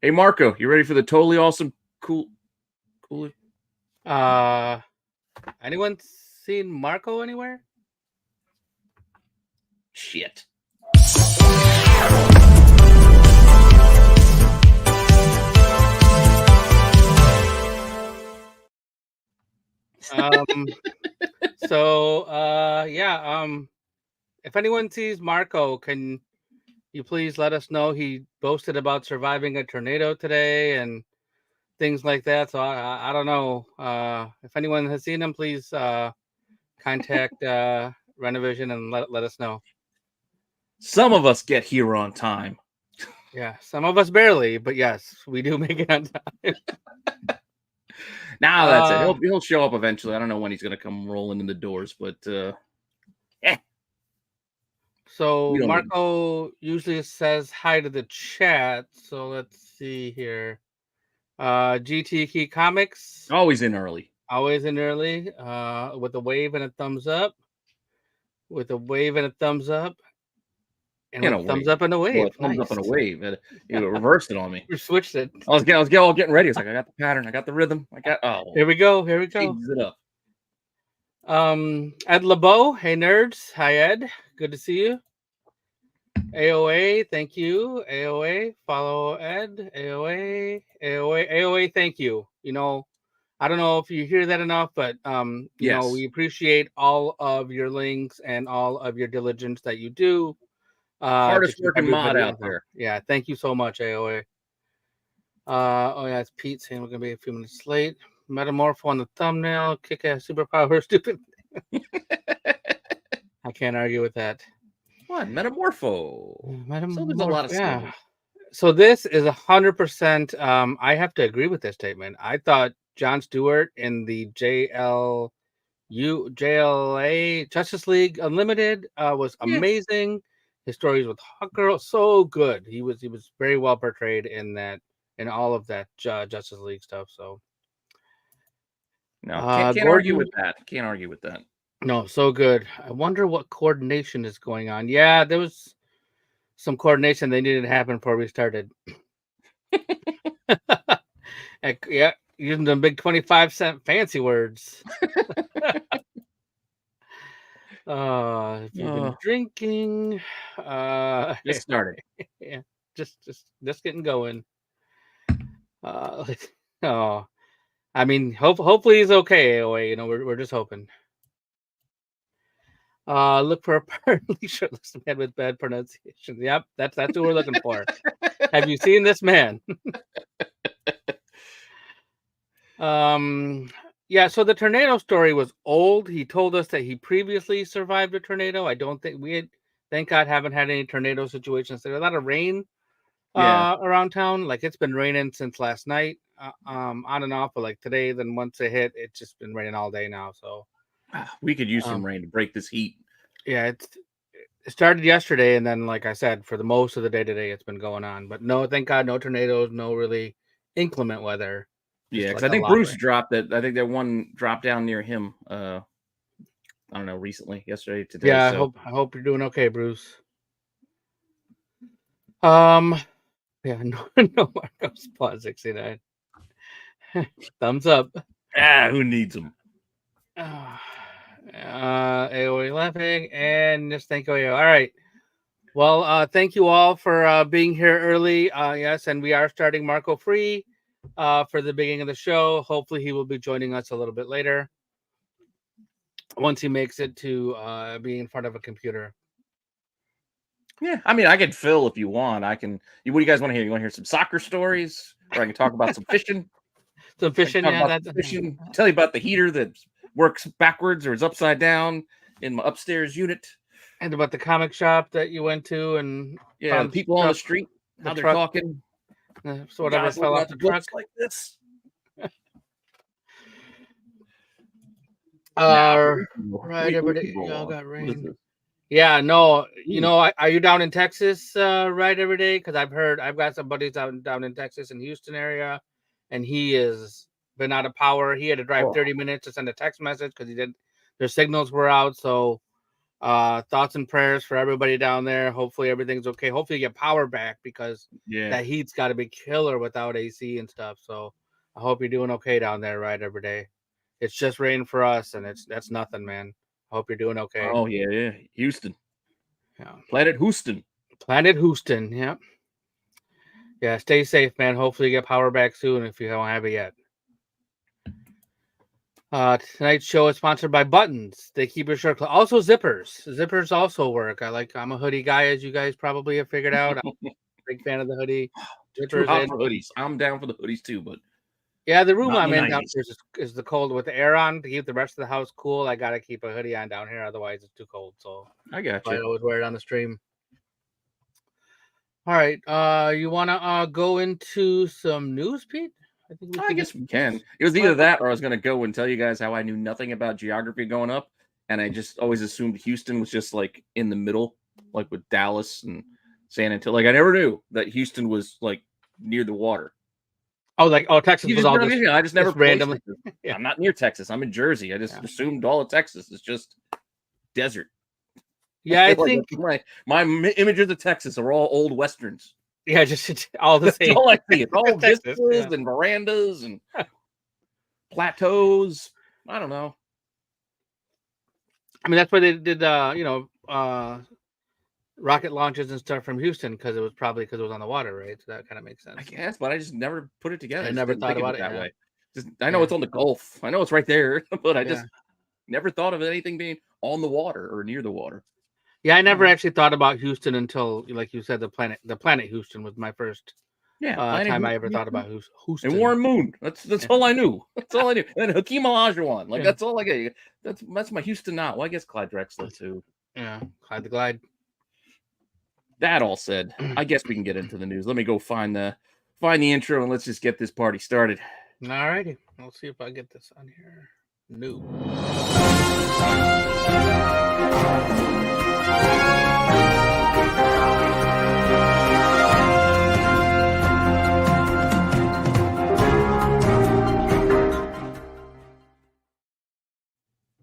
Hey, Marco, you ready for the totally awesome, cool? Anyone seen Marco anywhere? Shit. If anyone sees Marco, can you please let us know? He boasted about surviving a tornado today and things like that. So I don't know. If anyone has seen him, please contact Rennavision and let us know. Some of us get here on time. Yeah, some of us barely, but yes, we do make it on time. Now that's it. He'll show up eventually. I don't know when he's gonna come rolling in the doors, but So Marco usually says hi to the chat. So let's see here. GT Key Comics. Always in early. Always in early. With a wave and a thumbs up. With a wave and a thumbs up. And with a thumbs up and a wave. Well, thumbs up and a wave. You reversed it on me. You switched it. I was getting ready. It's like I got the pattern. I got the rhythm. Here we go. Changes it up. Ed LeBeau. Hey nerds. Hi Ed. Good to see you. AOA, thank you. AOA, follow Ed. AOA, thank you. You know, I don't know if you hear that enough, but you know, we appreciate all of your links and all of your diligence that you do. Hardest working mod out there. Yeah, thank you so much, AOA. Oh yeah, it's Pete saying we're gonna be a few minutes late. Metamorpho on the thumbnail, kick-ass superpower, stupid. I can't argue with that. What? Metamorpho. So there's a lot of stuff. So this is 100%. I have to agree with this statement. I thought Jon Stewart in the JLA Justice League Unlimited was amazing. His stories with Hawkgirl, so good. He was very well portrayed in all of that Justice League stuff. So no, can't argue with that. Can't argue with that. No, so good. I wonder what coordination is going on. Yeah, there was some coordination that needed to happen before we started. Yeah, using the big 25-cent fancy words. If you've been drinking, just started. Yeah, just getting going. I mean, hopefully he's okay. AOA, you know, we're just hoping. Look for a apparently shirtless man with bad pronunciation. Yep, that's what we're looking for. Have you seen this man? Yeah, so the tornado story was old. He told us that he previously survived a tornado. I don't think thank God, haven't had any tornado situations. There's a lot of rain around town. Like it's been raining since last night, on and off. But like today, then once it hit, it's just been raining all day now. So we could use some rain to break this heat. Yeah, it started yesterday, and then, like I said, for the most of the day today, it's been going on. But no, thank God, no tornadoes, no really inclement weather. Yeah, because I think Bruce dropped it. I think that one dropped down near him. I don't know, recently, yesterday, today. Yeah, so. I hope you're doing okay, Bruce. Yeah, no Marcos Plus 69. Thumbs up. Who needs them? AOA laughing and just thank you. All right. Well, thank you all for being here early. Yes, and we are starting Marco free for the beginning of the show. Hopefully, he will be joining us a little bit later once he makes it to being in front of a computer. Yeah, I mean, I can fill if you want. I can. What do you guys want to hear? You want to hear some soccer stories, or I can talk about some fishing. Some fishing, yeah. Fishing. Tell you about the heater that works backwards or is upside down in my upstairs unit, and about the comic shop that you went to, and the people on the street, how they're talking. So whatever fell off the truck like this. Right, everybody. Y'all got rain. Yeah, no, you know, are you down in Texas right every day? Because I've got some buddies down in Texas and Houston area, and he has been out of power. He had to drive 30 minutes to send a text message because their signals were out. So Thoughts and prayers for everybody down there. Hopefully everything's okay. Hopefully you get power back because that heat's got to be killer without AC and stuff. So I hope you're doing okay down there, right? Every day. It's just raining for us, and that's nothing, man. I hope you're doing okay. Oh yeah. Houston. Yeah. Planet Houston. Planet Houston. Yeah. Yeah. Stay safe, man. Hopefully you get power back soon if you don't have it yet. Tonight's show is sponsored by Buttons. They keep your shirt closed. Also zippers. Zippers also work. I'm a hoodie guy, as you guys probably have figured out. I'm a big fan of the hoodie. Too hot for hoodies. I'm down for the hoodies too, but yeah, the room I'm in downstairs is the cold with the air on to keep the rest of the house cool. I gotta keep a hoodie on down here, otherwise it's too cold. So I got you. I always wear it on the stream. All right. You wanna go into some news, Pete? I guess we can. It was either that or I was going to go and tell you guys how I knew nothing about geography going up. And I just always assumed Houston was just like in the middle, like with Dallas and San Antonio. Like I never knew that Houston was like near the water. Oh, Texas was all just, I just never randomly. Yeah. I'm not near Texas. I'm in Jersey. I just assumed all of Texas is just desert. Yeah, I think my images of Texas are all old westerns. Yeah, just all the same. That's all I see. It's all vistas and verandas and plateaus. I don't know. I mean, that's why they did, rocket launches and stuff from Houston because it was probably because it was on the water, right? So that kind of makes sense. I guess, but I just never put it together. I never thought about it that way. I know it's on the Gulf. I know it's right there, but I just never thought of anything being on the water or near the water. Yeah, I never actually thought about Houston until, like you said, the planet Houston was my first time I ever thought about Houston. And Warren Moon. That's all I knew. That's all I knew. And then Hakeem Olajuwon. Like that's all I get. That's my Houston now. Well, I guess Clyde Drexler too. Yeah, Clyde the Glide. That all said, I guess we can get into the news. Let me go find the intro and let's just get this party started. All righty. Let's see if I get this on here. New.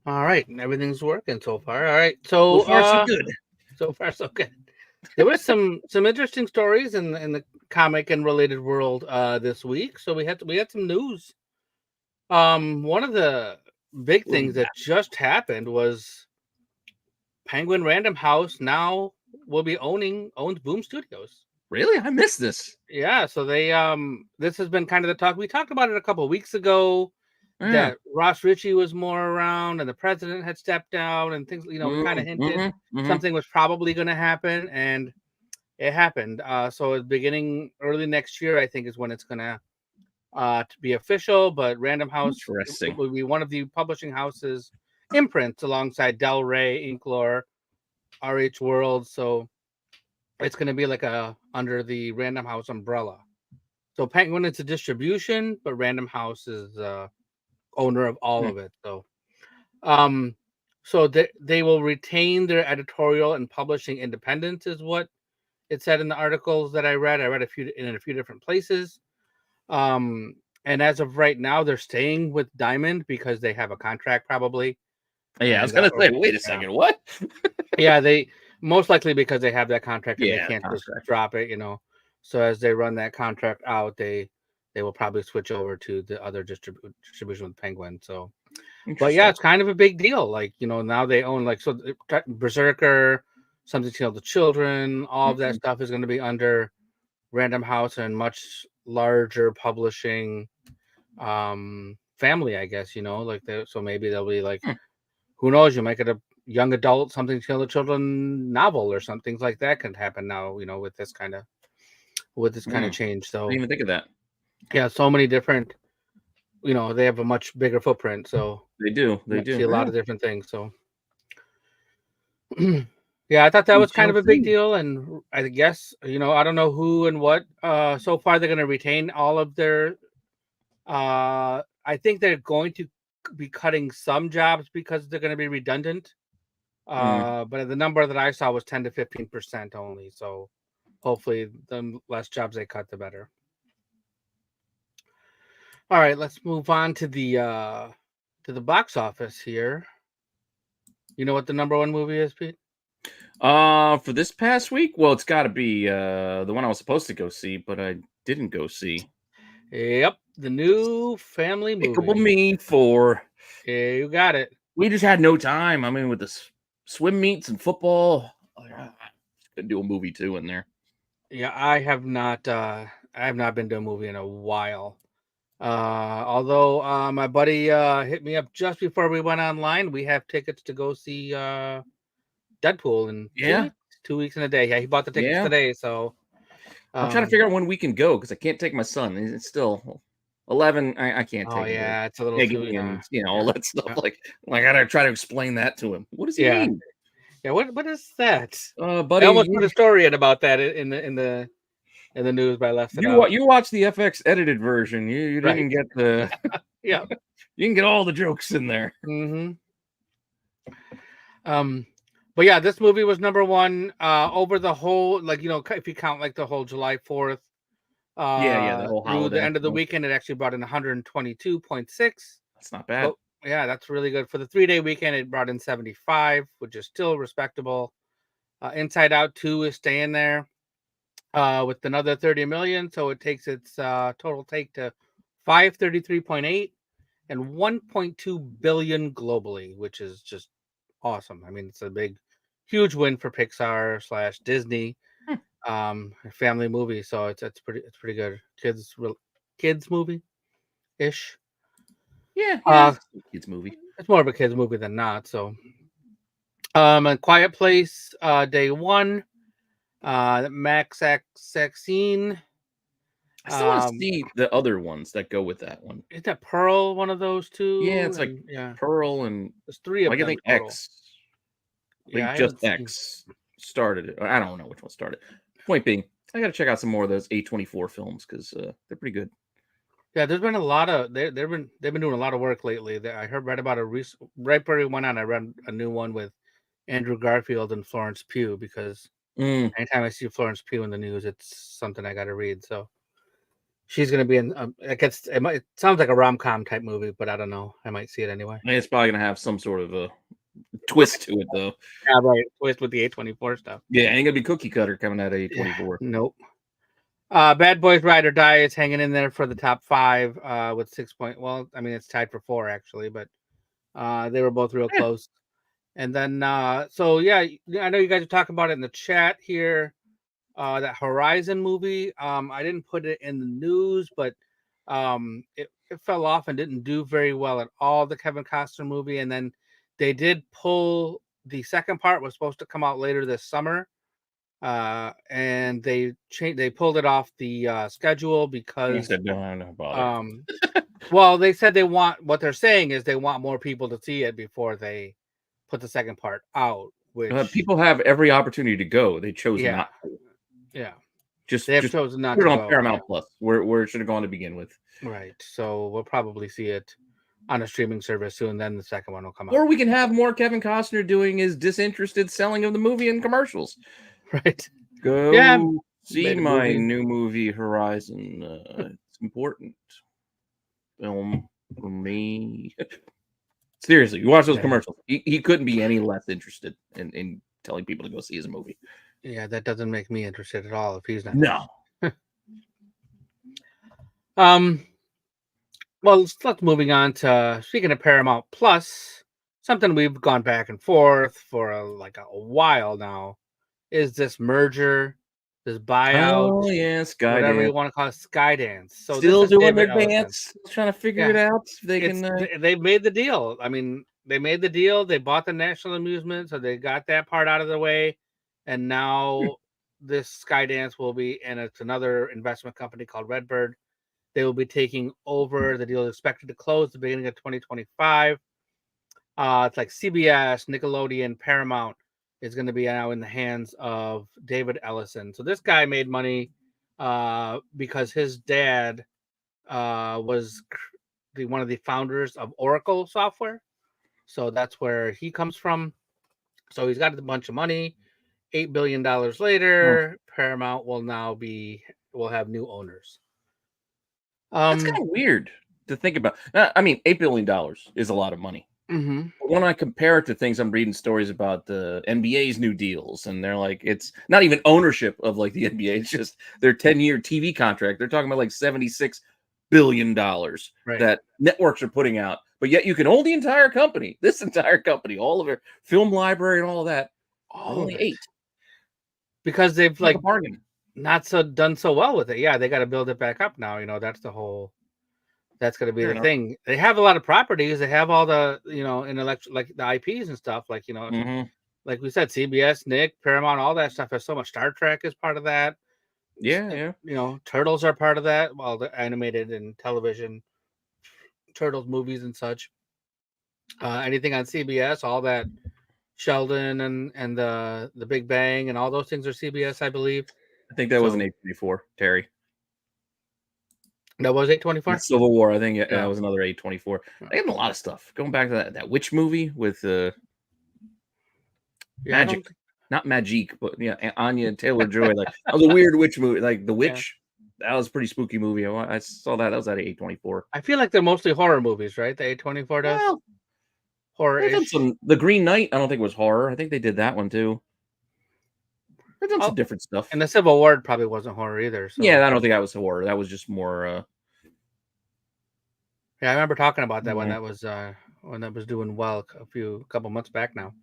All right, everything's working so far. All right, so far so good. So far so good. There was some interesting stories in the comic and related world this week. So we had some news. One of the big things that just happened was Penguin Random House now will be owns Boom Studios. Really? I missed this. Yeah, so they this has been kind of the talk. We talked about it a couple of weeks ago. That Ross Ritchie was more around and the president had stepped down and things, kind of hinted something was probably going to happen, and it happened. So beginning early next year, I think, is when it's going to be official, but Random House will be one of the publishing houses imprints alongside Del Rey, Inklore, RH World. So it's going to be like under the Random House umbrella. So Penguin is a distribution, but Random House is owner of all of it. So they will retain their editorial and publishing independence, is what it said in the articles that I read. I read in a few different places. And as of right now, they're staying with Diamond because they have a contract, probably. Yeah, I was gonna say, wait a second, what? Yeah, they most likely because they have that contract and they can't just drop it, So as they run that contract out, they will probably switch over to the other distribution with Penguin. So, but yeah, it's kind of a big deal. Like, now they own Berserker, Something to Kill the Children, all of that stuff is going to be under Random House and much larger publishing family, I guess, so maybe they'll be like, who knows, you might get a young adult Something to Kill the Children novel or something like that could happen now, with this kind of change. So I didn't even think of that. Yeah, so many different, they have a much bigger footprint, so they do see a lot of different things. So yeah, I thought that was kind of a big deal, and I guess I don't know who and what. So far, they're going to retain all of their. I think they're going to be cutting some jobs because they're going to be redundant. But the number that I saw was 10 to 15% only. So hopefully, the less jobs they cut, the better. All right, let's move on to the box office here. You know what the number one movie is, Pete? For this past week, well, it's got to be the one I was supposed to go see, but I didn't go see. Yep, the new family Despicable movie. Me 4. Yeah, you got it. We just had no time. I mean, with the swim meets and football, could do a movie too in there. Yeah, I have not been to a movie in a while. Although my buddy hit me up just before we went online. We have tickets to go see Deadpool in 2 Yeah, weeks. 2 weeks in a day. Yeah, he bought the tickets yeah. today. So I'm trying to figure out when we can go because I can't take my son. It's still 11. I can't oh take him. yeah, it's a little too Pegging and all yeah. that stuff. Like I gotta try to explain that to him. What does he Yeah. mean? Yeah, what is that? I Buddy, almost put a story in about that in the news, but I left it you out. you watch the FX edited version. You Right. didn't get the Yeah. you didn't get all the jokes in there. Mm-hmm. But yeah, this movie was number one over the whole, like, if you count like the whole July 4th Yeah, the whole through the holiday. end of the weekend, it actually brought in 122.6. That's not bad. But yeah, that's really good. For the 3-day weekend, it brought in 75, which is still respectable. Inside Out 2 is staying there with another 30 million. So it takes its total take to 533.8 and 1.2 billion globally, which is just awesome. I mean, it's a huge win for Pixar / Disney, family movie. So it's pretty good. Kids movie ish. Yeah, Uh, it's a kids movie. it's more of a kids movie than not. So, A Quiet Place, day one, Max Saxine. I still want to see the other ones that go with that one. Is that Pearl one of those two? Yeah, it's like Yeah, Pearl and there's three of like I them think total. X. Yeah, Like I just haven't seen. X started it. I don't know which one started. Point being, I got to check out some more of those A24 films because they're pretty good. Yeah, there's been a lot of they've been doing a lot of work lately. I read about right before we went on. I read a new one with Andrew Garfield and Florence Pugh because anytime I see Florence Pugh in the news, it's something I got to read. So she's going to be in. It sounds like a rom-com type movie, but I don't know. I might see it anyway. It's probably gonna have some sort of a twist to it though. Yeah, right. Twist with the A24 stuff. Yeah, ain't gonna be cookie cutter coming out of A24. Nope. Bad Boys Ride or Die is hanging in there for the top 5 with 6 point. Well, I mean it's tied for 4 actually, but they were both real close. And then so yeah, I know you guys are talking about it in the chat here. That Horizon movie. I didn't put it in the news, but it fell off and didn't do very well at all. The Kevin Costner movie, and then they did pull the second part. Was supposed to come out later this summer. And they pulled it off the schedule because well, they said what they're saying is they want more people to see it before they put the second part out, which people have every opportunity to go. They chose not to. Yeah. They have chosen not put to it on go, Paramount Plus, where it should have gone to begin with. Right. So we'll probably see it on a streaming service soon. Then the second one will come out. Or we can have more Kevin Costner doing his disinterested selling of the movie in commercials. Right. Go see my new movie Horizon. It's important film for me. Seriously, you watch those commercials. He couldn't be any less interested in telling people to go see his movie. Yeah, that doesn't make me interested at all if he's not. No. Well, let's moving on to speaking of Paramount Plus, something we've gone back and forth for a while now is this merger, this buyout. Oh yeah, Skydance. Whatever you want to call it, Skydance. So still doing their dance, trying to figure it out. They they've made the deal. I mean, they made the deal. They bought the National Amusement, so they got that part out of the way. And now this Skydance will be, and it's another investment company called Redbird. They will be taking over. The deal is expected to close at the beginning of 2025. It's like CBS, Nickelodeon, Paramount is going to be now in the hands of David Ellison. So this guy made money because his dad was one of the founders of Oracle software. So that's where he comes from. So he's got a bunch of money. $8 billion later, Paramount will have new owners. That's kind of weird to think about. I mean, $8 billion is a lot of money. Mm-hmm. But when I compare it to things, I'm reading stories about the NBA's new deals, and they're like, it's not even ownership of like the NBA. It's just their 10-year TV contract. They're talking about like $76 billion Right. that networks are putting out, but yet you can own the entire company, this entire company, all of their film library and all of that for All of only it. 8. Because they've Like like a bargain. not so done so well with it. Yeah, they got to build it back up now. That's the whole. That's going to be Fair the enough. thing. They have a lot of properties. They have all the intellectual, like the IPs and stuff. Like Mhm. like we said, CBS, Nick, Paramount, all that stuff has so much. Star Trek is part of that. Yeah, yeah. Turtles are part of that. Well, the animated and television Turtles movies and such. Anything on CBS, all that Sheldon and the Big Bang and all those things are CBS, I believe. I think that was an So A24, Terry. that was The 824. Civil War, I think that Yeah. was another A24. They have a lot of stuff. Going back to that witch movie with Yeah, I Magic. don't. Not Magique, but yeah, Anya Taylor-Joy. Like that was a weird witch movie. Like The Yeah. Witch. That was a pretty spooky movie. I saw that. That was at A24. I feel like they're mostly horror movies, right? The A24 does Well, they've done horror-ish. some. The Green Knight, I don't think it was horror. I think they did that one too. They've done Oh, some different stuff. and the Civil War probably wasn't horror either. Yeah, So I don't think that was horror. That was just more. yeah, I remember talking about that Yeah, when that was doing well a couple months back now.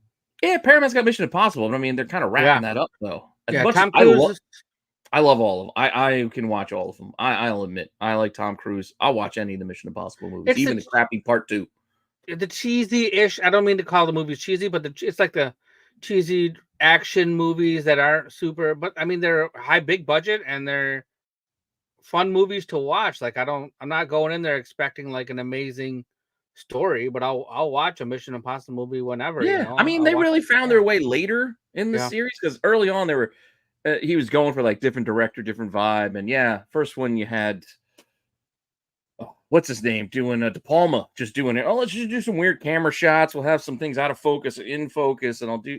yeah, Paramount's got Mission Impossible, but I mean they're kind of wrapping that up though. As Yeah. much as Tom Cruise. I love all of them. I can watch all of them. I'll admit I like Tom Cruise. I'll watch any of the Mission Impossible movies, It's even the crappy Part 2. the cheesy-ish. I don't mean to call the movies cheesy, but it's like the cheesy action movies that aren't super. But I mean, they're big budget, and they're fun movies to watch. Like I'm not going in there expecting like an amazing story, but I'll watch a Mission Impossible movie whenever. Yeah, I mean I'll they watch really it. found their way later in the Yeah. series because early on they were he was going for like different director, different vibe, and yeah, first one you had what's his name doing De Palma just doing it. Oh, let's just do some weird camera shots. We'll have some things out of focus, in focus, and I'll do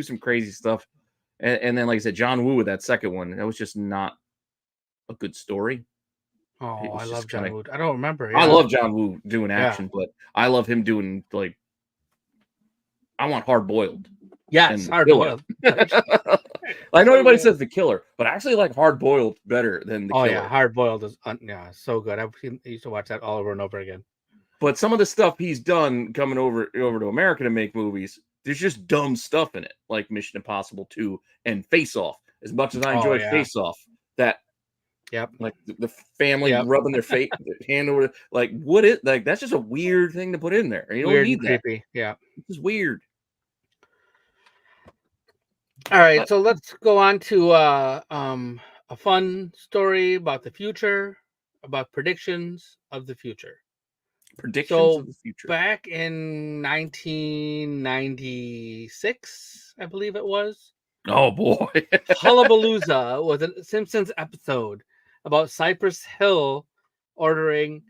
some crazy stuff. And then, like I said, John Woo with that second one, that was just not a good story. Oh, It was I just love kind John of. Woo. I don't remember. I Yeah. love John Woo doing Yeah. action, but I love him doing like I want Hard Boiled. Yes, Hard Boiled. I know everybody says The Killer, but I actually like Hard Boiled better than The Oh Killer. yeah, Hard Boiled is so good. I used to watch that all over and over again. But some of the stuff he's done coming over to America to make movies, there's just dumb stuff in it, like Mission Impossible 2 and Face Off. As much as I enjoy Face Off, that like the family rubbing their hand over, like what it like that's just a weird thing to put in there. You don't need that. Creepy. Yeah, it's just weird. All right, so let's go on to a fun story about the future, about predictions of the future. Predictions of the future. Back in 1996, I believe it was. Oh boy. Hullabalooza was a Simpsons episode about Cypress Hill ordering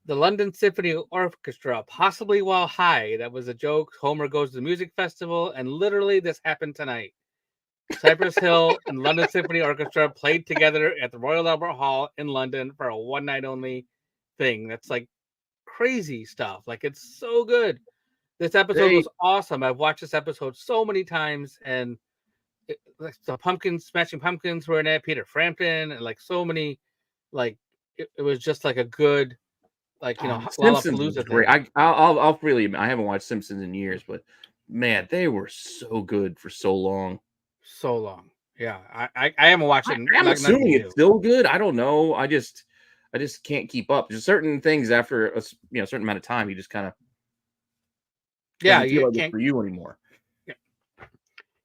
the London Symphony Orchestra, possibly while high. That was a joke. Homer goes to the music festival, and literally this happened tonight. Cypress Hill and London Symphony Orchestra played together at the Royal Albert Hall in London for a one night only thing. That's like crazy stuff. Like it's so good. This episode was awesome. I've watched this episode so many times, and the Smashing Pumpkins were in it. Peter Frampton, and like so many, like it was just like a good, like Simpsons was Lollapalooza great. I'll really admit, I haven't watched Simpsons in years, but man, they were so good for so long. So long. Yeah, I haven't watched it. I'm assuming it's still good. I don't know. I just can't keep up. There's certain things after a certain amount of time, you just kind of you can't for you anymore.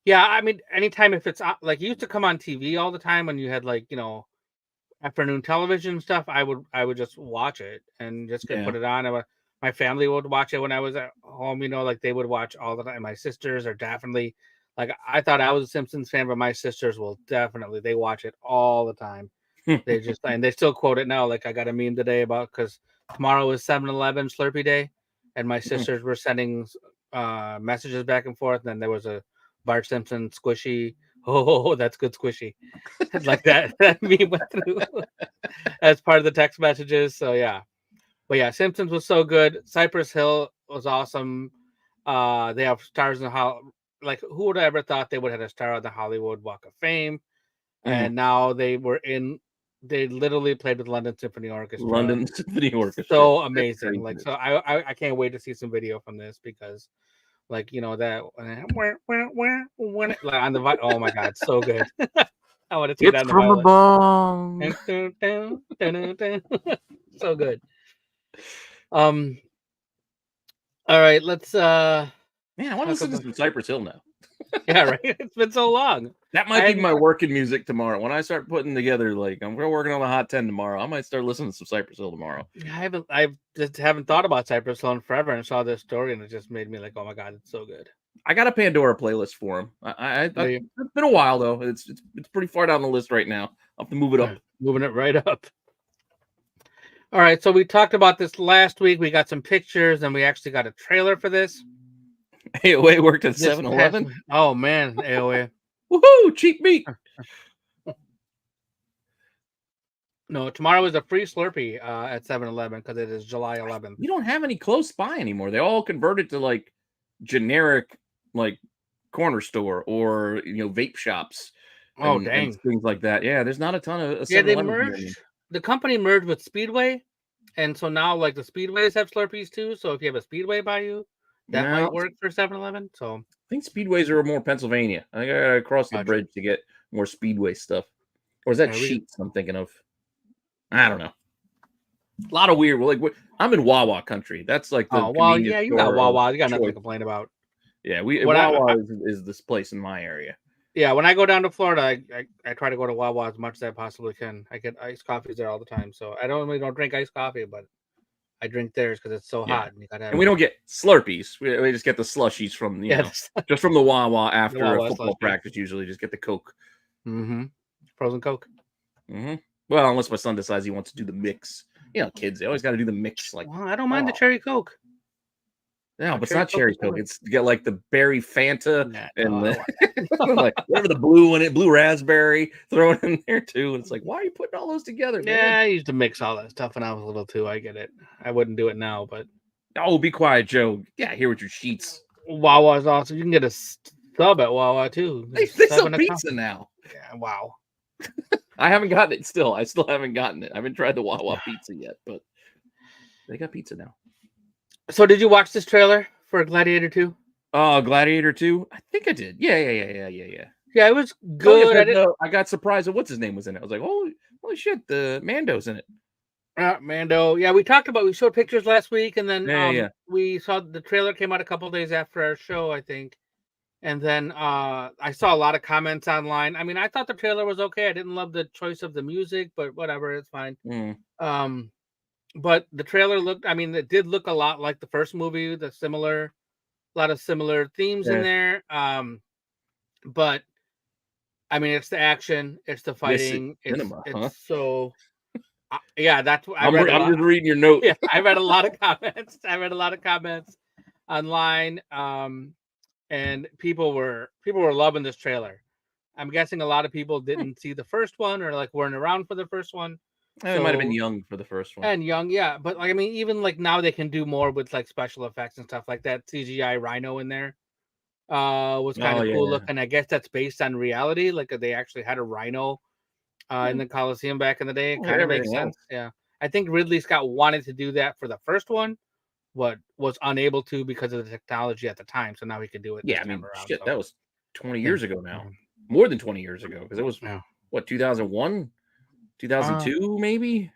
Yeah, I mean, anytime if it's like it used to come on TV all the time when you had like afternoon television stuff, I would just watch it and just put it on. My family would watch it when I was at home. Like they would watch all the time. My sisters are definitely. Like I thought I was a Simpsons fan, but my sisters will definitely they watch it all the time. They just and they still quote it now. Like I got a meme today about because tomorrow is 7-Eleven Slurpee Day, and my sisters were sending messages back and forth. And then there was a Bart Simpson squishy. Oh, that's good squishy. Like that meme went through as part of the text messages. So yeah, but yeah, Simpsons was so good. Cypress Hill was awesome. They have stars in like who would have ever thought they would have a star on the Hollywood Walk of Fame? And now they literally played with London Symphony Orchestra. London Symphony Orchestra. So amazing. Like, so I can't wait to see some video from this because, like, you know, that like on the oh my god, so good. I want to see that on the violin. So good. All right, let's man, I want to listen to some Cypress Hill now. Yeah, right. It's been so long. That might be my working music tomorrow. When I start putting together, like, I'm working on the Hot 10 tomorrow, I might start listening to some Cypress Hill tomorrow. I just haven't thought about Cypress Hill in forever, and saw this story, and it just made me like, oh my god, it's so good. I got a Pandora playlist for him. It's been a while though. It's pretty far down the list right now. I'll have to move it up. Moving it right up. All right, so we talked about this last week. We got some pictures, and we actually got a trailer for this. AOA worked at 7-Eleven. Oh man, AOA. Woohoo! Cheap meat. No, tomorrow is a free Slurpee at 7-Eleven because it is July 11th. We don't have any close by anymore. They all converted to like generic, like corner store or vape shops. Oh dang, and things like that. Yeah, there's not a ton of. Yeah, they merged. The company merged with Speedway, and so now like the Speedways have Slurpees too. So if you have a Speedway by you, that might work for 7-Eleven. So I think Speedways are more Pennsylvania. I think I gotta cross the bridge to get more Speedway stuff. Or is that Sheetz I'm thinking of? I don't know. A lot of weird. Like I'm in Wawa country. That's like the yeah, you got Wawa. You got nothing to complain about. Yeah, Wawa is this place in my area. Yeah, when I go down to Florida, I try to go to Wawa as much as I possibly can. I get iced coffees there all the time. So I don't drink iced coffee, but I drink theirs because it's so hot. And we don't get Slurpees. We just get the slushies from just from the Wawa after a football practice. Usually, just get the Coke. Frozen Coke. Well, unless my son decides he wants to do the mix. Kids, they always got to do the mix. Like, well, I don't mind the cherry Coke. No, but it's not cherry Coke. It's you get like the berry Fanta and like whatever the blue raspberry, throw it in there too. And it's like, why are you putting all those together? Yeah, man? I used to mix all that stuff when I was little too. I get it. I wouldn't do it now, but be quiet, Joe. Yeah, here with your sheets. Wawa is awesome. You can get a sub at Wawa too. They sell pizza now. Yeah, wow. I haven't gotten it still. I still haven't gotten it. I haven't tried the Wawa pizza yet, but they got pizza now. So did you watch this trailer for Gladiator 2? Gladiator 2? I think I did. Yeah. Yeah, it was good. I got surprised at what's his name was in it. I was like, holy shit, the Mando's in it. Mando. Yeah, we showed pictures last week, and then we saw the trailer came out a couple days after our show, I think. And then I saw a lot of comments online. I mean, I thought the trailer was okay. I didn't love the choice of the music, but whatever, it's fine. But the trailer it did look a lot like the first movie, a lot of similar themes in there. But I mean, it's the action, it's the fighting, it's so that's what I'm just reading your note. Yeah, I read a lot of comments. Online. And people were loving this trailer. I'm guessing a lot of people didn't see the first one or like weren't around for the first one. They might have been young for the first one. And young, yeah. But like, I mean, even like now they can do more with like special effects and stuff like that. CGI rhino in there was kind of cool looking. I guess that's based on reality. Like they actually had a rhino in the Coliseum back in the day. It kind of makes sense. Yeah. I think Ridley Scott wanted to do that for the first one, but was unable to because of the technology at the time. So now he can do it. Yeah, I mean, that was 20 years ago now. More than 20 years ago. Because it was, 2001? 2002, maybe?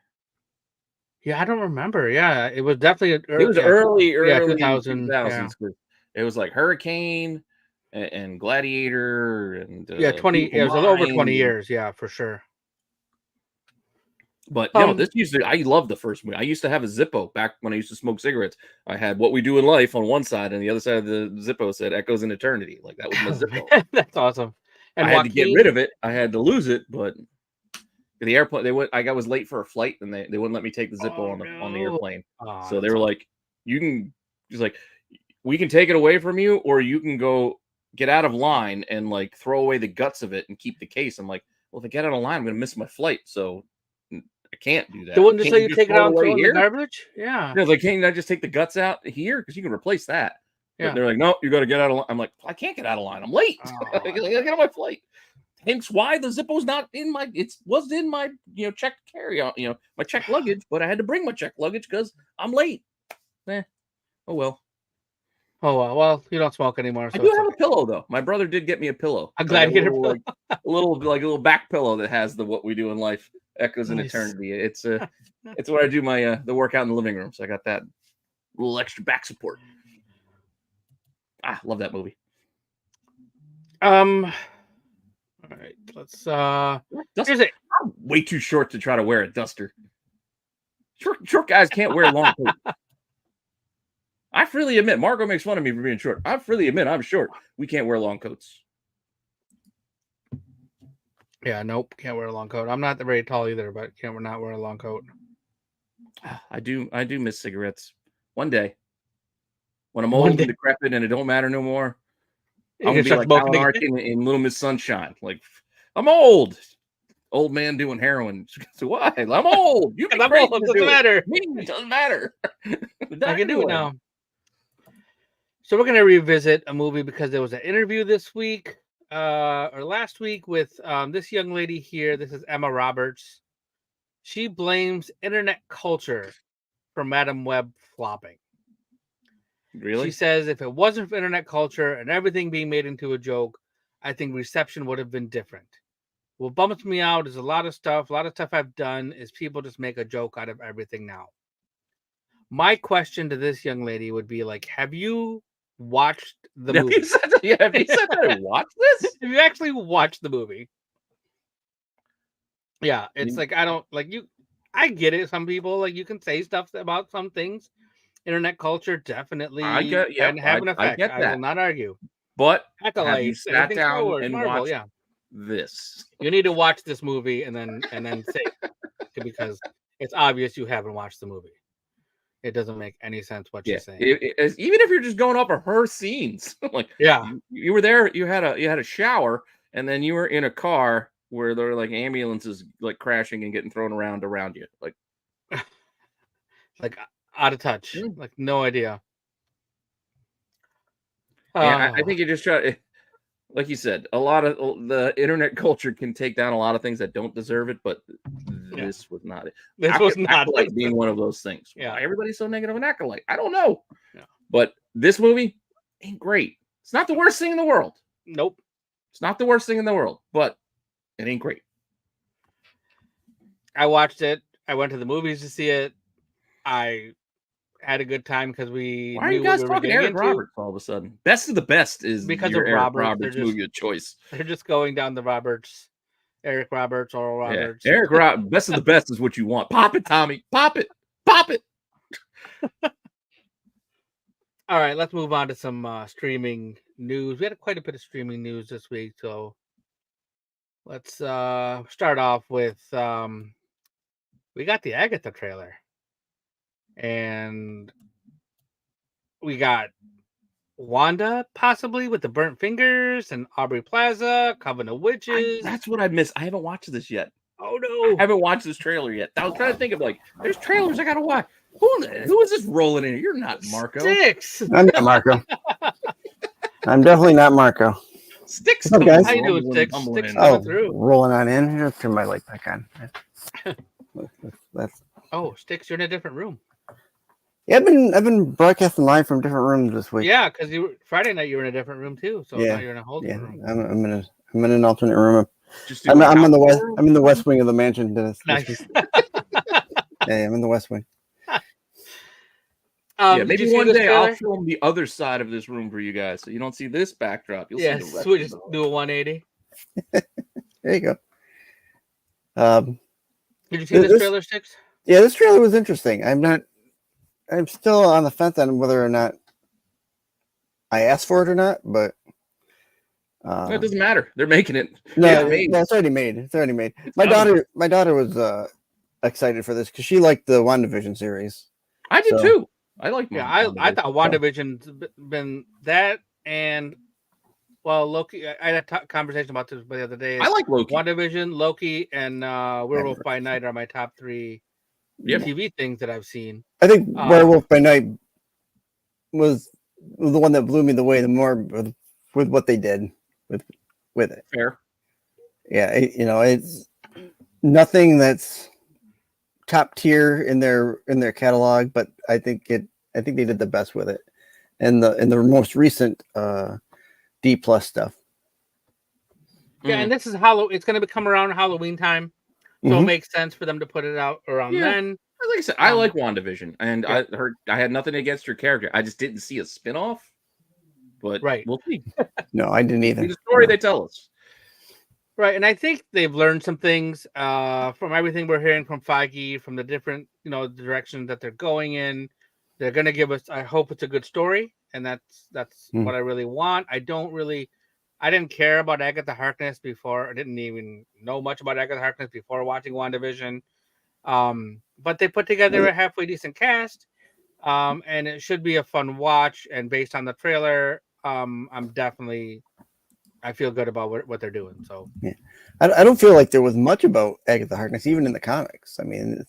Yeah, I don't remember. Yeah, it was definitely early 2000s. Yeah. It was like Hurricane and Gladiator and 20. It was over 20 years. Yeah, for sure. But I love the first movie. I used to have a Zippo back when I used to smoke cigarettes. I had What We Do in Life on one side, and the other side of the Zippo said Echoes in Eternity. Like that was my Zippo. That's awesome. And I had to get rid of it. I had to lose it, but the airplane I was late for a flight, and they wouldn't let me take the Zippo on the airplane. So they were like, we can take it away from you, or you can go get out of line and like throw away the guts of it and keep the case. I'm like, well, if I get out of line, I'm gonna miss my flight. So I can't do that. They wouldn't just Can't let you take it out and away throw it in the here? garbage? Yeah. Yeah, like, can't I just take the guts out here? Because you can replace that. Yeah. But they're like, no, you got to get out of line. I'm like, I can't get out of line. I'm late. Oh, I gotta get on my flight. Hence why the Zippo's not in my. It was in my checked carry on. My checked luggage, but I had to bring my checked luggage because I'm late. Oh well. Oh well, you don't smoke anymore. So I do have a pillow though. My brother did get me a pillow. A Gladiator pillow. A little back pillow that has the "What We Do in Life" echoes in Nice. eternity. It's where I do my the workout in the living room. So I got that little extra back support. Love that movie. All right, let's Here's it. I'm way too short to try to wear a duster. Short guys can't wear long coats. I freely admit, Marco makes fun of me for being short. I freely admit I'm short. We can't wear long coats. Yeah, nope, can't wear a long coat. I'm not very tall either, but can't not wear a long coat. I do miss cigarettes. One day, when I'm old and decrepit and it don't matter no more, I'm gonna be like Alan Arkin in Little Miss Sunshine. Like, I'm old man doing heroin. So why? I'm old. You can old. It doesn't matter. It doesn't matter. I can do it now. So we're gonna revisit a movie because there was an interview this week, or last week, with this young lady here. This is Emma Roberts. She blames internet culture for Madam Web flopping. Really? She says if it wasn't for internet culture and everything being made into a joke, I think reception would have been different. What bums me out is a lot of stuff I've done is people just make a joke out of everything now. My question to this young lady would be like, have you watched the movie? Have you said that I watched this? Have you actually watched the movie? Yeah, it's like, I don't like you. I get it. Some people like you can say stuff about some things. Internet culture definitely can have an effect. I will not argue. But Acolyte, have you sat down and Marvel, watched this? You need to watch this movie and then say because it's obvious you haven't watched the movie. It doesn't make any sense what she's saying. Even if you're just going off of her scenes, like you were there, you had a shower, and then you were in a car where there were like ambulances like crashing and getting thrown around you, like out of touch, like no idea. I think you just try, like you said, a lot of the internet culture can take down a lot of things that don't deserve it, but this was not it. This was not Acolyte being one of those things. Yeah. Why everybody's so negative on Acolyte? I don't know. Yeah. But this movie ain't great. It's not the worst thing in the world. Nope. It's not the worst thing in the world, but it ain't great. I watched it. I went to the movies to see it. I had a good time because we. Why are you guys talking Eric Roberts all of a sudden? Best of the Best is because your of Eric Roberts movie of choice. They're just going down the Roberts, Eric Roberts, Oral Roberts. Yeah. Eric Roberts, Best of the Best is what you want. Pop it, Tommy. Pop it. Pop it. All right, let's move on to some streaming news. We had quite a bit of streaming news this week, so let's start off with we got the Agatha trailer. And we got Wanda possibly with the burnt fingers and Aubrey Plaza, Coven of Witches. That's what I missed. I haven't watched this yet. Oh no, I haven't watched this trailer yet. I was trying to think of like, there's trailers I gotta watch. Who is this rolling in? You're not Marco. Sticks. I'm not Marco. I'm definitely not Marco. Sticks. What's up, guys? How you doing, Sticks? Sticks coming through. Rolling on in. Here, turn my light back on. That's. Oh, Sticks, you're in a different room. Yeah, I've been broadcasting live from different rooms this week. Yeah, because Friday night you were in a different room too. So now you're in a whole different room. I'm in an alternate room. I'm in the west. I'm in the west wing of the mansion. Nice. Yeah, I'm in the west wing. Maybe one day I'll film the other side of this room for you guys, so you don't see this backdrop. You'll see the rest. We just do a 180. There you go. Did you see this trailer, Sticks? Yeah, this trailer was interesting. I'm still on the fence on whether or not I asked for it or not, but it doesn't matter. They're making it. No, it's already made. It's already made. My daughter was excited for this because she liked the WandaVision series. I did too. I like. Yeah, I thought WandaVision's been that, and well, Loki. I had a conversation about this the other day. I like Loki. WandaVision, Loki, and Werewolf by Night are my top 3 TV things that I've seen. I think Werewolf by Night was the one that blew me away the more with what they did with it. Fair. Yeah, it's nothing that's top tier in their catalog, but I think they did the best with it. And the most recent D+ stuff. Yeah, and this is it's going to come around Halloween time, so it makes sense for them to put it out around then. Like I said, I like WandaVision, and I had nothing against her character. I just didn't see a spinoff, but we'll see. No, I didn't either. The story they tell us. Right, and I think they've learned some things from everything we're hearing from Feige, from the different directions that they're going in. They're going to give us. I hope it's a good story, and that's what I really want. I didn't care about Agatha Harkness before. I didn't even know much about Agatha Harkness before watching WandaVision. But they put together a halfway decent cast, and it should be a fun watch. And based on the trailer, I feel good about what they're doing. So I don't feel like there was much about Agatha Harkness, even in the comics. I mean,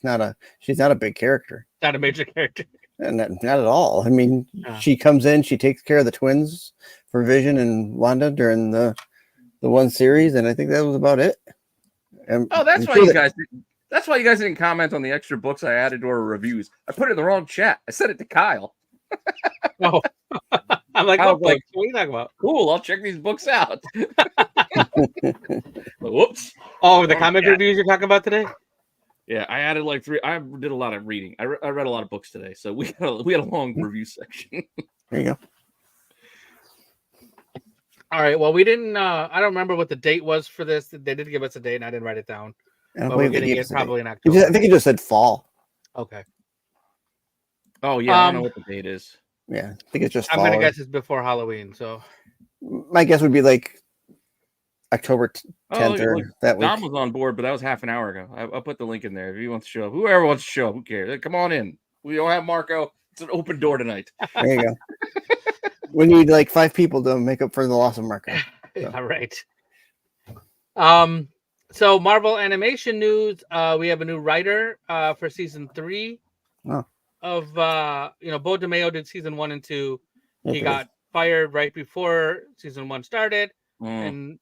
she's not a big character, not a major character, and not at all. I mean, she comes in, she takes care of the twins for Vision and Wanda during the one series, and I think that was about it. That's why you guys. That's why you guys didn't comment on the extra books I added to our reviews. I put it in the wrong chat. I sent it to Kyle. Oh, I'm like, what are you talking about? Cool, I'll check these books out. Whoops. Oh, the comic reviews you're talking about today? Yeah, I added like 3. I did a lot of reading. I read a lot of books today, so we had a long review section. There you go. All right. Well, we didn't. I don't remember what the date was for this. They did give us a date, and I didn't write it down. But we're getting it probably in October. I think he just said fall. Okay. Oh yeah, I don't know what the date is. Yeah, I think it's just. I'm gonna guess it's before Halloween. So my guess would be like October 10th or that week. Dom was on board, but that was half an hour ago. I'll put the link in there if you want to show up. Whoever wants to show up, who cares? Come on in. We don't have Marco. It's an open door tonight. There you go. We need like 5 people to make up for the loss of Marco. So. All right. So Marvel Animation news. We have a new writer for season 3 of Bo DeMeo did season 1 and 2. He got fired right before season 1 started, and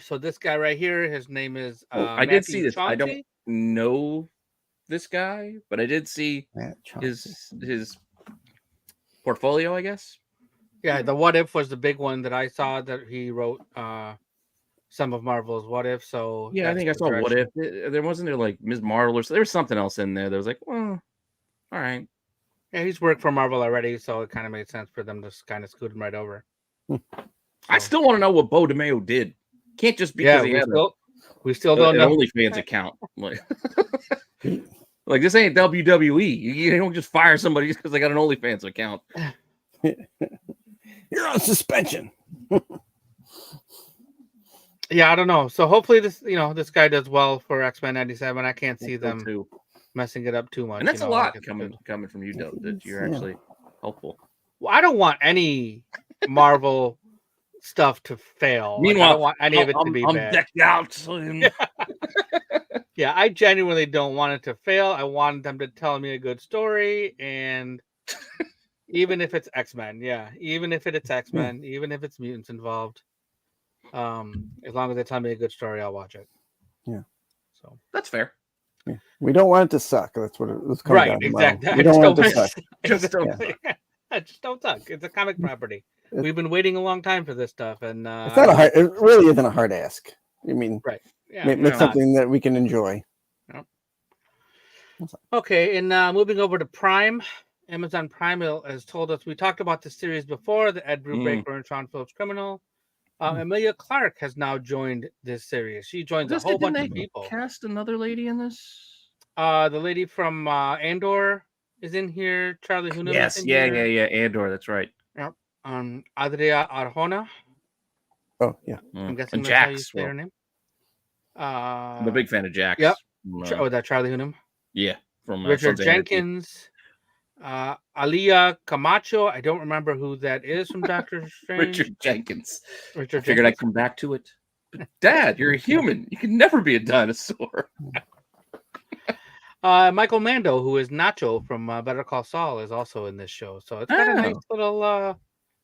so this guy right here, his name is. I did see this. Chauncey. I don't know this guy, but I did see his portfolio, I guess. Yeah, the What If was the big one that I saw that he wrote. Some of Marvel's What If. So yeah, I think I saw What If. There wasn't there like Ms. Marvel or there was something else in there that was like, well, all right. Yeah, he's worked for Marvel already, so it kind of made sense for them to kind of scoot him right over. I still want to know what Bo DeMeo did. Can't just because we still don't know. OnlyFans account. Like this ain't WWE. You don't just fire somebody just because they got an OnlyFans account. You're on suspension. Yeah, I don't know. So hopefully this guy does well for X-Men 97. I can't see them messing it up too much. And that's a lot coming from you, Doe, that you're actually helpful. Well, I don't want any Marvel stuff to fail. Meanwhile, I don't want any of it to be bad. I'm decked out. Yeah, I genuinely don't want it to fail. I want them to tell me a good story, and even if it's X-Men, even if it's X-Men, even if it's mutants involved. As long as they tell me a good story, I'll watch it. Yeah, so that's fair. Yeah. We don't want it to suck. That's what it was. Right, exactly. We don't want it to suck. I just don't suck. It's a comic property. We've been waiting a long time for this stuff, and it's not it really isn't a hard ask. I mean, right? Yeah, it's something that we can enjoy. Yep. Okay, and moving over to Prime, Amazon Prime has told us, we talked about the series before, the Ed Brubaker and Sean Phillips Criminal. Emilia Clarke has now joined this series. She joins a whole bunch of people. Cast another lady in this? The lady from Andor is in here. Charlie Hunnam. Yes, yeah. Andor, that's right. Yep. Adria Arjona. Oh, yeah. I'm guessing and that's how you Jax, say her name. I'm a big fan of Jax. Yep. That Charlie Hunnam. Yeah. From Richard Jenkins. Alia Camacho. I don't remember who that is from Doctor Strange. Richard Jenkins. Richard I figured I'd Jenkins. come back to it. But Dad, you're a human. You can never be a dinosaur. Michael Mando, who is Nacho from Better Call Saul, is also in this show. So it's got a nice little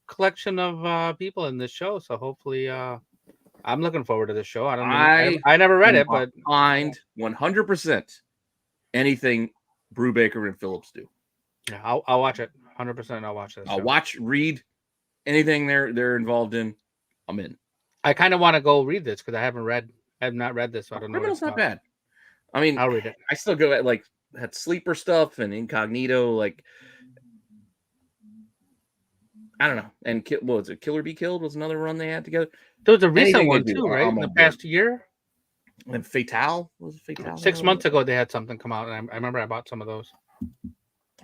collection of people in this show. So hopefully, I'm looking forward to this show. I don't know. I never read it, but find 100% anything Brubaker and Phillips do. Yeah, I'll watch it. 100%. I'll watch this. I'll read anything they're involved in. I'm in. I kind of want to go read this because I have not read this, so I don't know. Criminal's not bad. I mean, I'll read it. I still go at like that sleeper stuff and incognito, like I don't know. And what was it? Killer Be Killed was another run they had together. There was a recent one too, right? In the past year. And Fatale was it Fatale? 6 months ago, they had something come out, and I remember I bought some of those.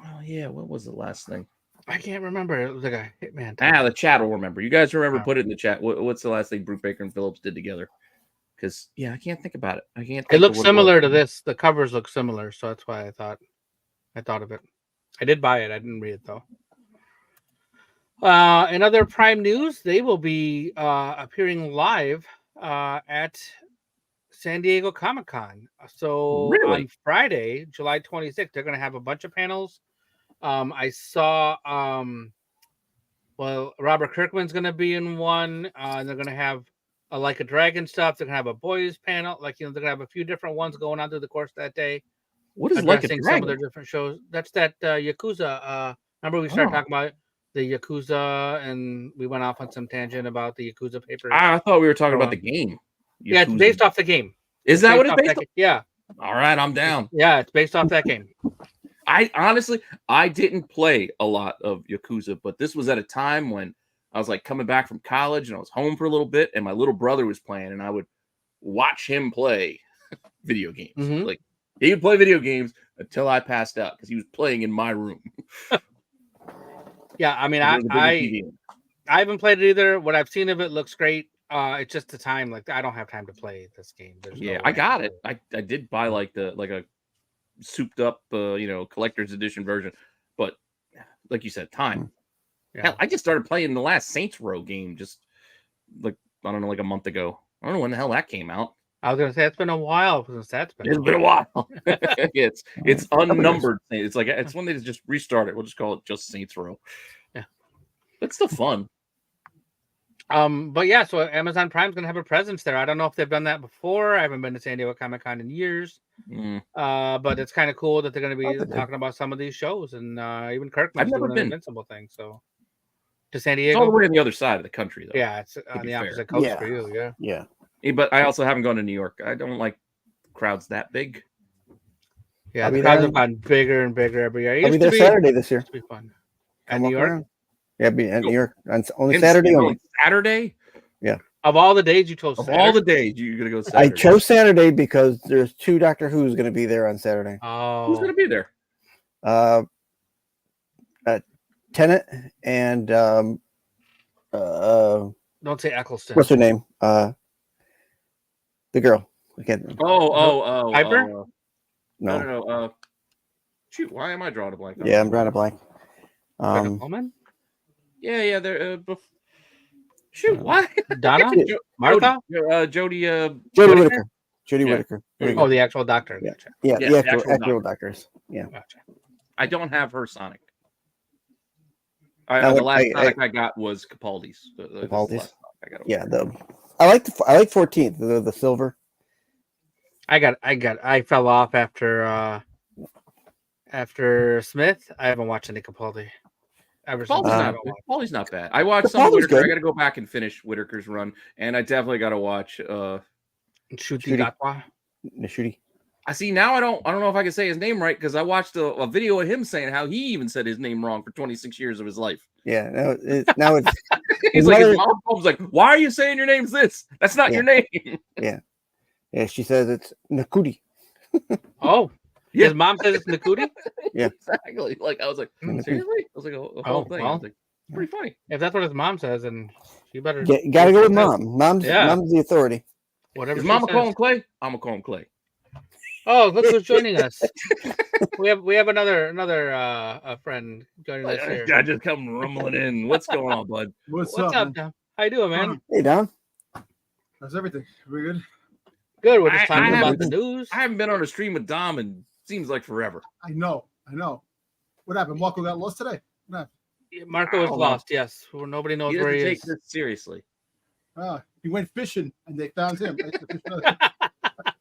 Oh yeah, what was the last thing? I can't remember. It was like a Hitman. The chat will remember. You guys remember? Put it in the chat. What's the last thing Brubaker and Phillips did together? Because I can't think about it. I can't. It looks similar to this. The covers look similar, so that's why I thought of it. I did buy it. I didn't read it though. In other Prime news, they will be appearing live at San Diego Comic-Con. So on Friday, July 26th, they're going to have a bunch of panels. I saw, Robert Kirkman's going to be in one. They're going to have Like a Dragon stuff. They're going to have a boys panel. They're going to have a few different ones going on through the course of that day. What is Like a Dragon? Some of their different shows. That's that Yakuza. Remember we started talking about the Yakuza, and we went off on some tangent about the Yakuza paper. I thought we were talking about the game. Yakuza. Yeah, it's based off the game. Is that what it's based off? Yeah. All right, I'm down. Yeah, it's based off that game. I honestly didn't play a lot of Yakuza, but this was at a time when I was like coming back from college and I was home for a little bit, and my little brother was playing, and I would watch him play video games. Mm-hmm. Like he would play video games until I passed out because he was playing in my room. Yeah, I mean, I haven't played it either. What I've seen of it looks great. It's just the time. Like I don't have time to play this game. I got it. I did buy like a souped up collector's edition version, but like you said, time. Yeah. Hell, I just started playing the last Saints Row game just like I don't know, like a month ago. I don't know when the hell that came out. I was gonna say it's been a while since that's been. It's been a while. it's unnumbered. It's like it's when they just restart it. We'll just call it just Saints Row. Yeah, it's still fun. But yeah, so Amazon Prime's gonna have a presence there. I don't know if they've done that before. I haven't been to San Diego Comic-Con in years. But it's kind of cool that they're gonna be talking about some of these shows, and even Kirkman's doing an Invincible thing. So to San Diego, it's all the way on the other side of the country, though. Yeah, it's on the opposite coast for you. Yeah. But I also haven't gone to New York. I don't like crowds that big. Yeah, the crowds have gotten bigger and bigger every year. I'll be there Saturday this year. It's be fun. At New York? Yeah, I'll be at New York on only Saturday. Saturday? Yeah. Of all the days you chose Saturday? Of all the days you're going to go Saturday. I chose Saturday because there's 2 Doctor Who's going to be there on Saturday. Oh. Who's going to be there? Tennant and don't say Eccleston. What's her name? The girl. I can't remember. Piper? No. Shoot, why am I drawing a blank? Yeah, I'm drawing a blank. Yeah, they're shoot, why? Donna? Martha? Jodie Whittaker. Jodie Whittaker. Oh, the actual doctor. Yeah, gotcha. The actual doctors. Yeah. Gotcha. I don't have her Sonic. The last Sonic I got was Capaldi's. Capaldi's. I like 14th, the silver. I fell off after Smith. I haven't watched any Capaldi. Capaldi's not bad. I watched some of Whittaker. I got to go back and finish Whittaker's run, and I definitely got to watch Nishudi. I see now. I don't know if I can say his name right because I watched a video of him saying how he even said his name wrong for 26 years of his life. Yeah, now it's he's like his mom's like, why are you saying your name's this? That's not your name. Yeah, she says it's Nakudi. Oh, yeah. His mom says it's Nakudi. Yeah, exactly. Like I was like, seriously? I was like, a whole thing. Well, I was like, it's pretty funny. If that's what his mom says, then she better. Gotta go with mom. Mom's the authority. Whatever. Is mama call him Clay? I'm gonna call him Clay. Oh, look who's joining us. We have another friend joining us here. I just come rumbling in. What's going on, bud? What's What's up, man? Dom? How you doing, man? Hey, Don. How's everything? We good? Good. We're just I talking about haven't- the news. I haven't been on a stream with Dom in seems like forever. I know. What happened? Marco got lost today? No. Marco is Oh, lost. Yes, well, nobody knows He where doesn't he take is. this seriously. He went fishing and they found him.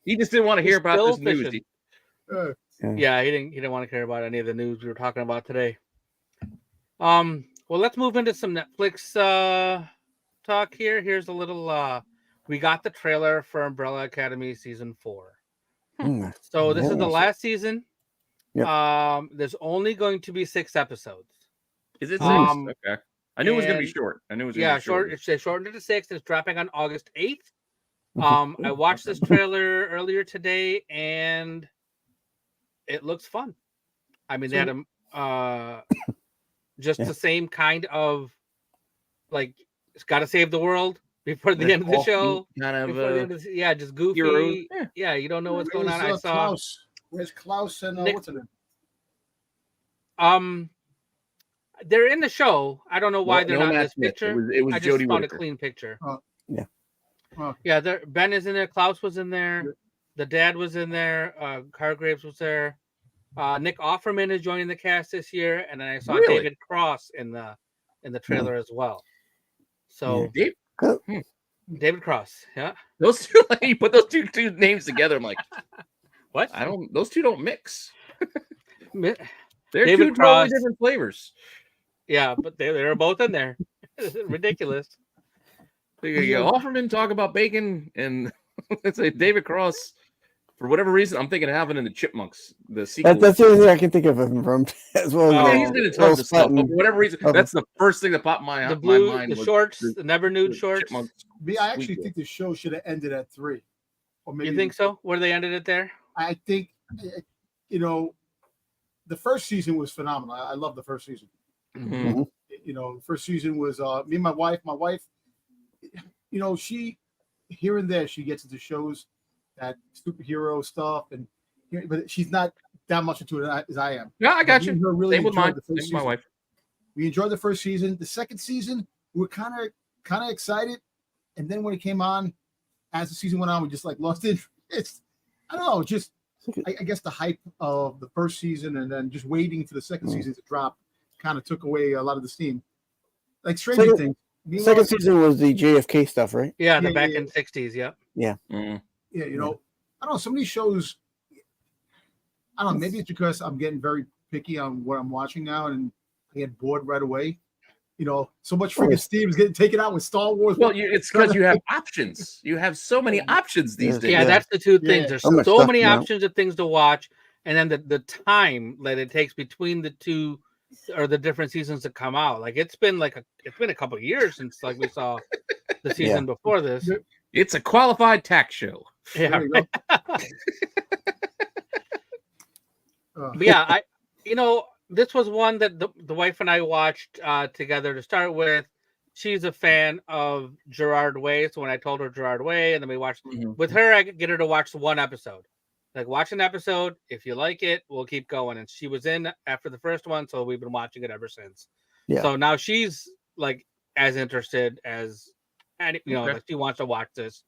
He just didn't want to hear He's about this still news. fishing. Uh, Yeah, he didn't want to care about any of the news we were talking about today. Well, let's move into some Netflix talk here. Here's a little we got the trailer for Umbrella Academy season 4. So this is the last season. Yep. There's only going to be 6 episodes. Is it 6? Um, Okay. I knew it was going to be and- short. I knew it was Yeah, going to be short. They shortened it to 6. It's dropping on August 8th. I watched this trailer earlier today, and it looks fun. I mean, they had just the same kind of like it's got to save the world before the end of the show. Kind Before the end of of yeah, just goofy. heroes. Yeah, you don't know what's going on. I saw. Klaus. Where's Klaus and Nick- what's her name? They're in the show. I don't know why they're not in this picture. It was I just Jodie found Whittaker. a clean picture. Yeah. Yeah, Ben is in there. Klaus was in there. The dad was in there. Hargraves was there. Nick Offerman is joining the cast this year, and then I saw Really? David Cross in the trailer as well. So Dave, David Cross, yeah. those two, like, you put those two names together. I'm like, What? Those two don't mix. Mi- They're David two Cross. totally different flavors. Yeah, but they're both in there. Ridiculous. You Offerman talk about bacon, and it's like David Cross. For whatever reason, I'm thinking of Alvin and the Chipmunks, the sequel. That's the only thing I can think of him from, as well. I As mean, he's been in tons of stuff, but for whatever reason, that's the first thing that popped my The my blue, mind. the was shorts, the- the never nude the shorts. Chipmunks. I actually Sweet think the show should have ended at 3. Or maybe You think so? Where they ended it there? I think, the first season was phenomenal. I love the first season. Mhm. The first season was me and my wife. My wife, she here and there she gets into shows that superhero stuff, but she's not that much into it as I am. Yeah, I got Me you. and her really Same with enjoyed mine. the Same first with my season. wife. We enjoyed the first season. The second season, we were kind of excited, and then when it came on, as the season went on, we just like lost it. I don't know, just I guess the hype of the first season and then just waiting for the second season to drop kind of took away a lot of the steam. Like Stranger Things. Second season was the JFK stuff, right? Yeah, the Yeah, back yeah, in the 60s, yeah. Mm. Yeah, I don't know. Some of these shows, I don't know. Maybe it's because I'm getting very picky on what I'm watching now, and I get bored right away. So much freaking steam is getting taken out with Star Wars. Well, it's because you have options. You have so many options these days. Yeah, that's the two things. Yeah. There's So much so stuff many now. options of things to watch, and then the time that it takes between the two or the different seasons to come out. Like it's been a couple of years since like we saw the season before this. It's a qualified tax show. Yeah, There you go. but yeah, this was one that the wife and I watched together to start with. She's a fan of Gerard Way, so when I told her Gerard Way, and then we watched with her, I could get her to watch one episode. Like watch an episode. If you like it, we'll keep going. And she was in after the first one, so we've been watching it ever since. Yeah. So now she's like as interested as like she wants to watch this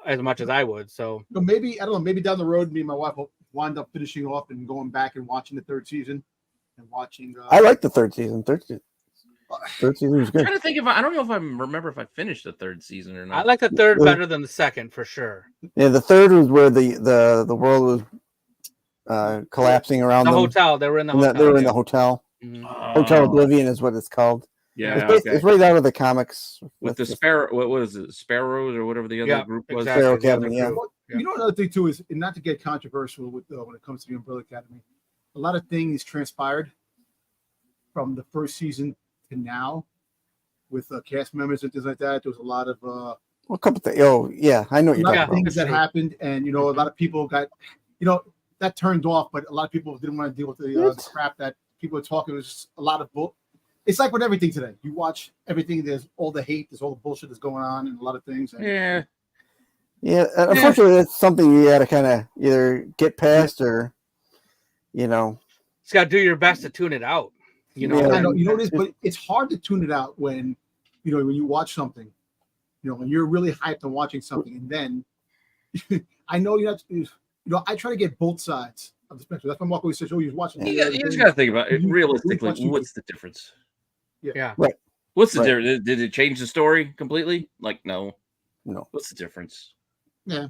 as much as I would. So Maybe I don't know. Maybe down the road, me and my wife will wind up finishing off and going back and watching the third season and watching. I like the third season. Third season was I'm good. trying to think I don't know if I remember if I finished the third season or not. I like the third better than the second for sure. Yeah, the third was where the world was collapsing around The them. hotel. They were in the And hotel. they were in the hotel. Mhm. Hotel Oblivion is what it's called. Yeah, It's right out of the comics. with the Sparrow. What was it? Sparrows or whatever the other group was. exactly. Sparrow The other Academy, yeah. group. Another thing too is, and not to get controversial with when it comes to the Umbrella Academy, a lot of things transpired from the first season to now with cast members and things like that. There was a lot of A couple things. Oh, yeah, I know what you're talking about. things that happened, and a lot of people got, that turned off, but a lot of people didn't want to deal with the crap that people were talking. It was just a lot of bull. It's like with everything today. You watch everything. There's all the hate. There's all the bullshit that's going on, and a lot of things. And, Yeah. Yeah, unfortunately, that's something you got to kind of either get past or, You got to do your best to tune it out. Yeah. I know, it is, but it's hard to tune it out when you watch something, when you're really hyped on watching something, and then I know you have to, I try to get both sides of the spectrum. That's why Marco says, "Oh, you're watching." You just got to think about it realistically. What's the difference? Yeah. Right. What's the difference? Did it change the story completely? Like, no. What's the difference? Yeah.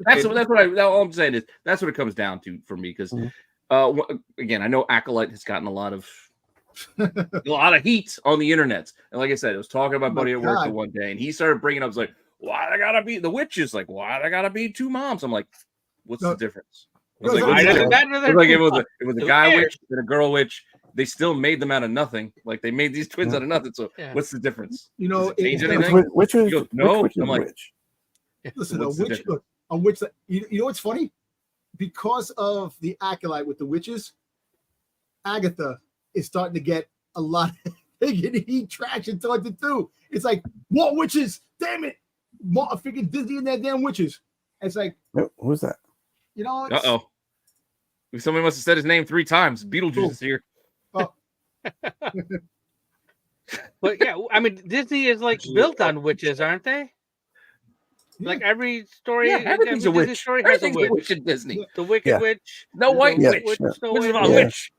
That's what all I'm saying is that's what it comes down to for me. Because again, I know Acolyte has gotten a lot of heat on the internet, and like I said, I was talking to my buddy at work the one day, and he started bringing up, like, why I gotta be the witches? Like, why I gotta be two moms? I'm like, what's the difference? It was a guy witch and a girl witch. They still made them out of nothing. Like, they made these twins out of nothing. So what's the difference? Does it change anything? Which was no. I'm like, listen, a witch. Look, a witch. You know what's funny? Because of the Acolyte with the witches, Agatha is starting to get a lot of heat traction towards it too. It's like, more witches, damn it, more freaking Disney and their damn witches. It's like, who's that? Somebody must have said his name 3 times. Beetlejuice is here. Oh. But yeah, I mean, Disney is like built on witches, aren't they? Like every story, everything's a witch. Story has Everything's a witch in Disney. The Wicked Witch, no white witch, witch.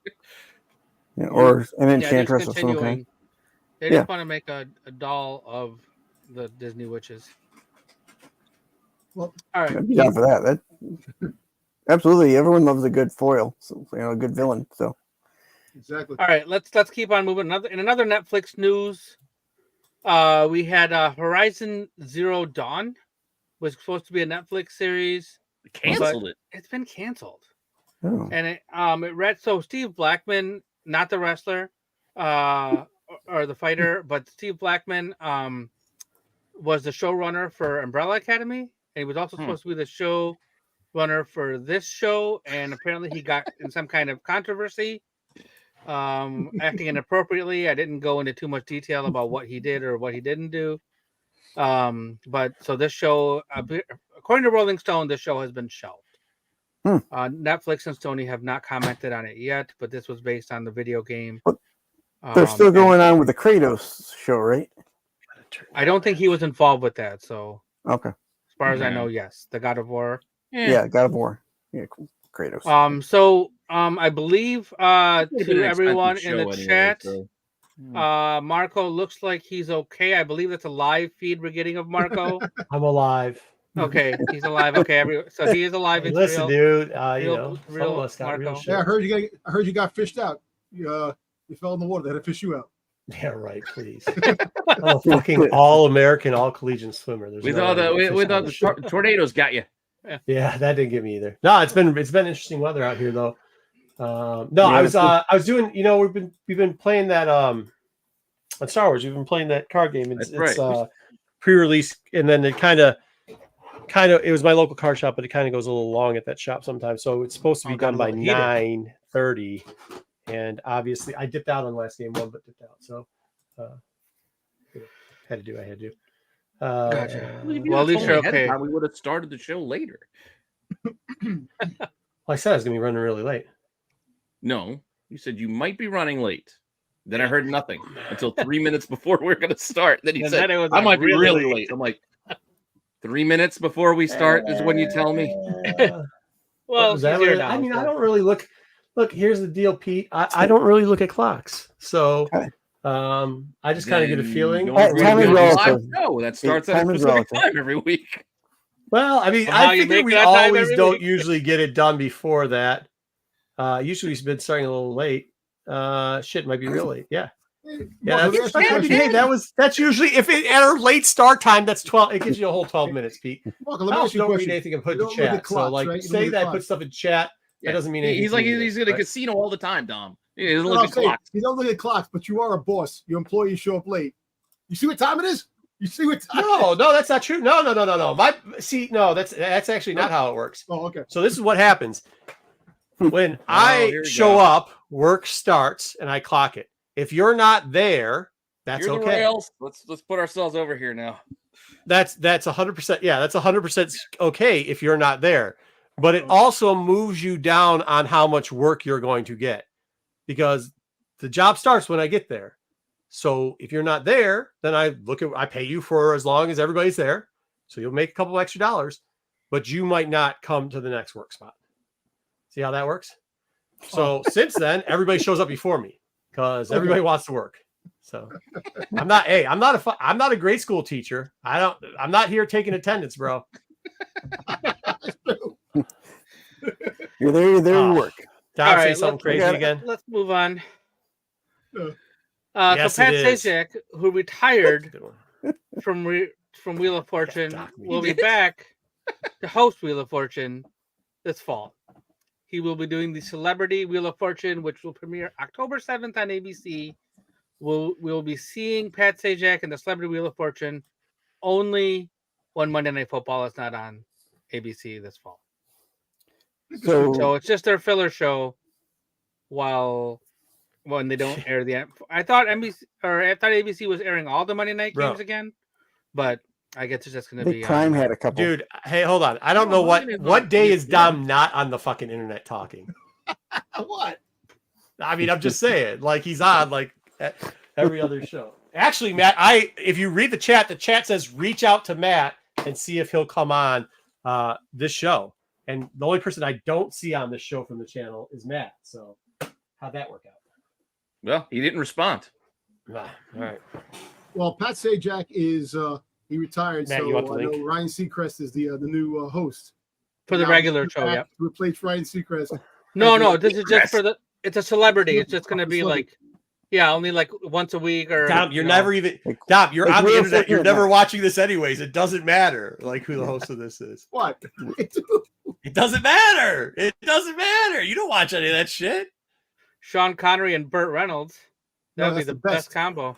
Yeah, or an enchantress of some kind. They just want to make a doll of the Disney witches. Well, all right. I'd be down for that. Absolutely, everyone loves a good foil, so a good villain. So exactly. All right, let's keep on moving. In another Netflix news, we had Horizon Zero Dawn was supposed to be a Netflix series. Canceled it. It's been canceled. Oh. And it read so Steve Blackman, not the wrestler, or the fighter, but Steve Blackman was the showrunner for Umbrella Academy, and he was also supposed to be the showrunner for this show, and apparently he got in some kind of controversy, acting inappropriately. I didn't go into too much detail about what he did or what he didn't do. But so this show, according to Rolling Stone, this show has been shelved. Netflix and Sony have not commented on it yet, but this was based on the video game. They're still going on with the Kratos show, right? I don't think he was involved with that. So okay, as far as I know, yes, the God of War. Yeah, God of War. Yeah, Kratos. So I believe to everyone in the chat, Marco looks like he's okay. I believe that's a live feed we're getting of Marco. I'm alive. Okay, he's alive. Okay, so he is alive. Hey, listen, dude. real Marco. Yeah, I heard you got fished out. You fell in the water. They had to fish you out. Yeah, right. Please. I'm a fucking all-American, all-collegiate swimmer. We thought the tornadoes got you. Yeah, that didn't get me either. No, it's been interesting weather out here though. I was doing. We've been playing that on Star Wars. We've been playing that card game. It's pre-release, and then it kind of it was my local card shop, but it kind of goes a little long at that shop sometimes. So it's supposed to be done by 9:30. And obviously, I dipped out on last game one, but dipped out. So, had to do. I had to. Gotcha. Well, at least you're okay. We would have started the show later. Well, I said I was going to be running really late. No, you said you might be running late. Then I heard nothing until 3 minutes before we were going to start. Then he said, I might be really late. I'm like, 3 minutes before we start is when you tell me. Well, I mean, I don't really look. Look, here's the deal, Pete. I don't really look at clocks, so I just kind of get a feeling. Time is relative. No, that starts at a specific time every week. Well, I mean, I figure we always don't usually get it done before that. Usually we've been starting a little late. Shit, might be real late. Yeah. Yeah, that's usually if it at our late start time. That's 12. It gives you a whole 12 minutes, Pete. Marco, I don't read anything and put in chat. So, like, say that I put stuff in chat. That doesn't mean anything. He's like he's in a casino all the time, Dom. He doesn't look at clocks. You don't look at clocks, but you are a boss. Your employees show up late. You see what time it is? You see what time? No, that's not true. No. That's actually not how it works. Oh, okay. So this is what happens when I show up. Work starts and I clock it. If you're not there, that's okay. Rails. Let's put ourselves over here now. that's 100%. Yeah, that's 100% okay if you're not there. But it also moves you down on how much work you're going to get, because the job starts when I get there. So if you're not there, then I pay you for as long as everybody's there. So you'll make a couple extra dollars, but you might not come to the next work spot. See how that works? So since then, everybody shows up before me because everybody wants to work. So I'm not a grade school teacher. I'm not here taking attendance, bro. You're there to work. Did I say something crazy again? Let's move on. Yes, so Pat it is. Sajak, who retired from Wheel of Fortune, will be back to host Wheel of Fortune this fall. He will be doing the Celebrity Wheel of Fortune, which will premiere October 7th on ABC. We'll be seeing Pat Sajak and the Celebrity Wheel of Fortune only when Monday Night Football is not on ABC this fall. So it's just their filler show when they don't air the. I thought ABC was airing all the Monday night games again, but I guess it's just going to be. Prime had a couple. Dude, hey, hold on. I don't know what day is Dom not on the fucking internet talking. What? I mean, I'm just saying, like he's on like every other show. Actually, Matt, if you read the chat says reach out to Matt and see if he'll come on this show. And the only person I don't see on this show from the channel is Matt. So how'd that work out? Well, he didn't respond. All right. Well, Pat Sajak is he retired, Matt, so you want the I know link? Ryan Seacrest is the new host for the Now regular he's show. back Yeah. to replace Ryan Seacrest. No, this is just for the. It's a celebrity. It's just going to be like, only like once a week or. Dom, you're never even. Dom, you're on the internet. You're never watching this anyways. It doesn't matter like who the host of this is. What? It doesn't matter. It doesn't matter. You don't watch any of that shit. Sean Connery and Burt Reynolds. That would be the best combo.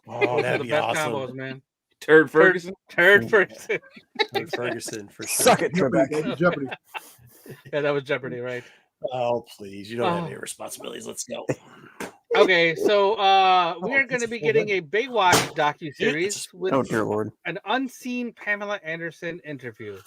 Oh, that'd the be best awesome. combos, man. Turd Ferguson. Turd Ferguson. Hey, Ferguson for sure. Suck it, Trebek. Jeopardy. Yeah, that was Jeopardy, right? Oh, please. You don't have any responsibilities. Let's go. Okay, so we are going to be getting a Baywatch docuseries with dear Lord. an unseen Pamela Anderson interview.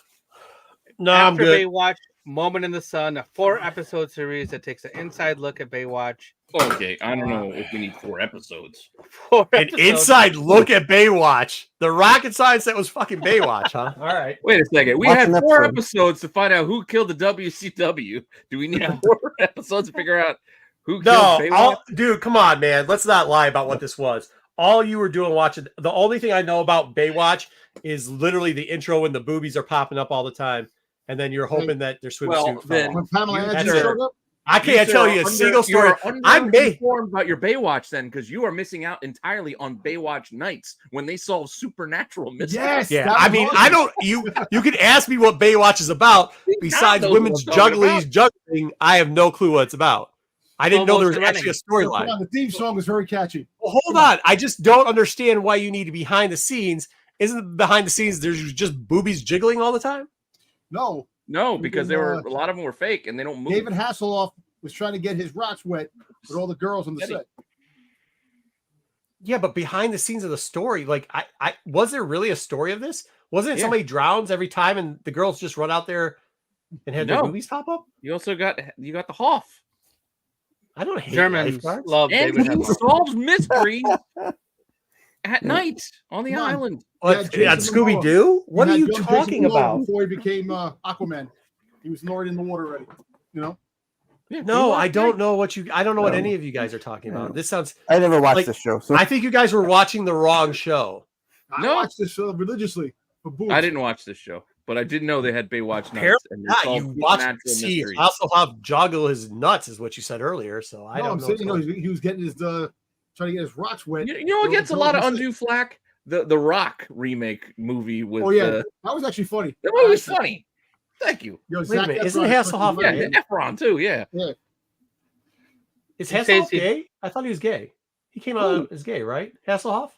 No, After I'm good. Baywatch, Moment in the Sun, a 4-episode series that takes an inside look at Baywatch. Okay, I don't know if we need 4 episodes. 4 An episodes. inside look at Baywatch. The rocket science that was fucking Baywatch, huh? All right. Wait a second. We Watch had an 4 episode. episodes to find out who killed the WCW. Do we need 4 episodes to figure out who killed Baywatch? Dude, come on, man. Let's not lie about what this was. All you were doing watching. The only thing I know about Baywatch is literally the intro when the boobies are popping up all the time. And then you're hoping that their swimsuit Well, then- fell When Pamela You Anderson sir- showed up, I can't tell you a single story. I'm informed about your Baywatch then, because you are missing out entirely on Baywatch nights when they solve supernatural mysteries. yes. Yeah, that I was mean, awesome. I don't. You can ask me what Baywatch is about. Besides knows women's what I'm talking juggling, I have no clue what it's about. I didn't know there was Almost actually a Come storyline. on, the theme song was very catchy. Well, hold on. I just don't understand why you need behind the scenes. Isn't behind the scenes there's just boobies jiggling all the time? No, because they were a lot of them were fake and they don't move. David Hasselhoff was trying to get his rocks wet with all the girls on the set. Yeah, but behind the scenes of the story, like I was there really a story of this? Wasn't it Yeah. somebody drowns every time and the girls just run out there and have their boobies pop up? You also got the Hoff. I don't hate Germans lifeguards. love And David he Hasselhoff. solves mysteries at night on the Come on. island. What, Yeah, on Jason Scooby Doo? What are He you had young talking Jason Momoa about? Before he became Aquaman, he was already in the water already. You know. Yeah, No, Baywatch I don't night. know what I don't know what No. any of you guys are talking about. No. This sounds. I never watched Like, this show, so I think you guys were watching the wrong show. I No. watched this religiously for boobs. I didn't watch this show, but I did know they had Baywatch nights. Apparently And they not. solved You watched supernatural see mysteries. Hasselhoff juggle his nuts, is what you said earlier. So I No, don't I'm know. saying, he was getting his trying to get his rocks wet. You know what gets a lot of undue flack? The Rock remake movie with Oh yeah, that was actually funny. that movie was funny. Thank you. Yo, Wait a Zac minute, Efron isn't is Hasselhoff fucking Yeah, gay? Efron too. Yeah. Is He says Hasselhoff he- gay? I thought he was gay. He came out as gay, right? Hasselhoff?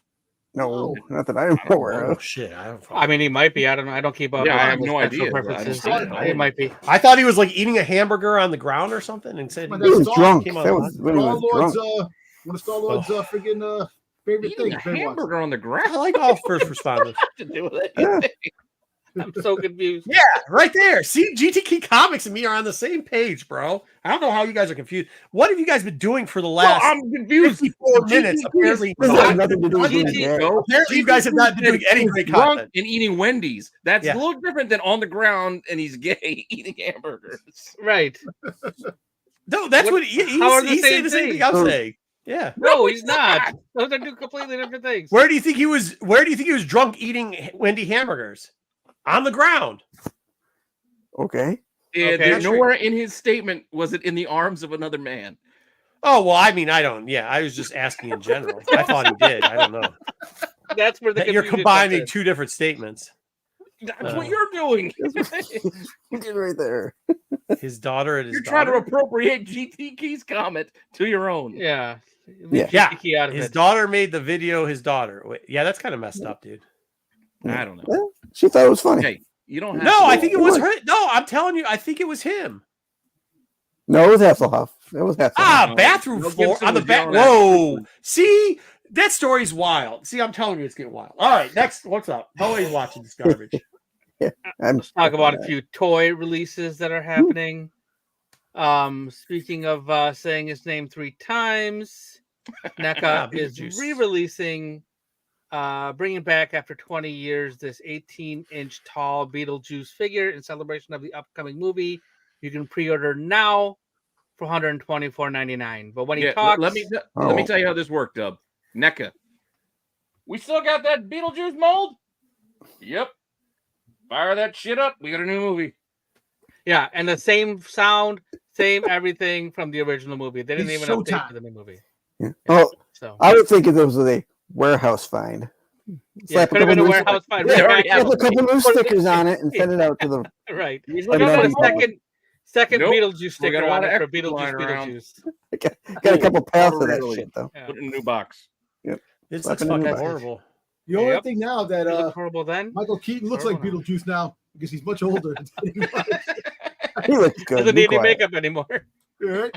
no, not that I'm aware Oh of. shit! I mean, he might be. I don't know. I don't keep up. Yeah, I on have his no sexual idea. preferences. I don't know. He might be. I thought he was like eating a hamburger on the ground or something, and said But He was Star- drunk. came That out was when he was Star-Lord's, drunk. one of Star-Lord's friggin' favorite Eating thing. a hamburger on the ground. I like all first responders. To do with anything. I'm so confused. Yeah, right there. See, GTK Comics and me are on the same page, bro. I don't know how you guys are confused. What have you guys been doing for the last I'm confused. 54 minutes? Apparently, This has nothing to do with GT doing that. apparently you guys have not been doing any great drunk content. and eating Wendy's. That's Yeah. a little different than on the ground and he's gay eating hamburgers. Right. No, that's what how are he's the saying the same same thing thing? I'm saying. Yeah. No, he's not. Those are two completely different things. Where do you think he was? Where do you think he was drunk eating Wendy hamburgers? On the ground. Okay. There's nowhere in his statement was it in the arms of another man. Oh well, I mean, I don't. Yeah, I was just asking in general. I thought he did. I don't know. That's where the You're confusion combining comes two different statements. That's what you're doing. You did right there. His daughter and his You're trying to daughter. appropriate GT Key's comment to your own. in. Yeah. Yeah. Yeah, Key out of his it. daughter made the video. His daughter. Wait, yeah, that's kind of messed up, dude. I don't know. Well, she thought it was funny. Hey, you don't have No, to I do think it was her. No, I'm telling you, I think it was him. No, it was Hasselhoff. It was Hasselhoff. Ah, No, bathroom Mel floor Gibson on the was back. yelling at Whoa! Gibson. See, that story's wild. See, I'm telling you, it's getting wild. All right, next. What's up? How are you watching this garbage? Let's talk about a few toy releases that are happening. Speaking of saying his name 3 times, NECA is Beetlejuice. re-releasing, bringing back after 20 years this 18-inch tall Beetlejuice figure in celebration of the upcoming movie. You can pre-order now for $124.99. But when he talks, let me tell you how this worked, Dub. NECA. We still got that Beetlejuice mold? Yep. Fire that shit up. We got a new movie. yeah, and the same sound, same everything from the original movie. They didn't It's even update showtime. for the new movie. Yeah. Oh, So I would think if it was a warehouse find. yeah, it could have been a warehouse find. They Right already back have Put a couple new Put it- stickers on it and send it out to the. right. He's We're looking gonna at put the a second Nope. Beetlejuice We sticker got a lot on of it for extras lying around. Beetlejuice. Got a couple paths of that Really. shit though. Yeah. Put it in a new box. This Slap looks it in the fucking back. horrible. The only Yep. thing now that It looked horrible then. Michael Keaton looks Horrible like now. Beetlejuice now because he's much older. He looks good. Doesn't Be need any quiet. makeup anymore. Right?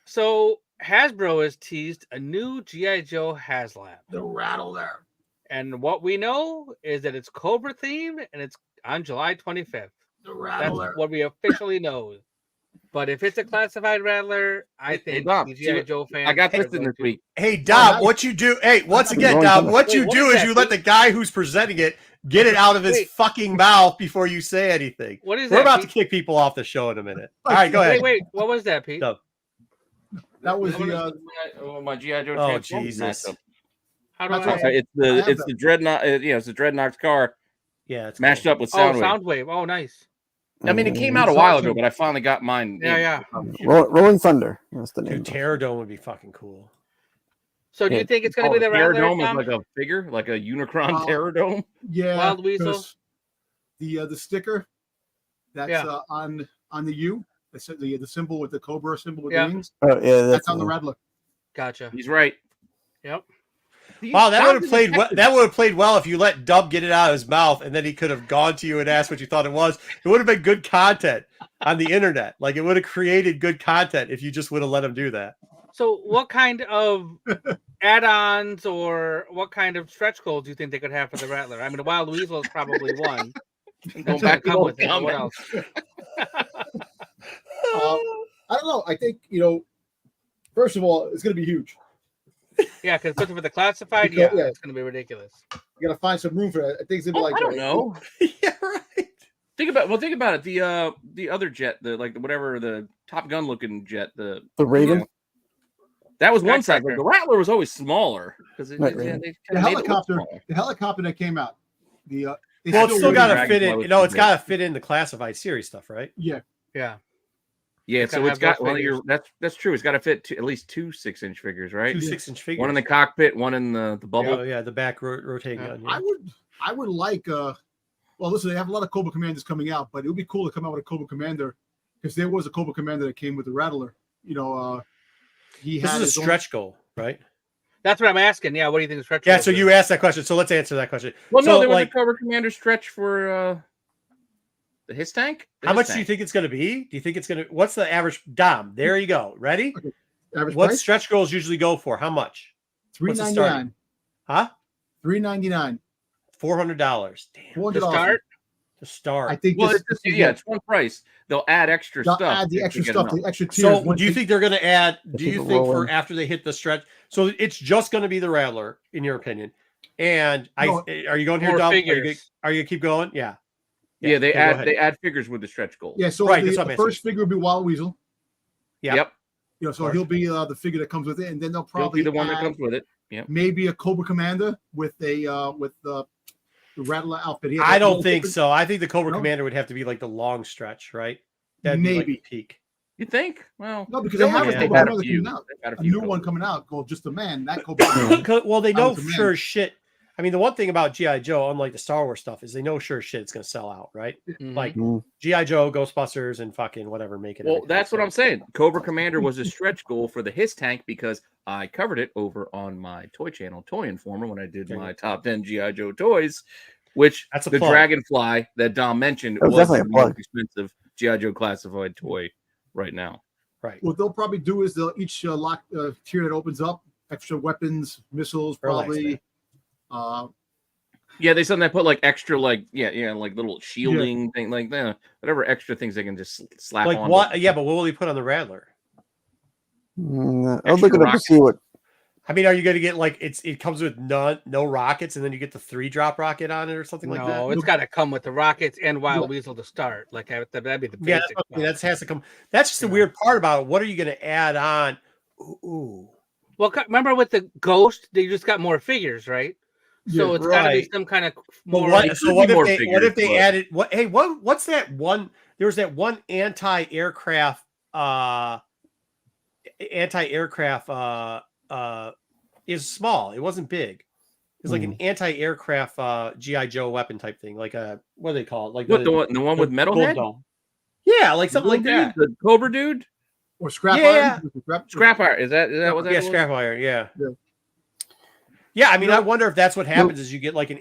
So Hasbro has teased a new G.I. Joe HasLab. The Rattler. And what we know is that it's Cobra themed and it's on July 25th. The That's what we officially know. But if it's a classified Rattler, I Hey, think Dom, the see G.I. what- Joe fans. I got are this in going this to- week. Hey, Dom, nice. what you do? Hey, once again, Going Dom, to- what Wait, you what do is is that, you let the Pete? guy who's presenting it get it out of his Wait. fucking mouth before you say anything. What is We're that? about to Pete? kick people off the show in a minute. All right, go ahead. Wait. What was that, Pete? Dub. That was I'm gonna the see my G.I. Joe Oh, Transformers Jesus. matchup. How do That's I? right. Okay, I have it's that. the Dreadnought. It's the Dreadnought's car Yeah, it's mashed cool. up with Oh, Soundwave. Soundwave. Oh, nice. I mean, it came out a It's while awesome. ago, but I finally got mine. Yeah, in. Rolling Thunder. That's the name. Dude, Terradome would be fucking cool. So do you Yeah. think it's going to be the Terror Rattler? Dome is Tom? like a figure, like a Unicron Oh. Terror Dome. yeah Wild Weasel? 'cause the sticker that's Yeah. on the U. The symbol with the Cobra symbol with Yeah. the wings. Oh yeah, That's on the Rattler. Gotcha. He's right. Yep. Wow, that would have played. That would have played well if you let Dub get it out of his mouth, and then he could have gone to you and asked what you thought it was. It would have been good content on the internet. Like it would have created good content if you just would have let him do that. So what kind of add-ons or what kind of stretch goals do you think they could have for the Rattler? I mean, the Wild Weasel is probably one. Going That's back gonna to come old with it. but What comments. else? I don't know. I think first of all, it's going to be huge. Yeah, because especially for the classified, Because- yeah, yeah. it's going to be ridiculous. You got to find some room for that. I think it's going to be like I don't know. Yeah, right. Think about it. The other jet, the Top Gun looking jet, The Raven. you know, that was one side, but Nutcracker. the Rattler was always smaller because Right, they right. kinda The made it look helicopter. smaller. The helicopter that came out. They Well, it's still really- got to Dragonfly fit in. was No, it's big. got to fit in the classified series stuff, right? Yeah. Yeah. Yeah, It's so gotta it's have got those figures. that's true. It's got to fit at least 2 6-inch figures, right? Two Yeah. 6-inch figures. One in the cockpit, one in the bubble. Oh yeah, the back rotating Yeah. gun. Yeah. I would like well, listen, they have a lot of Cobra Commanders coming out, but it would be cool to come out with a Cobra Commander because there was a Cobra Commander that came with the Rattler. He This had is a his own- stretch goal, right? That's what I'm asking. Yeah, what do you think the stretch Yeah. goals So are? you asked that question. So let's answer that question. Well, So, no, there was like, a Cobra Commander stretch for the his tank. how much do you think it's going to be? Do you think it's going to? What's the average? Dom, there you go. Ready? Average What price? stretch goals usually go for? How much? What's the starting? $399. Huh? $399. $400. Damn. $400 To start? To start. I think Well, this, it's just, yeah, it's one price. They'll add extra they'll stuff. add the if extra they get stuff, enough. the extra tiers. So once do you they- think they're going to add? Do keep you it think for rolling. after they hit the stretch? So it's just going to be the Rattler, in your opinion? And No, are you going here, More Dom? figures. Are you gonna keep going? Yeah. Yeah, they go add ahead. they add figures with the stretch goals. Yeah, so Right, that's what the I'm first asking. figure will be Wild Weasel. Yeah. Yep. You know, so course. he'll be the figure that comes with it, and then they'll He'll probably be the one that add comes with it. Yep. maybe a Cobra Commander with the Rattler outfit. He has I that don't little think different- so. I think the Cobra No? Commander would have to be like the long stretch, right? That'd be like Maybe. the peak. You think? Well, No, because they'll they have always a take Cobra out Commander coming out. They've had A few new one Cobras. coming out called Just a Man. That Cobra Commander. Well, they know was a man. sure as shit. I mean, the one thing about G.I. Joe, unlike the Star Wars stuff, is they know sure as shit it's going to sell out, right? Mhm. Like Mm. G.I. Joe, Ghostbusters, and fucking whatever, making. Well, that's what I'm saying. Cobra Commander was a stretch goal for the His Tank because I covered it over on my toy channel, Toy Informer, when I did Okay. my top 10 G.I. Joe toys, which That's a the plug. Dragonfly that Dom mentioned That was was the definitely a plug. most expensive G.I. Joe classified toy right now. Right. What they'll probably do is they'll each lock tier that opens up extra weapons, missiles, Relax, probably. Yeah, they sometimes put like extra, like like little shielding thing, like that, whatever extra things they can just slap Like on. what? Yeah, but what will he put on the Rattler? I'll look it up to rockets. see what. I mean, are you going to get like it comes with no rockets, and then you get the 3-drop rocket on it or something like that? No, it's got to come with the rockets and Wild Yeah. Weasel to start. Like that'd be the Yeah, basic. that has to come. That's just the Yeah. weird part about it. What are you going to add on? Ooh. Well, remember with the Ghost, they just got more figures, right? So Yeah, it's got to be right. some kind of But more. what? It So could what be if more they? What figures, if they but- added? What? Hey, what's that one? There was that one anti-aircraft. Is small. It wasn't big. It was like an anti-aircraft GI Joe weapon type thing. Like a what do they call it? Like What, the one with gold Metalhead? dome. Yeah, like something like Dude, that. the Cobra dude, or scrap Yeah. iron. Scrap Iron. Is that what that Yeah, was? scrap iron. Yeah. Yeah. Yeah, I mean, You know- I wonder if that's what happens is you get like an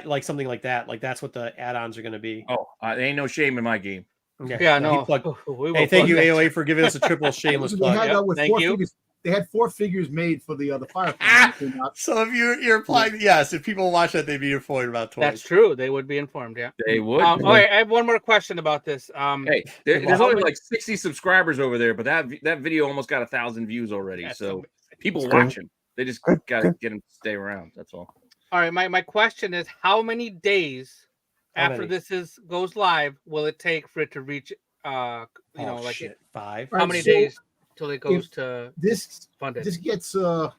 like something like that. Like that's what the add-ons are going to be. Oh, there ain't no shame in my game. Okay. yeah, he no. plugged- We will Hey, thank plug you, that. AOA, for giving us a triple shameless They plug. had Yep, with thank 4 you. figures. They had 4 figures made for the Firefly. Ah! that came out. So if you're implying, yes, if people watch that, they'd be informed about toys. That's true. They would be informed. Yeah. They would. Okay, I have one more question about this. Hey, there's only like 60 subscribers over there, but that video almost got 1,000 views already. That's So amazing. people That's good. watching. They just Good, gotta good. get them to stay around. That's all. All right, my question is, how many days How after many? this goes live will it take for it to reach? Oh, Like shit. 5. how Right, many so days till it goes to This funded? this gets Why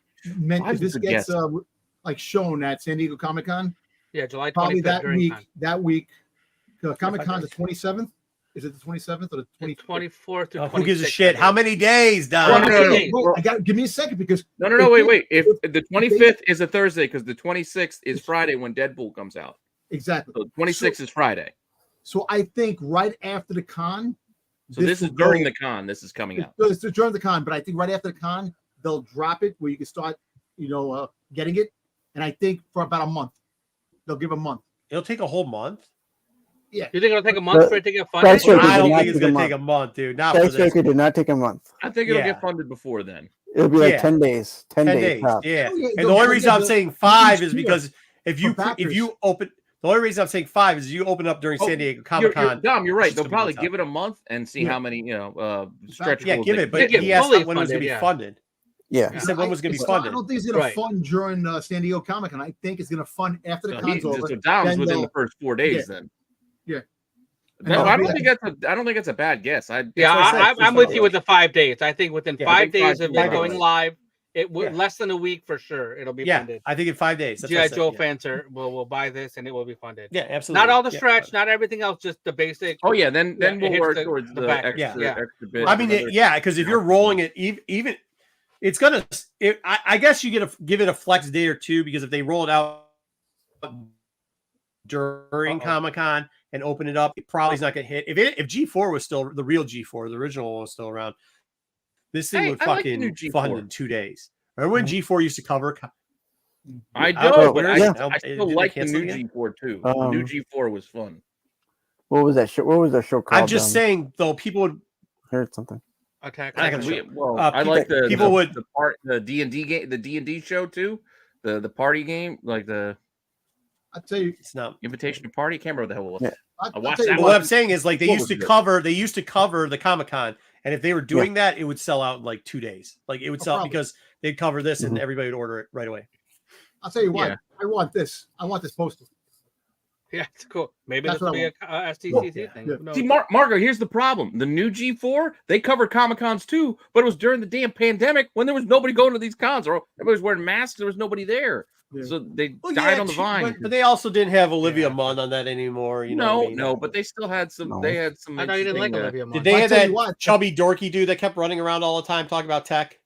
is this it gets guess? like shown at San Diego Comic-Con. Yeah, July Probably 25th that during week. time. That week, Comic-Con the days. 27th. Is it the 27th or the 24th 24th? through 26th. Who gives a shit? How many days, No, Don? no, no, no. Wait, Well, I got. Give me a second because No, wait. If the they- 25th is a Thursday, because the 26th is Friday when Deadpool comes out. exactly. So 26th is Friday. So I think right after the con. So this is will during go- the con. This is coming out. It's during the con, but I think right after the con they'll drop it where you can start, getting it. And I think for about a month, they'll give a month. It'll take a whole month. You think it'll take a month The for it to get price funded? Sure, I don't did not think it's take a going to take month. a month, dude. Not for this. Skyscraper did not take a month. I think it'll Yeah. get funded before then. It'll be like Yeah. 10 days. 10 10 days. days. tops. Yeah. Oh, yeah, And they'll- the only they'll reason get I'm the- saying 5 is each because if you backers. open, the only reason I'm saying 5 is you open up during Oh, San Diego You're, Comic Con. Dom, you're right. It's They'll just gonna probably be give it a month and see Yeah. how many, stretch Yeah, goals give they it, can but They get he asked fully when it was going to be funded, yeah. funded. Yeah. He said when was going to be I funded. don't think it's going Right. to fund during San Diego Comic Con. I think it's going to fund after the So con's over. so Dom's then within the they'll- first 4 days then. Yeah. No, And I they'll don't be think that's a bad guess. Yeah, that's what I said. I'm with you with the 5 days. I think within Yeah, I 5 think days 5 of days it going right. live, it would Yeah. less than a week for sure. It'll be Yeah, funded. I think in 5 days. That's what I GI said, Joe yeah. fans will buy this and it will be funded. Yeah, absolutely. Not all the Yeah. stretch, not everything else, just the basic. Oh yeah, then Yeah, it we'll hits work the- towards the the back. extra Yeah. extra bit. I mean, another- yeah, because if you're rolling it, even it's gonna. I guess you give it a flex day or two because if they roll it out during Comic Con and open it up, it probably is not gonna hit. If G4 was still the real G4, the original one was still around, this thing Hey, would I like the new fucking G4. fund in 2 days. Remember when G4 used to cover? I don't know, know, but yeah. I still Did they like the cancel new it again? G4 too. The new Um, G4 was fun. What was that show? What was that show called? I'm just saying, though, people would. I heard something. Attack. I on can Titan. I like the D&D game, the D&D show too, the party game, like the. I'll tell you, It's not Invitation to Party. Can't remember what the hell it was. Yeah. I watched that. What I'm saying is, like, they What used was to it? cover the Comic-Con, and if they were doing that, it would sell out in like 2 days. Like, it would sell probably. because they'd cover this and Mhm. everybody would order it right away. I'll tell you what. Yeah. I want this. I want this poster. Yeah, it's cool. Maybe That's this will what be I a STCC Yeah. thing. Yeah. Who knows? See, Margo, here's the problem. The new G4, they covered Comic Cons too, but it was during the damn pandemic when there was nobody going to these cons, or everybody was wearing masks. There was nobody there, Yeah. so they Well, died on the vine. But they also didn't have Olivia Yeah. Munn on that anymore. You know what I mean? No, but they still had some. No. They had some. I know you didn't like interesting, Olivia Munn. Did they I'll have tell that you what. chubby dorky dude that kept running around all the time talking about tech?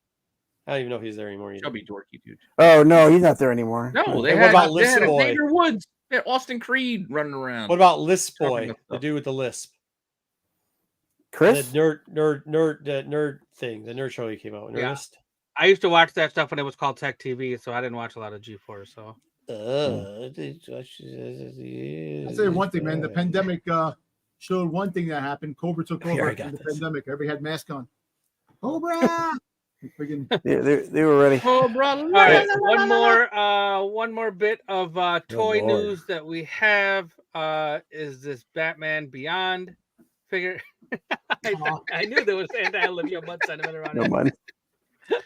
I don't even know if he's there anymore. Either. chubby dorky dude? Oh no, he's not there anymore. No, they And what had. about They had Lisp Boy? Xavier Woods. They had Austin Creed running around. What about Lisp Talking Boy, about the stuff. dude with the lisp? Chris. The nerd thing, the nerd show he came out. Yeah. Nerdist. I used to watch that stuff when it was called Tech TV, so I didn't watch a lot of G4. So I'll tell you one thing, man. The pandemic showed one thing that happened. Cobra took Here, over I got in the this. pandemic. Everybody had masks on. Cobra. Friggin- They were ready. Oh, brother. all right, one more bit of toy Lord. news that we have is this Batman Beyond figure. I knew there was anti-Olivia Munn sentiment around No it. man.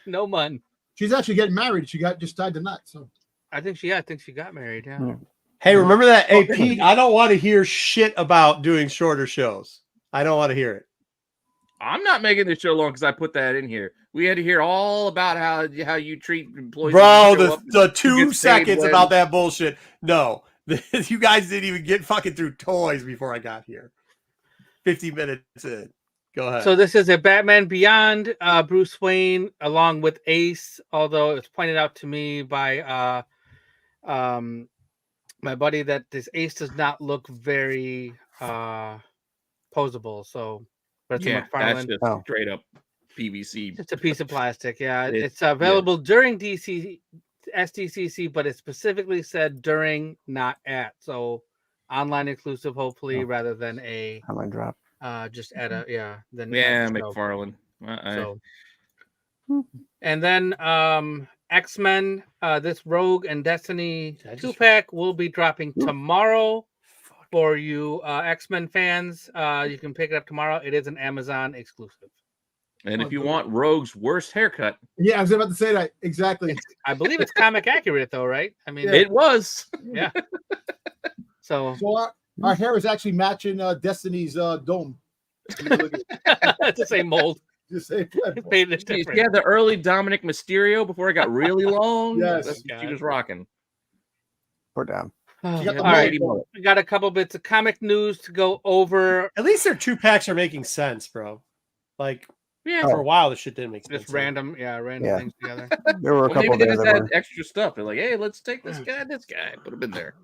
No Munn. She's actually getting married. She got just tied the knot. So I think she got married. Yeah. Hmm. Hey, remember that? Hey, Pete, I don't want to hear shit about doing shorter shows. I don't want to hear it. I'm not making this show long because I put that in here. We had to hear all about how you treat employees. Bro, when you show up the and who 2 gets paid seconds when. about that bullshit. No, you guys didn't even get fucking through toys before I got here. 50 minutes in. Go ahead. So this is a Batman Beyond Bruce Wayne along with Ace, although it's pointed out to me by my buddy that this Ace does not look very posable. So but it's a Yeah, that's McFarlane. just Oh. straight up PVC. It's a piece of plastic. Yeah, It- it's available during SDCC, but it specifically said during, not at. So online exclusive, hopefully, Oh. rather than a How I drop? just at a than Yeah, at the show. McFarlane. So, and then X-Men, this Rogue and Destiny Did I just- 2-pack will be dropping tomorrow for you X-Men fans. You can pick it up tomorrow. It is an Amazon exclusive. And if you want Rogue's worst haircut, yeah, I was about to say that exactly. I believe it's comic accurate though, right? I mean, it was. yeah. So So our hair is actually matching Destiny's dome. it's the same mold. Just say It's painted different. Yeah, the early Dominic Mysterio before it got really long. Yes. That's what she was rocking. Or down. All got the right, mold. we got a couple bits of comic news to go over. At least their 2-packs are making sense, bro. Like, Yeah. for a while, this shit didn't make sense. Just random Yeah. things together. There were a Well, couple maybe they there just that had were. extra stuff. They're like, hey, let's take this guy. Put him in there.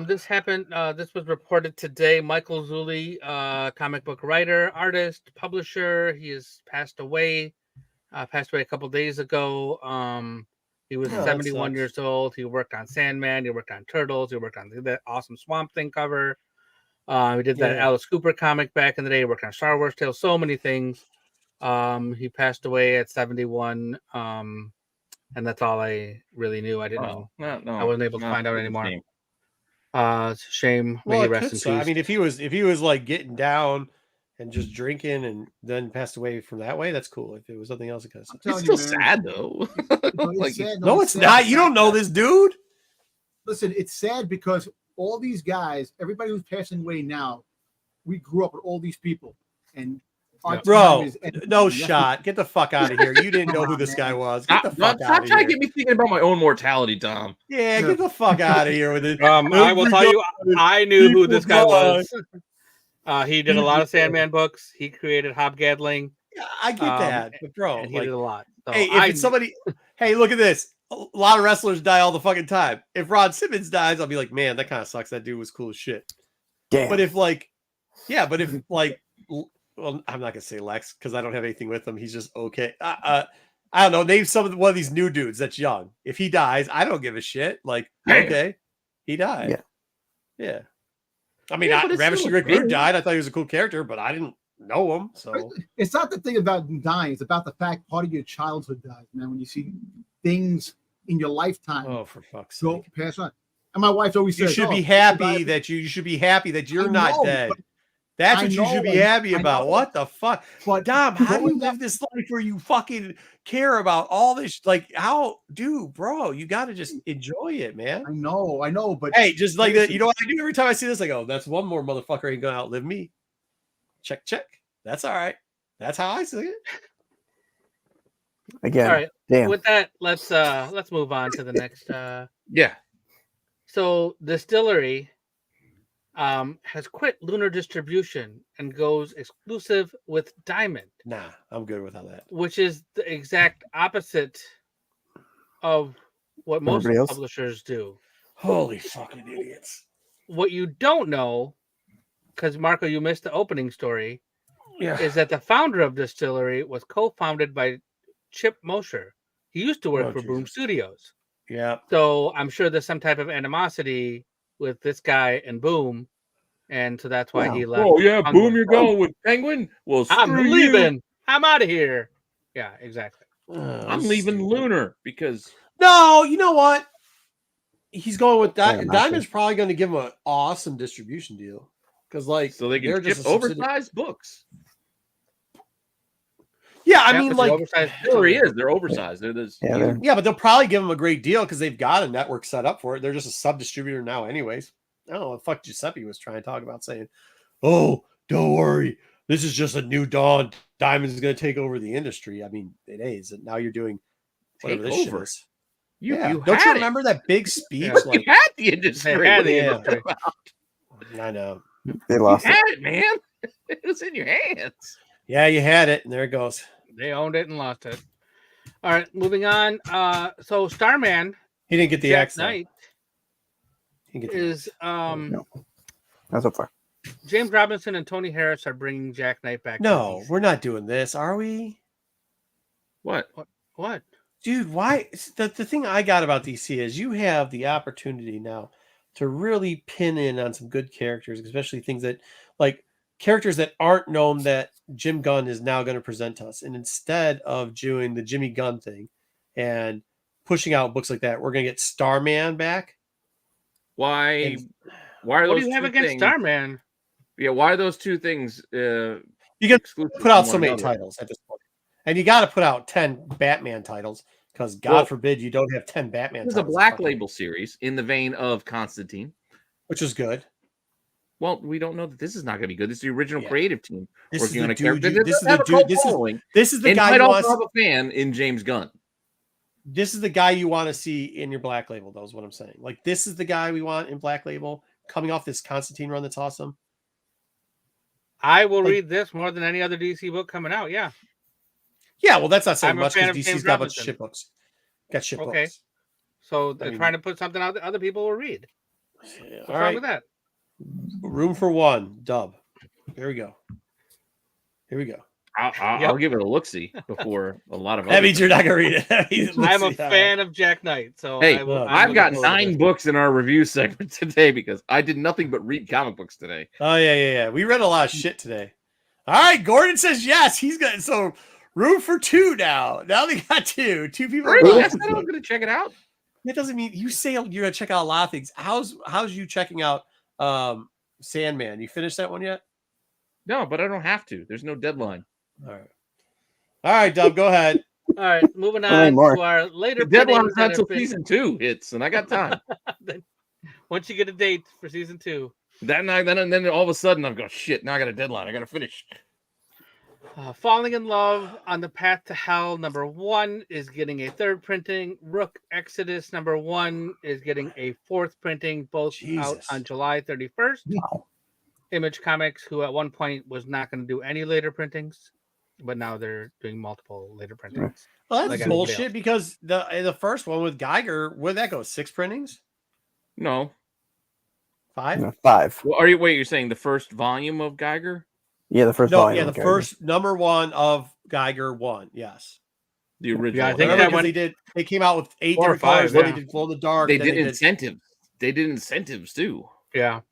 This happened. This was reported today. Michael Zulli, comic book writer, artist, publisher. He has passed away. Passed away a couple days ago. He was Oh, that 71 sucks. years old. He worked on Sandman. He worked on Turtles. He worked on that awesome Swamp Thing cover. He did that Yeah. Alice Cooper comic back in the day. He worked on Star Wars Tales. So many things. He passed away at 71. And that's all I really knew. I didn't know. No, I wasn't able to find out it's a anymore. shame. It's a shame. May Well, he it rest could in suck. peace. I mean, if he was like getting down and just drinking and then passed away from that way, that's cool. If it was something else, it kind of sucks. It's telling still you, man. sad though. It's Like, sad. No, it's sad. not. You don't know this dude. Listen, it's sad because all these guys, everybody who's passing away now, we grew up with all these people, and our Bro, time is ending. no That's shot. Get the fuck out of here. You didn't know Come who on, this guy man. was. Get the Stop fuck out of trying here. to get me thinking about my own mortality, Tom. Yeah, get the fuck out of here with it. I will tell you, I knew who this guy was. He did a lot of Sandman books. He created Hobgoblin, Yeah, I get that, but bro, and he like, did a lot. So hey, if it's somebody, hey, look at this. A lot of wrestlers die all the fucking time. If Ron Simmons dies, I'll be like, man, that kind of sucks. That dude was cool as shit. Damn. But if like, well, I'm not gonna say Lex because I don't have anything with him. He's just okay. I don't know. Name one of these new dudes that's young. If he dies, I don't give a shit. Like, Damn. okay, he died. Yeah. Yeah. I mean, Yeah, but it's Ravishing still Rick big. Rude died. I thought he was a cool character, but I didn't know them. So it's not the thing about dying; it's about the fact part of your childhood dies, man. When you see things in your lifetime, oh, for fuck's go sake! pass on. And my wife always You says, should "Oh, be happy that you should be happy that you're not dead. That's what you should be happy about. What the fuck? But Dom, how do you live this life where you fucking care about all this? Like, how, dude, bro, you got to just enjoy it, man. I know, but hey, just like that, you know what I do every time I see this? I go, that's one more motherfucker ain't gonna outlive me. Check. That's all right. That's how I see it. Again, all right. damn. With that, let's move on to the next. Yeah. So Distillery has quit Lunar Distribution and goes exclusive with Diamond. Nah, I'm good without that. Which is the exact opposite of what most publishers do. Holy fucking idiots. What you don't know, because Marco, you missed the opening story, is that the founder of Distillery was co-founded by Chip Mosher. He used to work for Boom Studios. Yeah. So I'm sure there's some type of animosity with this guy and Boom. And so that's why he left. Oh, yeah, Boom, you're going with Penguin? Well, I'm leaving. You. I'm out of here. Yeah, exactly. I'm leaving Lunar because... No, you know what? He's going with Diamond's probably going to give him an awesome distribution deal. Because, like, so they can ship oversized books. Yeah, I mean, like, there he is. They're oversized. Yeah, but they'll probably give him a great deal because they've got a network set up for it. They're just a sub distributor now, anyways. I don't know what the fuck Giuseppe was trying to talk about, saying, "Oh, don't worry, this is just a new dawn. Diamond is going to take over the industry." I mean, it is. And now you're doing whatever this shit is. You don't you remember that big speech? Yeah. Like, you had the industry. I know. They lost it, man. It was in your hands. Yeah, you had it, and there it goes. They owned it and lost it. All right, moving on. So Starman, he didn't get the Jack X. Knight is no. Not so far. James Robinson and Tony Harris are bringing Jack Knight back. No, we're not doing this, are we? What? Dude, why? The thing I got about DC is you have the opportunity now to really pin in on some good characters, especially things that, like, characters that aren't known that Jim Gunn is now going to present to us. And instead of doing the Jimmy Gunn thing and pushing out books like that, we're going to get Starman back. Why are what those do you have against things? Starman? Yeah, why are those two things? You can put out so many titles at this point. And you got to put out 10 Batman titles because God forbid you don't have 10 Batman titles. It's a Black Label series in the vein of Constantine. Which is good. Well, we don't know that this is not going to be good. This is the original creative team working on a dude. character. This is the guy you might also have a fan in James Gunn. This is the guy you want to see in your Black Label, though, is what I'm saying. Like, this is the guy we want in Black Label coming off this Constantine run that's awesome. I will read this more than any other DC book coming out. Yeah. Yeah, well, that's not saying much because DC's James got a bunch Robinson. of shit books. Got shit Okay. books. So they're trying to put something out that other people will read. What's All wrong with that? Room for one, dub. Here we go. I'll give it a look-see before a lot of that means you're not going to read it. I'm a fan of Jack Knight. So hey, I've got 9 books in our review segment today because I did nothing but read comic books today. Oh, yeah. We read a lot of shit today. All right, Gordon says yes. He's got so room for 2 now. Now they got 2. 2 people. Really? I said I was going to check it out. That doesn't mean you say you're going to check out a lot of things. How's you checking out Sandman? You finished that one yet? No, but I don't have to. There's no deadline. All right, Dub, go ahead. All right, moving on to our later. The deadline is not until season 2 hits, and I got time. Once you get a date for season 2. That night, then all of a sudden I'm going, shit, now I got a deadline. I got to finish. Falling in Love on the Path to Hell #1 is getting a 3rd printing. Rook Exodus #1 is getting a 4th printing, both out on July 31st. Wow. Image Comics, who at one point was not going to do any later printings, but now they're doing multiple later printings. Well, that's bullshit because the first one with Geiger, where'd that go? 6 printings? No. 5? No, 5. Well, you're saying the first volume of Geiger? Yeah, the first volume. Yeah, the first #1 of Geiger 1. Yes. The original. Yeah, I think that one, they came out with 8 4 or different colors. 5, They did glow in the dark. They did incentives. They did incentives too. Yeah.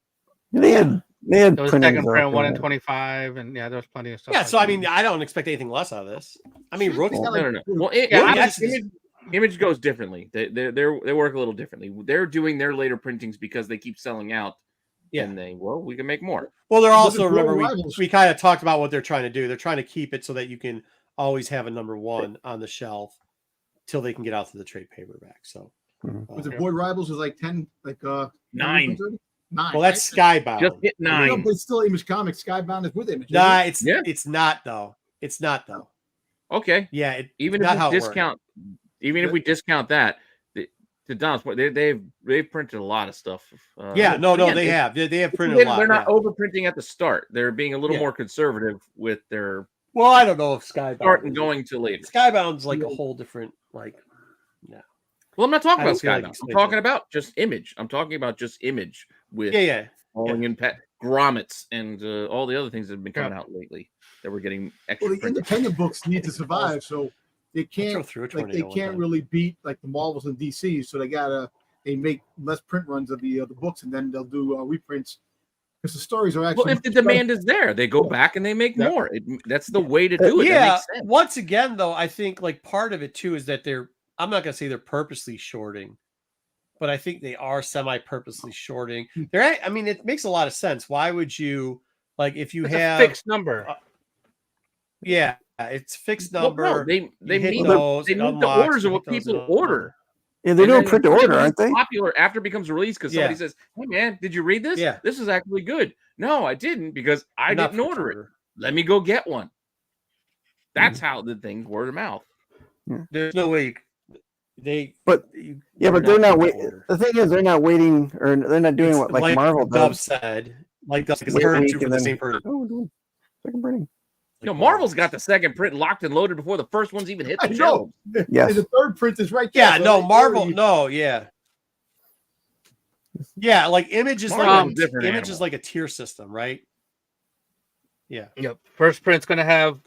They had They had There was printings second up print 1 in in it. 25, and yeah, there was plenty of stuff. Yeah, like so I that. mean, I don't expect anything less out of this. I mean, Rookie. No. Well, Image goes differently. They work a little differently. They're doing their later printings because they keep selling out. Yeah. And we can make more. Well, they're also, Look at remember, Rivals. we kind of talked about what they're trying to do. They're trying to keep it so that you can always have a number one on the shelf till they can get out to the trade paperback. So, Was it Boy Rivals was like 10, like 9. 9. Well, that's Skybound. Just hit 9. No, but it's still Image Comics. Skybound is with Image. Nah, isn't it? it's not though. It's not though. Okay. Yeah, Even not if how we it works. discount, even if we discount that, to Don's point, they've printed a lot of stuff. Yeah, no, again, they have. They have printed a lot. They're not yeah. overprinting at the start. They're being a little more conservative with their Well, I don't know if Skybound start and going to later. Skybound's like a whole different like. No. Well, I'm not talking I about don't feel like Skybound. it's I'm like talking that. about just Image. I'm talking about just Image with falling in pet grommets and all the other things that have been coming out lately that we're getting extra. Well, the independent books need to survive, so they can't really beat like the Marvels and DC. So they make less print runs of the books, and then they'll do reprints because the stories are actually. Well, if the demand is there, they go back and they make more. That's the way to do it. Yeah. That makes sense. Once again, though, I think like part of it too is that I'm not going to say they're purposely shorting, but I think they are semi-purposely shorting. I mean, it makes a lot of sense. Why would you like if you have a fixed number? Yeah, it's fixed number. Well, no, they meet those, the orders of what people order. Yeah, they're doing print to order, aren't they? Popular after it becomes released because somebody says, "Hey, man, did you read this? Yeah, this is actually good." No, I didn't because I didn't order it. Let me go get one. That's how the thing's word of mouth. There's no way but they're not waiting. The thing is, they're not waiting, or they're not doing what like Marvel does. Said like because heard you for the same person. Oh, second printing. No, Marvel's got the second print locked and loaded before the first one's even hit the shelves. Yes. And the third print is right there. Yeah, so Marvel. No, yeah. Yeah, like Image is like a tier system, right? Yeah. Yep. First print's going to have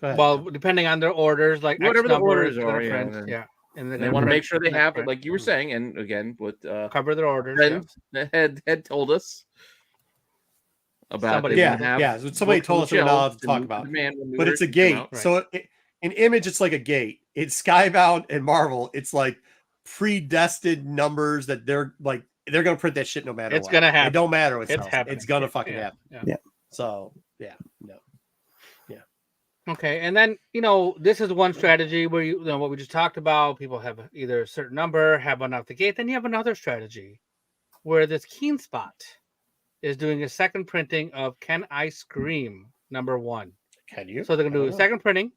depending on their orders, like whatever X the orders are. Yeah. And they want to make sure they have it, like you were saying, and again, with cover their orders. Had told us about So somebody told us we were not allowed to talk about it. But it's a gate. Right. So in Image, it's like a gate. In Skybound and Marvel, it's like predestined numbers that they're going to print that shit no matter what. It's going to happen. It don't matter what's happening. It's going to fucking happen. Yeah. So, no. Okay, and then this is one strategy where what we just talked about. People have either a certain number, have one out the gate. Then you have another strategy where this Keen Spot is doing a second printing of Can I Scream #1. Can you? So they're gonna do a second printing.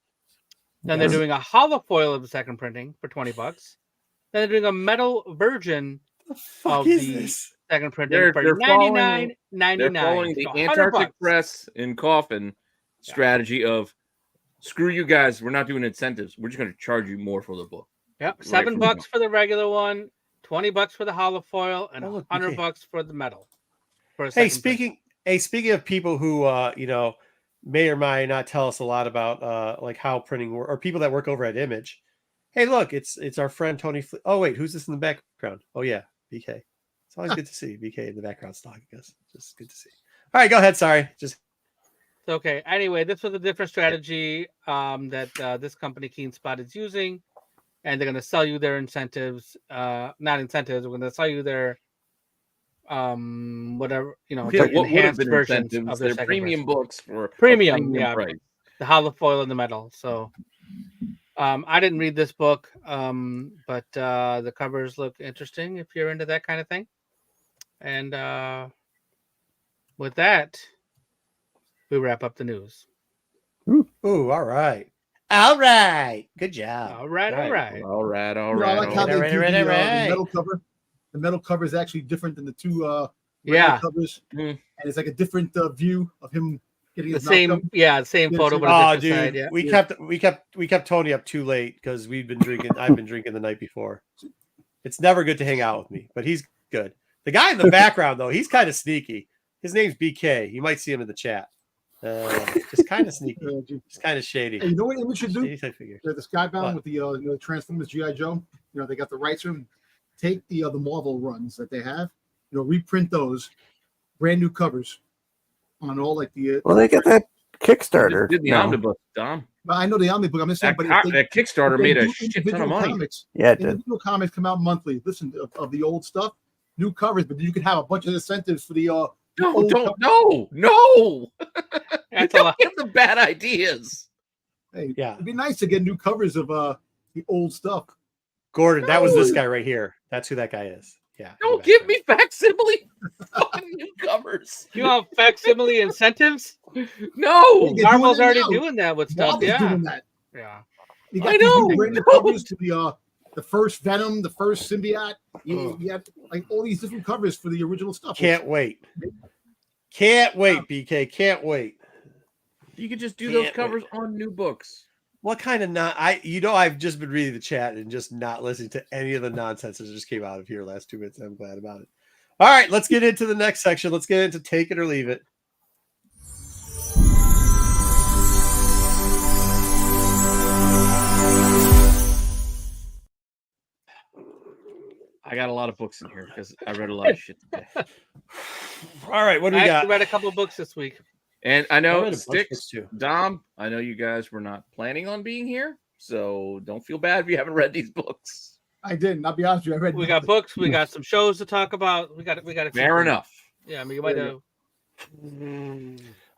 Then they're doing a holofoil of the second printing for $20. Then they're doing a metal version of the second printing for $99.99. They're following the Antarctic Press in Coffin strategy of. Screw you guys. We're not doing incentives. We're just going to charge you more for the book. Yep. $7 for the regular one, $20 for the holofoil, and $100 for the metal. Speaking of people who may or may not tell us a lot about like how printing or people that work over at Image. Hey, look, it's our friend Tony. Oh wait, who's this in the background? Oh yeah, BK. It's always good to see BK in the background stalking us. Just good to see. All right, go ahead. Sorry, just. Okay. Anyway, this was a different strategy that this company Keen Spot is using, and they're going to sell you their incentives. Not incentives. We're going to sell you their whatever enhanced versions of their premium books for premium price. The holofoil and the metal. So, I didn't read this book, but the covers look interesting if you're into that kind of thing. And with that. We wrap up the news. Ooh, all right. All right. Good job. All right. I like how they do the metal cover. The metal cover is actually different than the two covers. And it's like a different view of him getting his same photo. But dude, side, we kept Tony up too late because we've been drinking. I've been drinking the night before. It's never good to hang out with me, but he's good. The guy in the background though, he's kind of sneaky. His name's BK. You might see him in the chat. Just kind of sneaky, just kind of shady. Hey, you know what Image should do? The Skybound with the Transformers G.I. Joe. They got the rights to them. Take the Marvel runs that they have. Reprint those, brand new covers, on all like the. Well, they got that Kickstarter. Did the omnibus, Dom? But I know the omnibus. I'm just saying, That Kickstarter if they made a do shit ton individual of money. Comics, Yeah, it did. individual comics come out monthly. Listen of the old stuff, new covers, but you can have a bunch of incentives for the. No! That's Don't give them bad ideas. Hey, Yeah. it'd be nice to get new covers of the old stuff. Gordon, that was this guy right here. That's who that guy is. Yeah. Don't give me facsimile fucking new covers. You want facsimile incentives? No, They're Marvel's doing it already now. doing that with stuff. Marvel's Yeah. doing that. Yeah. You I got know. these brand new covers to the first Venom, the first Symbiote. You got like all these different covers for the original stuff. Can't wait. Can't wait, BK. Can't wait. you could just do those covers on new books. What kind of I've just been reading the chat and just not listening to any of the nonsense that just came out of here last 2 minutes. I'm glad about it. All right, let's get into the next section. Let's get into take it or leave it. I got a lot of books in here because I read a lot of shit today. All right, what do we I got? actually read a couple of books this week. And I I know read a bunch of books Sticks, too. Dom, I know you guys were not planning on being here, so don't feel bad if you haven't read these books. I didn't. I'll be honest with you. I read. We got books. We got some shows to talk about. We got. Fair enough. Yeah, I mean, you might have.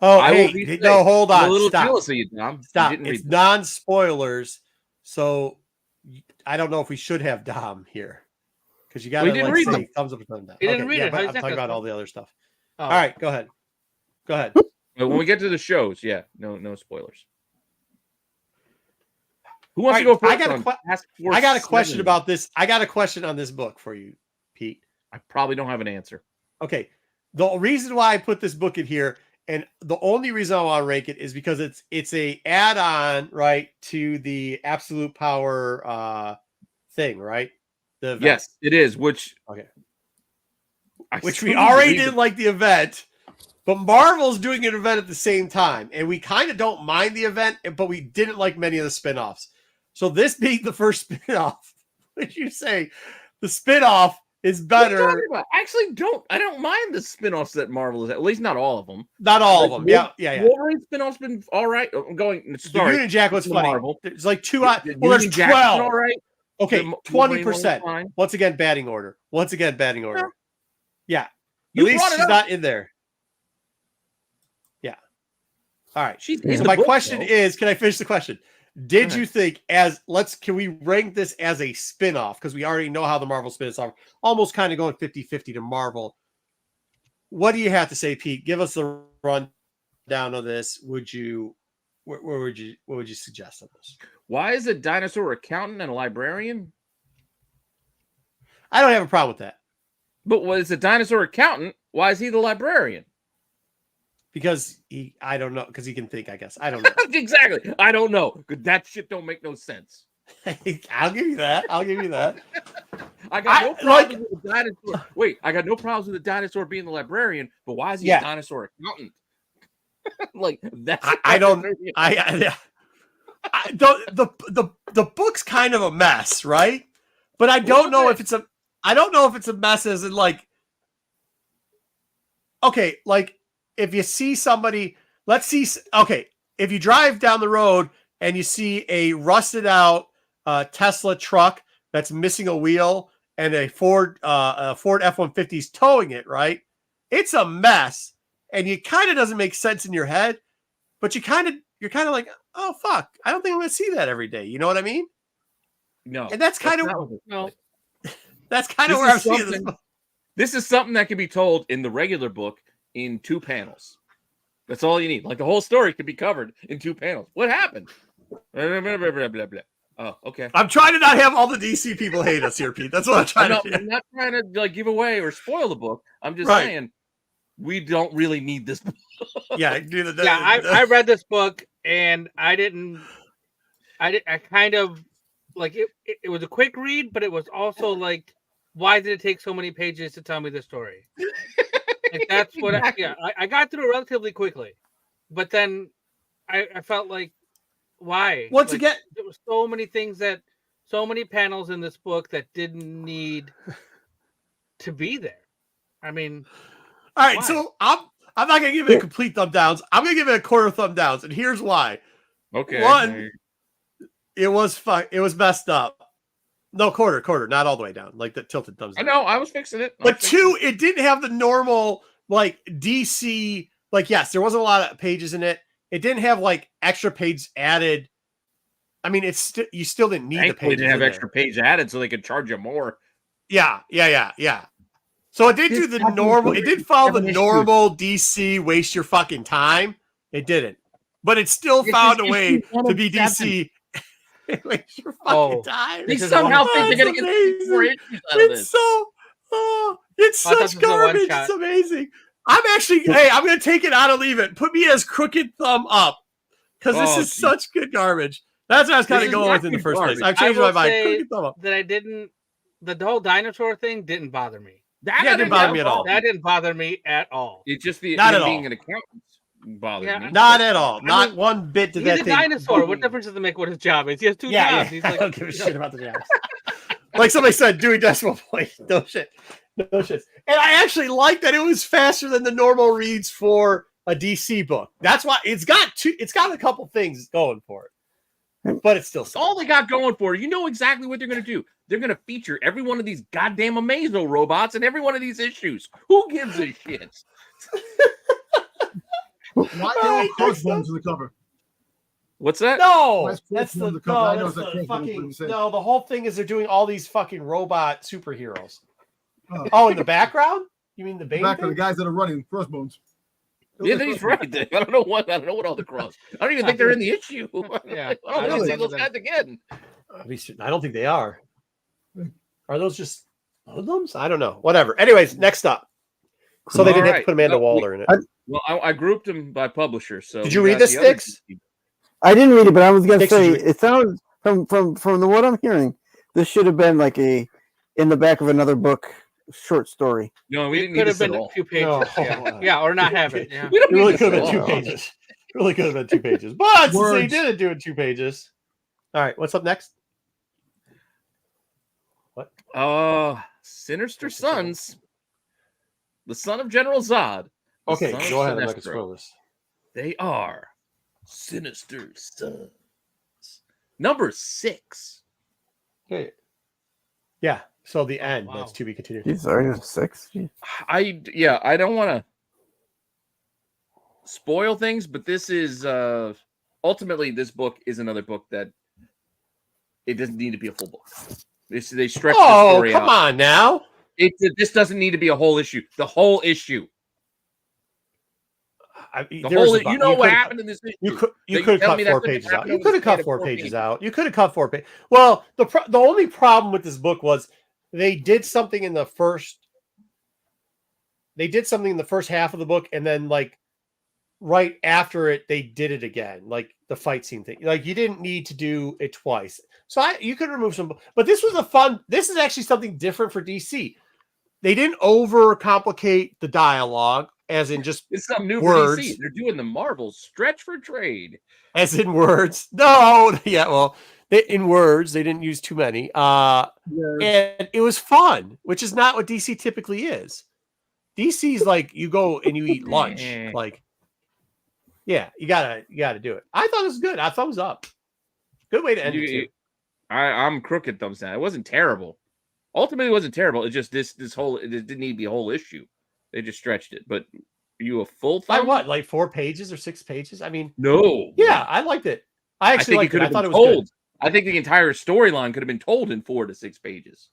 Oh, I will hey, be no, hold I'm on. a little Stop. jealous of you, Dom. You Stop. didn't It's read non-spoilers, so I don't know if we should have Dom here because you got to didn't like read say them. thumbs up or thumbs down. He didn't read yeah, it. but How's I'm that talking about go? all the other stuff. Oh. All right, go ahead. Go ahead. But when we get to the shows, yeah, no spoilers. Who All wants right, to go first? I got a on que- Task Force I got a question 7? about this. I got a question on this book for you, Pete. I probably don't have an answer. Okay. The reason why I put this book in here, and the only reason I want to rank it is because it's a add-on, right, to the Absolute Power thing, right? The event. Yes, it is. Which Okay. I Which still we need to already read didn't it. like the event, but Marvel's doing an event at the same time, and we kind of don't mind the event, but we didn't like many of the spinoffs. So this being the first spinoff, would you say the spinoff is What are you better? talking about? I actually I don't mind the spinoffs that Marvel is at least not all of them. Not all of Like, them. Yeah. Wolverine spinoff's been all right. I'm going. The Sorry, Union Jack was the funny. Marvel. There's like two. The Well, there's Union Jack's been 12. all right. Okay, The Wolverine 20%. one's fine. Once again, batting order. Yeah. You At least brought it she's up. not in there. Yeah. All right. She's in So the my book, question though. is, can I finish the question? Did Go you think can we rank this as a spin-off? Because we already know how the Marvel spin-offs are. Almost kind of going 50-50 to Marvel. What do you have to say, Pete? Give us the rundown of this. What would you suggest on this? Why is a dinosaur accountant and a librarian? I don't have a problem with that. But was a dinosaur accountant? Why is he the librarian? Because I don't know, because he can think, I guess. I don't know. Exactly. I don't know. That shit don't make no sense. I'll give you that. I got no problems with the dinosaur. Wait, I got no problems with the dinosaur being the librarian, but why is he a dinosaur accountant? Like that's I don't. The book's kind of a mess, right? But I don't know if it's a. I don't know if it's a mess as in like. Okay, like if you see somebody, let's see. Okay, if you drive down the road and you see a rusted out Tesla truck that's missing a wheel and a Ford F-150 is towing it, right? It's a mess, and it kind of doesn't make sense in your head, but you're kind of like, oh fuck, I don't think I'm gonna see that every day. You know what I mean? No, And that's kind of No. that's kind of where I'm seeing this. This is something that can be told in the regular book in 2 panels. That's all you need. Like the whole story could be covered in 2 panels. What happened? Blah, blah, blah, blah, blah, blah. Oh, okay. I'm trying to not have all the DC people hate us here, Pete. That's what I'm trying to do. I'm not trying to like give away or spoil the book. I'm just Right. saying we don't really need this book. Yeah, I read this book and I kind of like it was a quick read, but it was also like, why did it take so many pages to tell me the story? Like that's what I got through it relatively quickly, but then I felt like, why? Once like, again, there were so many panels in this book that didn't need to be there. I mean, all right, why? so I'm not gonna give it a complete thumb downs. I'm gonna give it a quarter thumb downs, and here's why. Okay. One, it was messed up. No, quarter, not all the way down, like the tilted thumbs down. I know, I was fixing it. But two, it didn't have the normal like DC. Like, yes, there wasn't a lot of pages in it. It didn't have like extra pages added. I mean, you still didn't need the pages. They didn't have extra page added, so they could charge you more. Yeah. So it did do the normal. It did follow the normal DC waste your fucking time. It didn't, but it still found a way to be DC. Waste your fucking time. They somehow think they're gonna get more issues out of this. It's such garbage. It's amazing. I'm actually, I'm gonna take it out and leave it. Put me as crooked thumb up because this is such good garbage. That's what I was kind of going with in the first place. I've changed my mind. Crooked thumb up. That I didn't. The whole dinosaur thing didn't bother me. That didn't bother me at all. That didn't bother me at all. It's just being an accountant bothered me. Not at all. Not one bit did that thing. He's a dinosaur. What difference does it make what his job is? He has two jobs. He's like, I don't give a shit about the jobs. Like somebody said, doing decimal point. No shit. No shit. And I actually like that it was faster than the normal reads for a DC book. That's why it's got a couple things going for it. But it's still all they got going for it. You know exactly what they're going to do. They're going to feature every one of these goddamn Amazo robots in every one of these issues. Who gives a shit? Why are all crossbones in the cover? What's that? No, that's the fucking. No, the whole thing is they're doing all these fucking robot superheroes. Oh, in the background? You mean the background? The guys that are running crossbones. Yeah, he's right. I don't know what all the cross. I don't even think they're in the issue. Yeah, I don't see those guys again. At least I don't think they are. Are those just hoodlums? I don't know. Whatever. Anyways, next up. So they didn't have to put Amanda Waller in it. Well, I grouped them by publisher. So did you read the Sticks? I didn't read it, but I was gonna say it sounds from what I'm hearing, this should have been like in the back of another book short story. No, we didn't. Could have been a few pages. Yeah, or not have it. Yeah. It really could have been 2 pages. Really could have been 2 pages. But since they didn't do it 2 pages. All right, what's up next? What? Sinister Sons. The son of General Zod. Okay, go ahead. I'm not gonna spoil this. They are Sinister Sons. Number 6. Okay. Yeah. So the end. Wow. That's to be continued. He's already 6. I don't want to spoil things, but this is ultimately this book is another book that it doesn't need to be a full book. They stretch the story out. Come on now. This doesn't need to be a whole issue. The whole issue. You know what happened in this issue. You could have cut 4 pages out. You could have cut 4 pages out. You could have cut 4 pages. Well, the only problem with this book was they did something in the first. They did something in the first half of the book, and then like right after it, they did it again, like the fight scene thing. Like you didn't need to do it twice. So you could remove some, but this was this is actually something different for DC. They didn't overcomplicate the dialogue, as in just it's something new words. For DC. They're doing the Marvel stretch for trade. As in words. No, yeah, well, in words, they didn't use too many. And it was fun, which is not what DC typically is. DC's like you go and you eat lunch. Like, yeah, you gotta do it. I thought it was good. I thumbs up. Good way to end it. I'm crooked thumbs down. It wasn't terrible. Ultimately, it wasn't terrible. It just it didn't need to be a whole issue. They just stretched it. But are you a full thumb? By what? Like 4 pages or 6 pages? I mean, no. Yeah, I liked it. I actually liked it. I thought it was good. I think the entire storyline could have been told in 4 to 6 pages.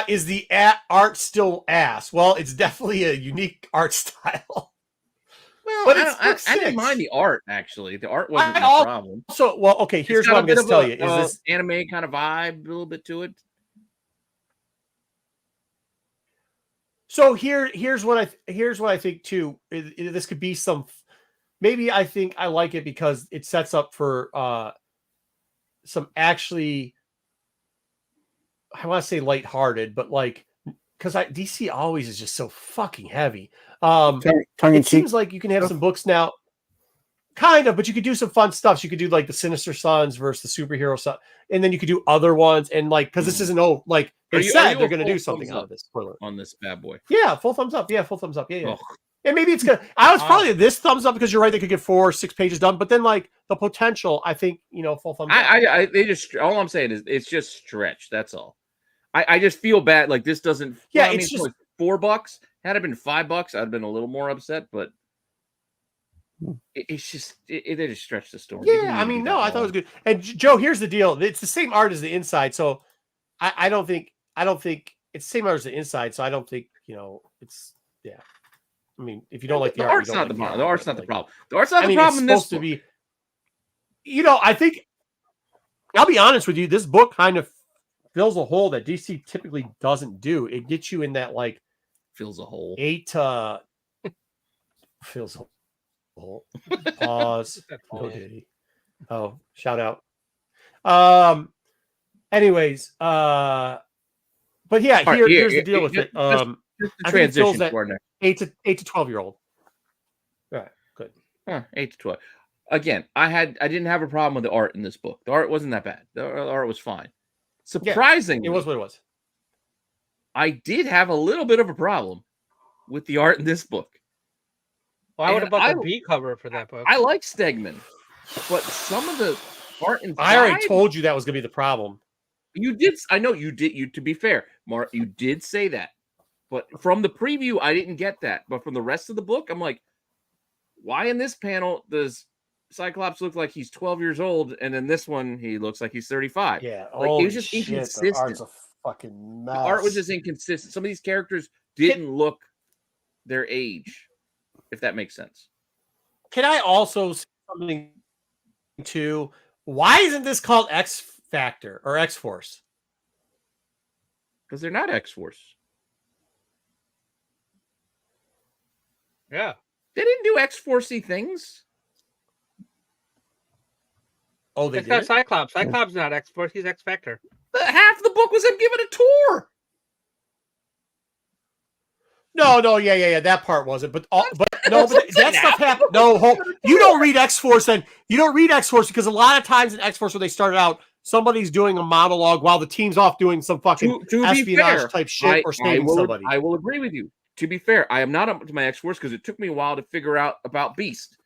Is the art still ass? Well, it's definitely a unique art style. Well, but I didn't mind the art, actually. The art wasn't the problem. So, well, okay, here's what I'm going to tell you. Is this anime kind of vibe, a little bit to it? So here's what I think too. This could be some. Maybe I think I like it because it sets up for some actually. I want to say lighthearted, but like because DC always is just so fucking heavy. It seems like you can have some books now, kind of, but you could do some fun stuff. So you could do like the Sinister Sons versus the superhero stuff, and then you could do other ones. And like because this isn't like they said they're going to do something out of this. On this bad boy. Yeah, full thumbs up. Yeah, full thumbs up. Yeah. Oh, And maybe it's good. I was probably this thumbs up because you're right. They could get 4 or 6 pages done, but then like the potential, I think, full thumbs up. They just, all I'm saying is it's just stretched. That's all. I just feel bad. Like this doesn't. Yeah, well, it's just like $4. Had it been $5, I'd have been a little more upset. But it's just they just stretched the story. Yeah, I mean, no, I thought it was good. And Joe, here's the deal: it's the same art as the inside, so I don't think it's the same art as the inside. So I don't think it's I mean, if you don't like the art, art's not the problem. The art's not the problem. The art's not the problem. It's supposed to be. I think I'll be honest with you. This book kind of fills a hole that DC typically doesn't do. It gets you in that like fills a hole. 8 to fills a hole. Pause. No Diddy. Oh, shout out. Anyways, but yeah, here's the deal with it. Just the transition to our next 8 to 12-year-old. All right, good. 8 to 12. Again, I didn't have a problem with the art in this book. The art wasn't that bad. The art was fine. Surprisingly, it was what it was. I did have a little bit of a problem with the art in this book. Well, what about the B cover for that book? I like Stegman, but some of the art inside, I already told you that was going to be the problem. You did. I know you did. To be fair, Mark, you did say that. But from the preview, I didn't get that. But from the rest of the book, I'm like, why in this panel does Cyclops look like he's 12 years old, and in this one he looks like he's 35? Yeah, like it was just inconsistent. The art's a fucking mess. The art was just inconsistent. Some of these characters didn't look their age, if that makes sense. Can I also say something too? Why isn't this called X Factor or X Force? Because they're not X Force. Yeah. They didn't do X-Force-y things. Oh, they did? Not Cyclops. Cyclops is not X-Force. He's X-Factor. Half the book was him giving a tour. No, yeah. That part wasn't. But that stuff happened. No, you don't read X-Force then. You don't read X-Force because a lot of times in X-Force when they started out, somebody's doing a monologue while the team's off doing some fucking espionage type shit or stating somebody. I will agree with you. To be fair, I am not up to my X-Force because it took me a while to figure out about Beast.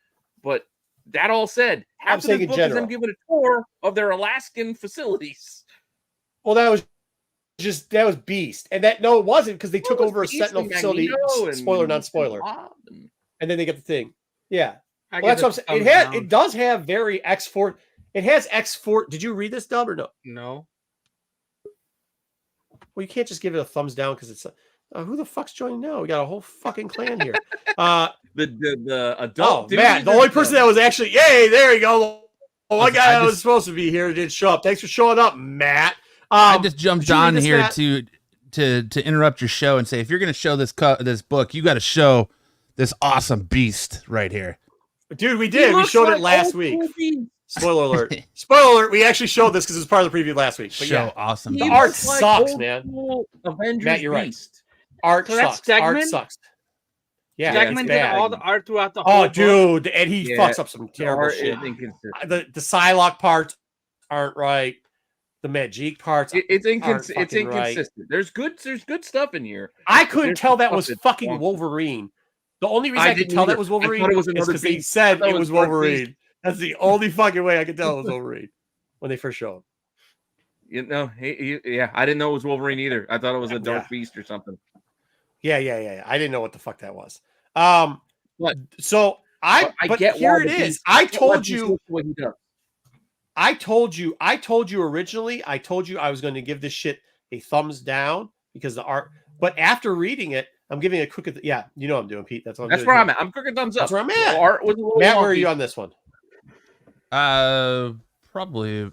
But that all said, half of this book is them giving a tour of their Alaskan facilities. Well, that was Beast. And it wasn't because they took over a Sentinel facility. Spoiler, not spoiler. And then they get the thing. Yeah. Well, that's what I'm saying. It does have very X-Force. It has X-Force. Did you read this, Dub, or no? No. Well, you can't just give it a thumbs down because it's who the fuck's joining now? We got a whole fucking clan here. The adult. Oh, Matt, the only person that was actually, yay, there you go. Oh, my guy that was supposed to be here didn't show up. Thanks for showing up, Matt. I just jumped on here to interrupt your show and say, if you're going to show this book, you got to show this awesome Beast right here. Dude, we did. We showed it last week. Spoiler alert. Spoiler alert. We actually showed this because it was part of the preview last week. But awesome. The art sucks, man. Avengers Matt, you're right. Beast. Art sucks. Art sucks. Yeah, Stegman did all the art throughout the whole book. Dude, and he fucks up some terrible shit. The Psylocke parts aren't right. The Magic parts. It's inconsistent. Right. There's good stuff in here. I couldn't tell that was fucking Wolverine. The only reason I could tell that was Wolverine is because they said it was Wolverine. That's the only fucking way I could tell it was Wolverine when they first showed him. I didn't know it was Wolverine either. I thought it was a Dark Beast or something. Yeah. I didn't know what the fuck that was. But get here it is. I told you originally. I told you I was going to give this shit a thumbs down because the art. But after reading it, I'm giving a crooked. Yeah, you know what I'm doing, Pete. That's where I'm at. I'm crooked thumbs up. That's where I'm at. The art was a little Matt, where are you on this one? Probably.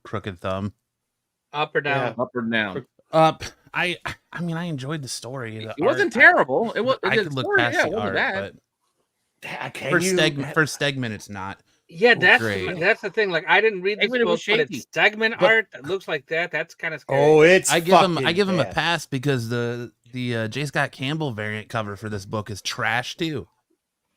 Crooked thumb. Up or down? Yeah. Up or down? Up. I enjoyed the story. It wasn't terrible. It was. I could look past the art, but for Stegman, it's not. Yeah, that's the thing. Like, I didn't read this book, but it's Stegman art that looks like that. That's kind of scary. Oh, I give him a pass because the J. Scott Campbell variant cover for this book is trash too.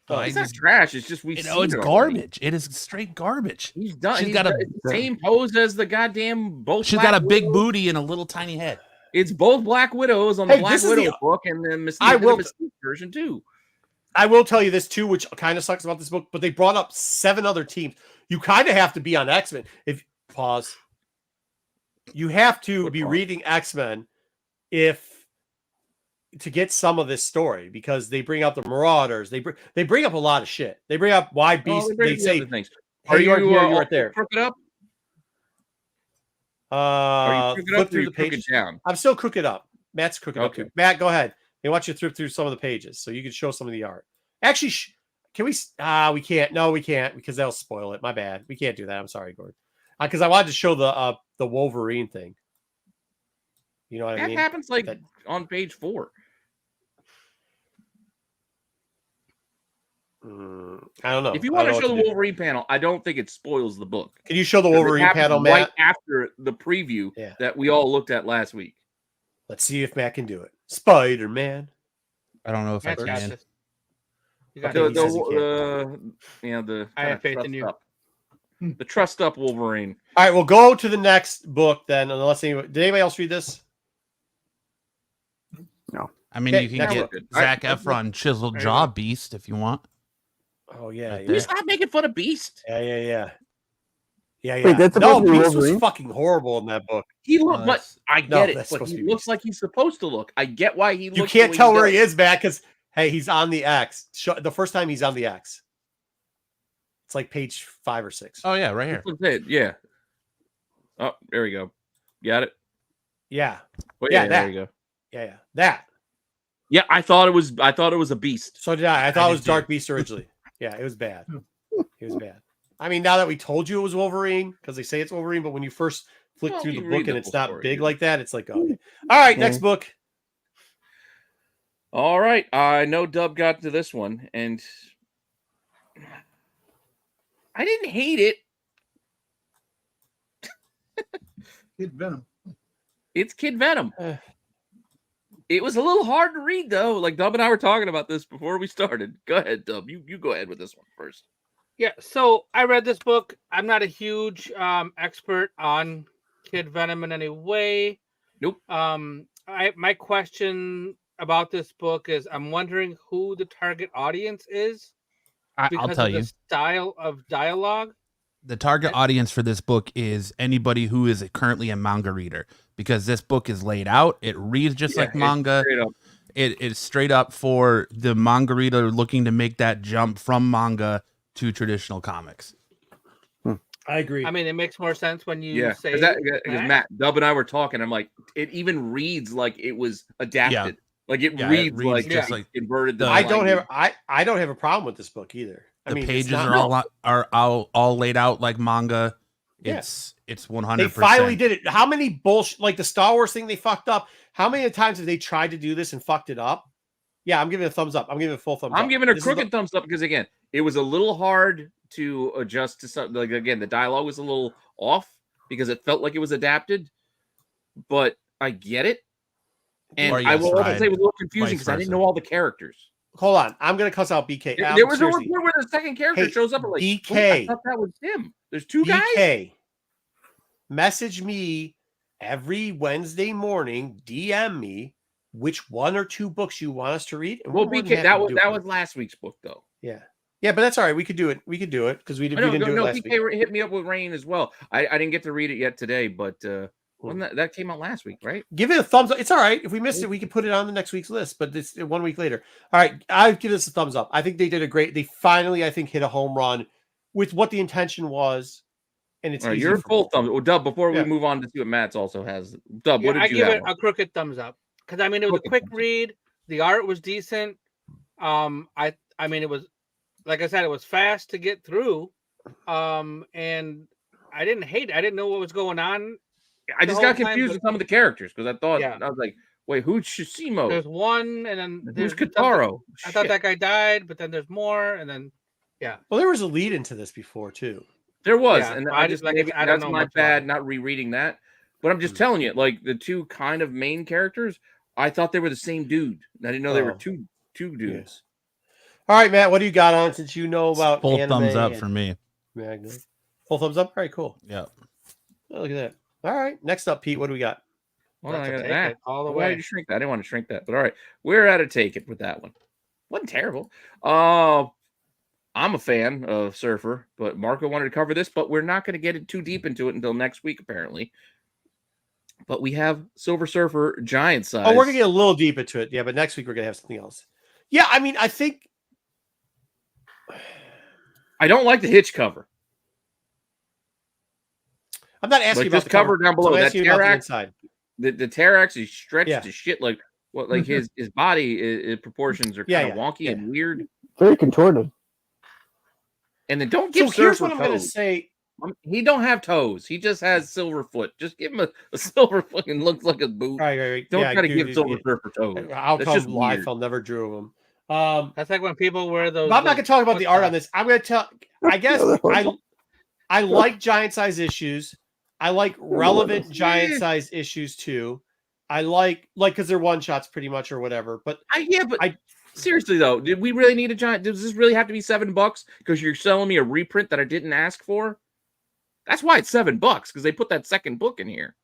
So it's not trash. It's just it's garbage. It is straight garbage. He's done. She's got the same pose as the goddamn both. She's got a big booty and a little tiny head. It's both Black Widows on the Hey, Black this is Widow the- book and the I will- Mystique version too. I will tell you this too, which kind of sucks about this book, but they brought up 7 other teams. You kind of have to be on X-Men. If pause, you have to be reading X-Men to get some of this story, because they bring up the Marauders. They bring up a lot of shit. They bring up why Beast. They say things. Hey, you are here. You are there. Crooked up? Flip through the pages. Down? I'm still crooked up. Matt's crooked up Okay. too. Matt, go ahead. I want you to flip through some of the pages so you can show some of the art. Actually, can we? We can't. No, we can't, because that'll spoil it. My bad. We can't do that. I'm sorry, Gord. Because I wanted to show the Wolverine thing. You know what I mean? That happens on page 4. I don't know. If you want to show the Wolverine panel, I don't think it spoils the book. Can you show the Wolverine panel, Matt? Right after the preview that we all looked at last week. Let's see if Matt can do it. Spider-Man. I don't know if I can. I have faith in you. The trussed up Wolverine. All right, we'll go to the next book then. Unless did anybody else read this? No. I mean, you can get Zac Efron chiseled jaw Beast if you want. Oh yeah, Can you stop making fun of Beast? Yeah. Wait, that's no, supposed to be Beast was Wolverine? fucking horrible in that book. He looked, but I get it. that's But supposed to he be looks Beast. like he's supposed to look. I get why he looks. You can't tell where he is, Matt, because hey, he's on the X. The first time he's on the X. It's like page 5 or 6. Oh yeah, right here. Yeah. Oh, there we go. Got it. Yeah. Well, Yeah, there you go. Yeah. That. Yeah, I thought it was a Beast. So did I. I thought it was did Dark Beast originally. Yeah, it was bad. It was bad. I mean, now that we told you it was Wolverine, because they say it's Wolverine, but when you first flick through the book and it's not big like that, it's like, oh. All right, next book. All right. I know Dub got to this one, and I didn't hate it. Kid Venom. It's Kid Venom. It was a little hard to read, though. Like Dub and I were talking about this before we started. Go ahead, Dub. You go ahead with this one first. Yeah, so I read this book. I'm not a huge expert on Kid Venom in any way. Nope. My question about this book is, I'm wondering who the target audience is. I'll tell you. The style of dialogue. The target audience for this book is anybody who is currently a manga reader, because this book is laid out. It reads just like manga. It's straight up for the manga reader looking to make that jump from manga to traditional comics. I agree. I mean, it makes more sense when you say because Matt, Dub and I were talking. I'm like, it even reads like it was adapted. Yeah. Like it reads like just like inverted. I don't have a problem with this book either. The pages are all laid out like manga. It's 100%. They finally did it. How many bullshit, like the Star Wars thing they fucked up? How many times have they tried to do this and fucked it up? Yeah, I'm giving it a thumbs up. I'm giving it a full thumbs up. I'm giving a crooked thumbs up because, again, it was a little hard to adjust to something. Like, again, the dialogue was a little off because it felt like it was adapted, but I get it. And I will also say it was a little confusing because I didn't know all the characters. Hold on. I'm going to cuss out BK. There was a report where the second character shows up. Like, BK. I thought that was him. There's two guys. BK. Message me every Wednesday morning. DM me which 1 or 2 books you want us to read. Well, BK, that was last week's book, though. Yeah, but that's all right. We could do it. We could do it because we didn't do it last BK week. hit me up with Rain as well. I didn't get to read it yet today, but that came out last week, right? Give it a thumbs up. It's all right. If we missed it, we can put it on the next week's list, but it's 1 week later. All right. I'd give this a thumbs up. I think they did they finally, I think, hit a home run with what the intention was. And it's you're a full thumbs. Well, Dub, before we move on to see what Matt's also has. Dub, what did you have? I give it a crooked thumbs up. Because I mean, it was a quick read. The art was decent. I mean, it was, like I said, it was fast to get through. And I didn't hate it. I didn't know what was going on. I just got confused with some of the characters because I thought I was like, wait, who's Shishimo? There's one, and then who's Kataro? I thought that guy died, but then there's more, and then Well, there was a lead into this before too. There was, Yeah, and I just maybe I don't that's know my much bad about not rereading that. But I'm just telling you, like the two kind of main characters, I thought they were the same dude. I didn't know they were two dudes. Yes. All right, Matt, what do you got on since you know about full anime thumbs up for me. Magna. Full thumbs up. All right, cool. Yeah. Oh, look at that. All right, next up, Pete. What do we got? Hold on, I That's a got take that. it all the Why way. did you shrink that? I didn't want to shrink that, but all right, we're at a take it with that one. Wasn't terrible. I'm a fan of Surfer, but Marco wanted to cover this, but we're not going to get it too deep into it until next week, apparently. But we have Silver Surfer giant size. Oh, we're going to get a little deep into it. Yeah, but next week we're going to have something else. Yeah, I mean, I think... I don't like the hitch cover. I'm not asking like about this the cover down below. So That Terrax, the Terrax is stretched to shit. Like what? Like his body proportions are kind of wonky and weird. Very contorted. And then don't give so here's Surfer what I'm going to toes. say. He don't have toes. He just has silver foot. Just give him a silver foot and looks like a boot. Right. Don't try to give Silver Surfer toes. How That's come just weird. Liefeld never drew of them? That's like when people wear those. I'm not going to talk about the art on this. I'm going to tell. I guess I like giant size issues. I like relevant giant size issues too. I like because they're one shots pretty much or whatever. But seriously though, did we really need a giant? Does this really have to be $7 because you're selling me a reprint that I didn't ask for? That's why it's $7 because they put that second book in here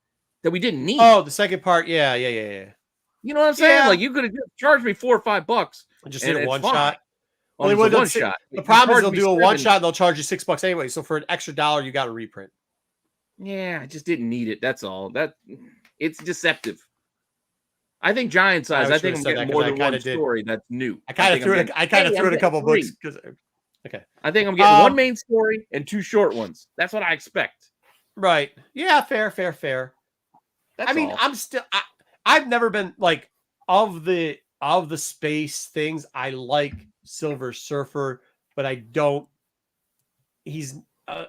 that we didn't need. Oh, the second part, yeah. You know what I'm saying? Yeah. Like you could have just charged me $4 or $5. Just did a one shot. Only one shot. The problem is they'll do a one shot and they'll charge you $6 anyway. So for an extra $1, you got a reprint. Yeah, I just didn't need it. That's all. It's deceptive. I think giant size. I think I'm getting more than one story that's new. I kind of threw it a couple books because. Okay. I think I'm getting one main story and 2 short ones. That's what I expect. Right. Yeah. Fair. That's I mean, all. I've never been like of the space things. I like Silver Surfer, but I don't. He's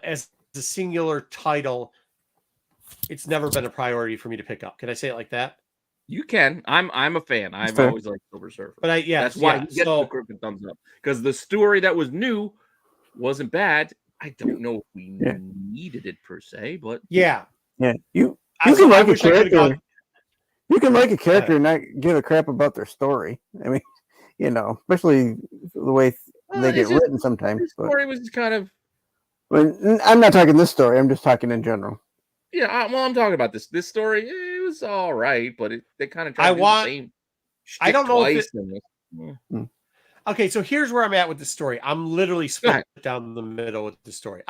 as a singular title. It's never been a priority for me to pick up. Can I say it like that? You can. I'm a fan. I've always liked Silver Surfer. But that's why he gets the crooked thumbs up. Because the story that was new wasn't bad. I don't know if we needed it per se, but you can like a character. You can like a character and not give a crap about their story. I mean, especially the way they get written sometimes. The story was just kind of. I'm not talking this story. I'm just talking in general. Yeah, I'm talking about this. This story, it was all right, but they kind of tried to do the same. I don't know if Okay, so here's where I'm at with the story. I'm literally split down the middle with the story.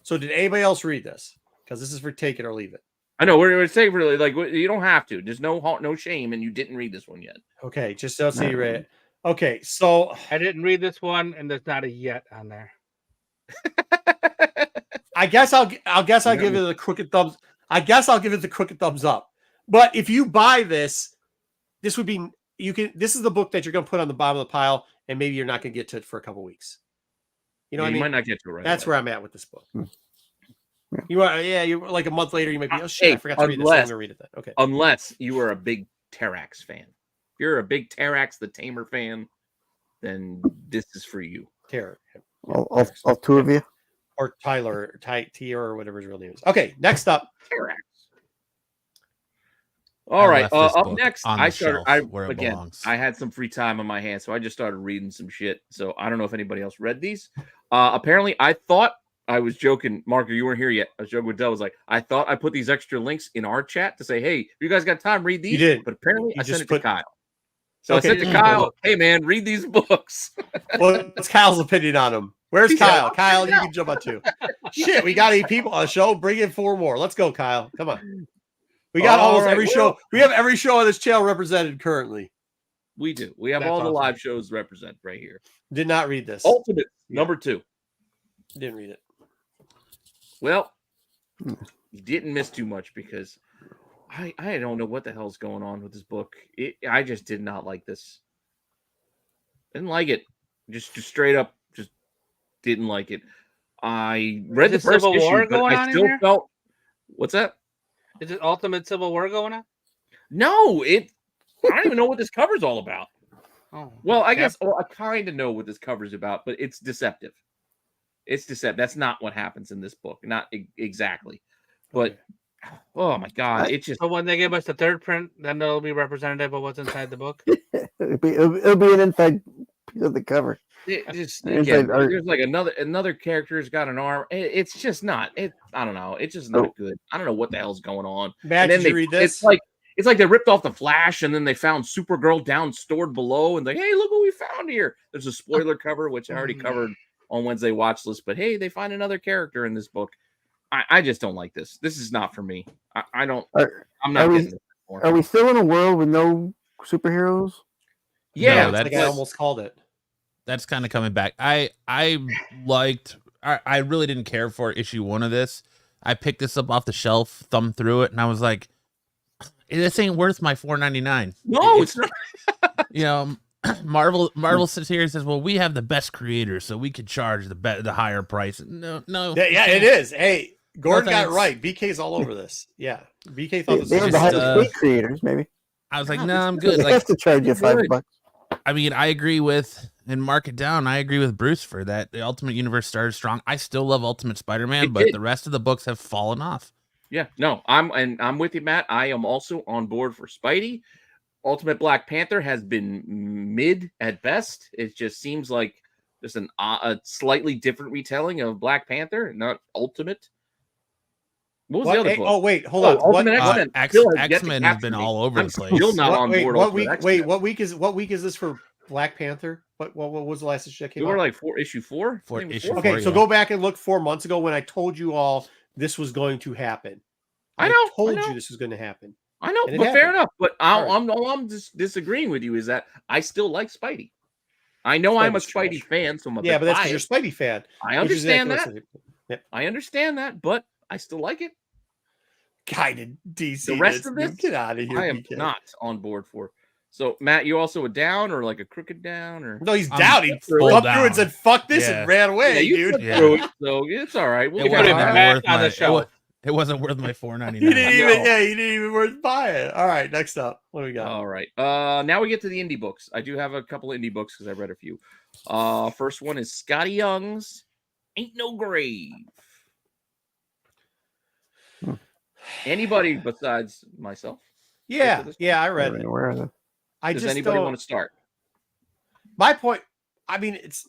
So did anybody else read this? Because this is for take it or leave it. I know we're saying really like you don't have to. There's no shame, and you didn't read this one yet. Okay, just don't say you read it. Okay, so I didn't read this one, and there's not a yet on there. I guess I'll give it the crooked thumbs. I guess I'll give it the crooked thumbs up. But if you buy this, this would be this is the book that you're going to put on the bottom of the pile, and maybe you're not going to get to it for a couple weeks. You know what I mean? You might not get to it right. That's where I'm at with this book. You like a month later, you might be, oh shit, I forgot to read this. I'm going to read it then. Okay. Unless you are a big Terrax fan. If you're a big Terrax the Tamer fan, then this is for you. Terrax. All 2 of you. Or Tyler, T or whatever his real name is. Okay, next up. Terrax. All right. Up next, I had some free time on my hands, so I just started reading some shit. So I don't know if anybody else read these. Apparently, I thought I was joking. Marco, you weren't here yet. I was joking with Dell. I was like, I thought I put these extra links in our chat to say, hey, if you guys got time, read these. You did. But apparently, I sent it to Kyle. So okay. I sent to Kyle, hey, man, read these books. What's Kyle's opinion on them? Where's Kyle? Kyle, you can jump on too. Shit, we got 8 people on the show. Bring in 4 more. Let's go, Kyle. Come on. We got almost every show. We have every show on this channel represented currently. We do. We have all the live shows represented right here. Did not read this. Ultimate number 2. Didn't read it. Well, you didn't miss too much because I don't know what the hell's going on with this book. I just did not like this. Didn't like it. Just straight up, just didn't like it. I read the first Civil issue, War but I still felt. What's that? Is it Ultimate Civil War going on? No, I don't even know what this cover's all about. Oh, well, I guess I kind of know what this cover's about, but it's deceptive. It's deceptive. That's not what happens in this book. Not exactly. But, oh my God. It's just. So when they give us the third print, then it'll be representative of what's inside the book? It'll be an inside Look at the cover. It just It's again, like art. there's like another character's got an arm. It's just not. I don't know. It's just not good. I don't know what the hell's going on. Matt, And then did you read this? It's like they ripped off the Flash, and then they found Supergirl down stored below, and like, hey, look what we found here. There's a spoiler cover, which I already covered on Wednesday watch list. But hey, they find another character in this book. I just don't like this. This is not for me. I don't. I'm not getting this anymore. Are we still in a world with no superheroes? Yeah, No, that's like I almost called it. That's kind of coming back. I really didn't care for issue 1 of this. I picked this up off the shelf, thumbed through it, and I was like, this ain't worth my $4.99. No, it's not. You know, Marvel sits here and says, well, we have the best creators, so we could charge the higher price. No. Yeah, it is. Hey, Gordon got it thanks. right. BK's all over this. Yeah. BK thought this They was have the just, highest paid creators, maybe. I was like, no, I'm good. They Like, have to charge you $5. I mean, I agree with, and mark it down, I agree with Bruce for that. The Ultimate Universe started strong. I still love Ultimate Spider-Man, but the rest of the books have fallen off. Yeah, no, I'm with you, Matt. I am also on board for Spidey. Ultimate Black Panther has been mid at best. It just seems like just a slightly different retelling of Black Panther, not Ultimate. What was the other book? Oh, wait, hold on. Ultimate X-Men. X-Men has been all over the place. Still not on board. What week is this for Black Panther? What was the last issue that came out? We were like issue 4? Okay, so go back and look 4 months ago when I told you all this was going to happen. I told you this was going to happen. I know, but fair enough. But I'm just disagreeing with you is that I still like Spidey. I know I'm a Spidey fan, so but that's because you're a Spidey fan. I understand that. Yep. I understand that, but I still like it. Kind of DC. The rest of this, get out of here. I am not on board for. So, Matt, you also a down or like a crooked down or? No, he's down. He flipped through and said, "Fuck this," and ran away, dude. Through it, so it's all right. We'll put it back on the show. It wasn't worth my $4.99. He didn't even worth buying. All right, next up, what do we got? All right. Now we get to the indie books. I do have a couple of indie books because I've read a few. First one is Scotty Young's "Ain't No Grave." Anybody besides myself? Yeah, I read it. Where are they? Does anybody want to start? My point, I mean, it's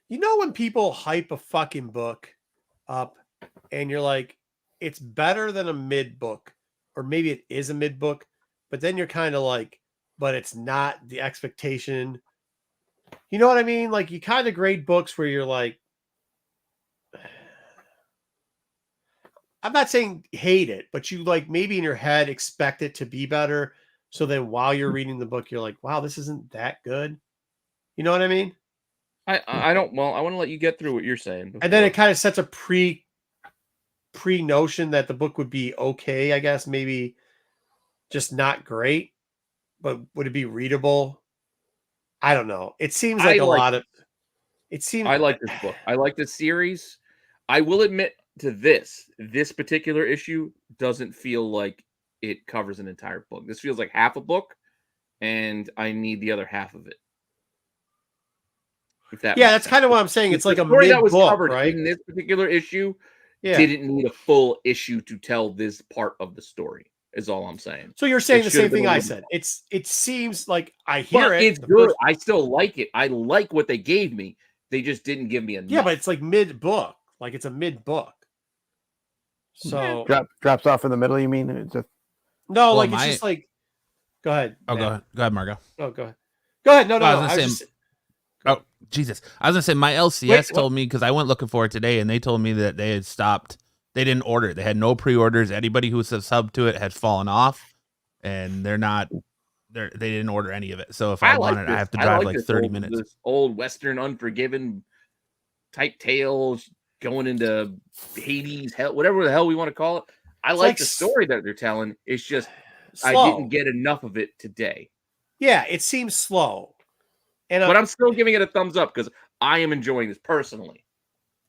when people hype a fucking book up and you're like, it's better than a mid book, or maybe it is a mid book, but then you're kind of like, but it's not the expectation. You know what I mean? Like, you kind of grade books where you're like, I'm not saying hate it, but you like maybe in your head expect it to be better. So then while you're reading the book, you're like, wow, this isn't that good. You know what I mean? I don't. Well, I want to let you get through what you're saying. Before. And then it kind of sets a pre notion that the book would be okay, I guess, maybe just not great, but would it be readable? I don't know. It seems like I like this book. I like this series. I will admit to this particular issue doesn't feel like it covers an entire book. This feels like half a book, and I need the other half of it. That's kind of what I'm saying. It's like a story mid that was book, covered right? in this particular issue didn't need a full issue to tell this part of the story. Is all I'm saying. So you're saying the same thing I said. It seems like I hear it. It's good. I still like it. I like what they gave me. They just didn't give me enough. Yeah, but it's like mid book. Like it's a mid book. So drops off in the middle. You mean? It's just... No, like it's just like. Go ahead. Oh, go ahead, Margo. Oh, go ahead. Go ahead. No. Oh, Jesus. I was going to say, my LCS told me, because I went looking for it today, and they told me that they had stopped. They didn't order it. They had no pre-orders. Anybody who was a sub to it had fallen off, and they didn't order any of it. So if I want it, I have to drive like 30 minutes. This old Western Unforgiven type tales going into Hades, hell, whatever the hell we want to call it. I like the story that they're telling. It's just slow. I didn't get enough of it today. Yeah, it seems slow. But I'm still giving it a thumbs up because I am enjoying this personally.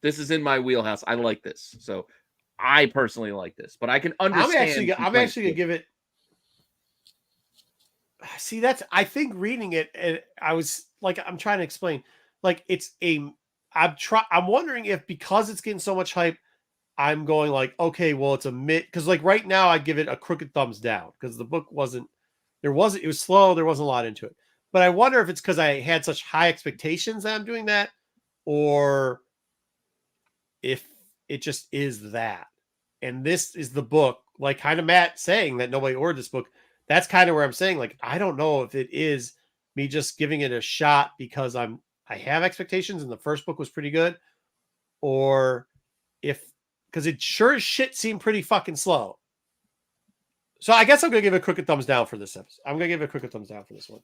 This is in my wheelhouse. I like this. So I personally like this, but I can understand. I'm actually going to give it. See, I think reading it, I was like, I'm trying to explain, like I'm wondering if because it's getting so much hype, I'm going like, okay, well, it's a mid, because like right now I give it a crooked thumbs down because the book wasn't It was slow. There wasn't a lot into it. But I wonder if it's because I had such high expectations that I'm doing that, or if it just is that. And this is the book, like kind of Matt saying that nobody ordered this book. That's kind of where I'm saying, like, I don't know if it is me just giving it a shot because I have expectations and the first book was pretty good, or because it sure as shit seemed pretty fucking slow. So I guess I'm gonna give it a crooked thumbs down for this episode. I'm gonna give it a crooked thumbs down for this one.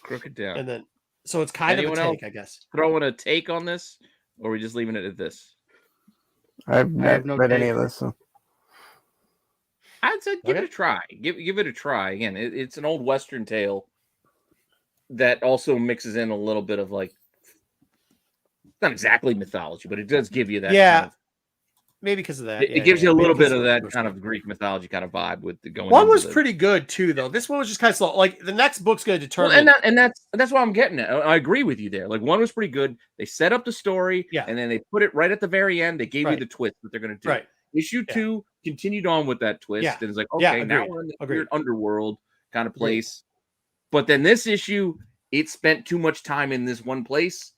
Crooked down. And then so it's kind of a take, I guess. Throwing a take on this, or are we just leaving it at this? I've not read any of this. So. I'd say give it a try. Give it a try. Again, it's an old Western tale that also mixes in a little bit of like, not exactly mythology, but it does give you that. Yeah, kind of, maybe because of that. It gives you a little bit of that kind of Greek mythology kind of vibe with the going. One was pretty good too, though. This one was just kind of slow. Like the next book's going to determine. Well, and that's what I'm getting at. I agree with you there. Like one was pretty good. They set up the story, and then they put it right at the very end. They gave you the twist that they're going to do. Right. Issue 2 continued on with that twist, and it's like, okay, now we're in the weird underworld kind of place. But then this issue, it spent too much time in this one place.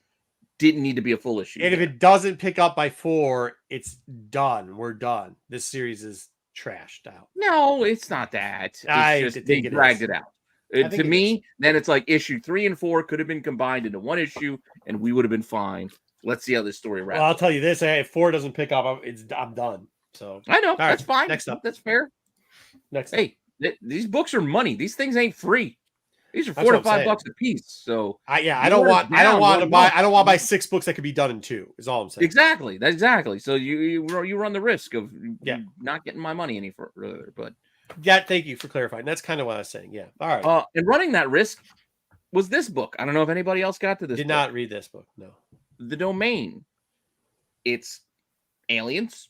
Didn't need to be a full issue. And if it doesn't pick up by 4, it's done. We're done. This series is trashed out. No, it's not that. It's just they dragged it out. To me, then it's like issue 3 and 4 could have been combined into one issue, and we would have been fine. Let's see how this story wraps. Well, I'll tell you this: if 4 doesn't pick up, I'm done. So I know that's fine. Next up, that's fair. Next up. Hey, these books are money. These things ain't free. These are $4 to $5 a piece. So I don't want to buy 6 books that could be done in 2. Is all I'm saying. Exactly. So you run the risk of not getting my money any further. But thank you for clarifying. That's kind of what I was saying. Yeah. All right. And running that risk was this book. I don't know if anybody else got to this. Did not read this book. No. The Domain. It's aliens.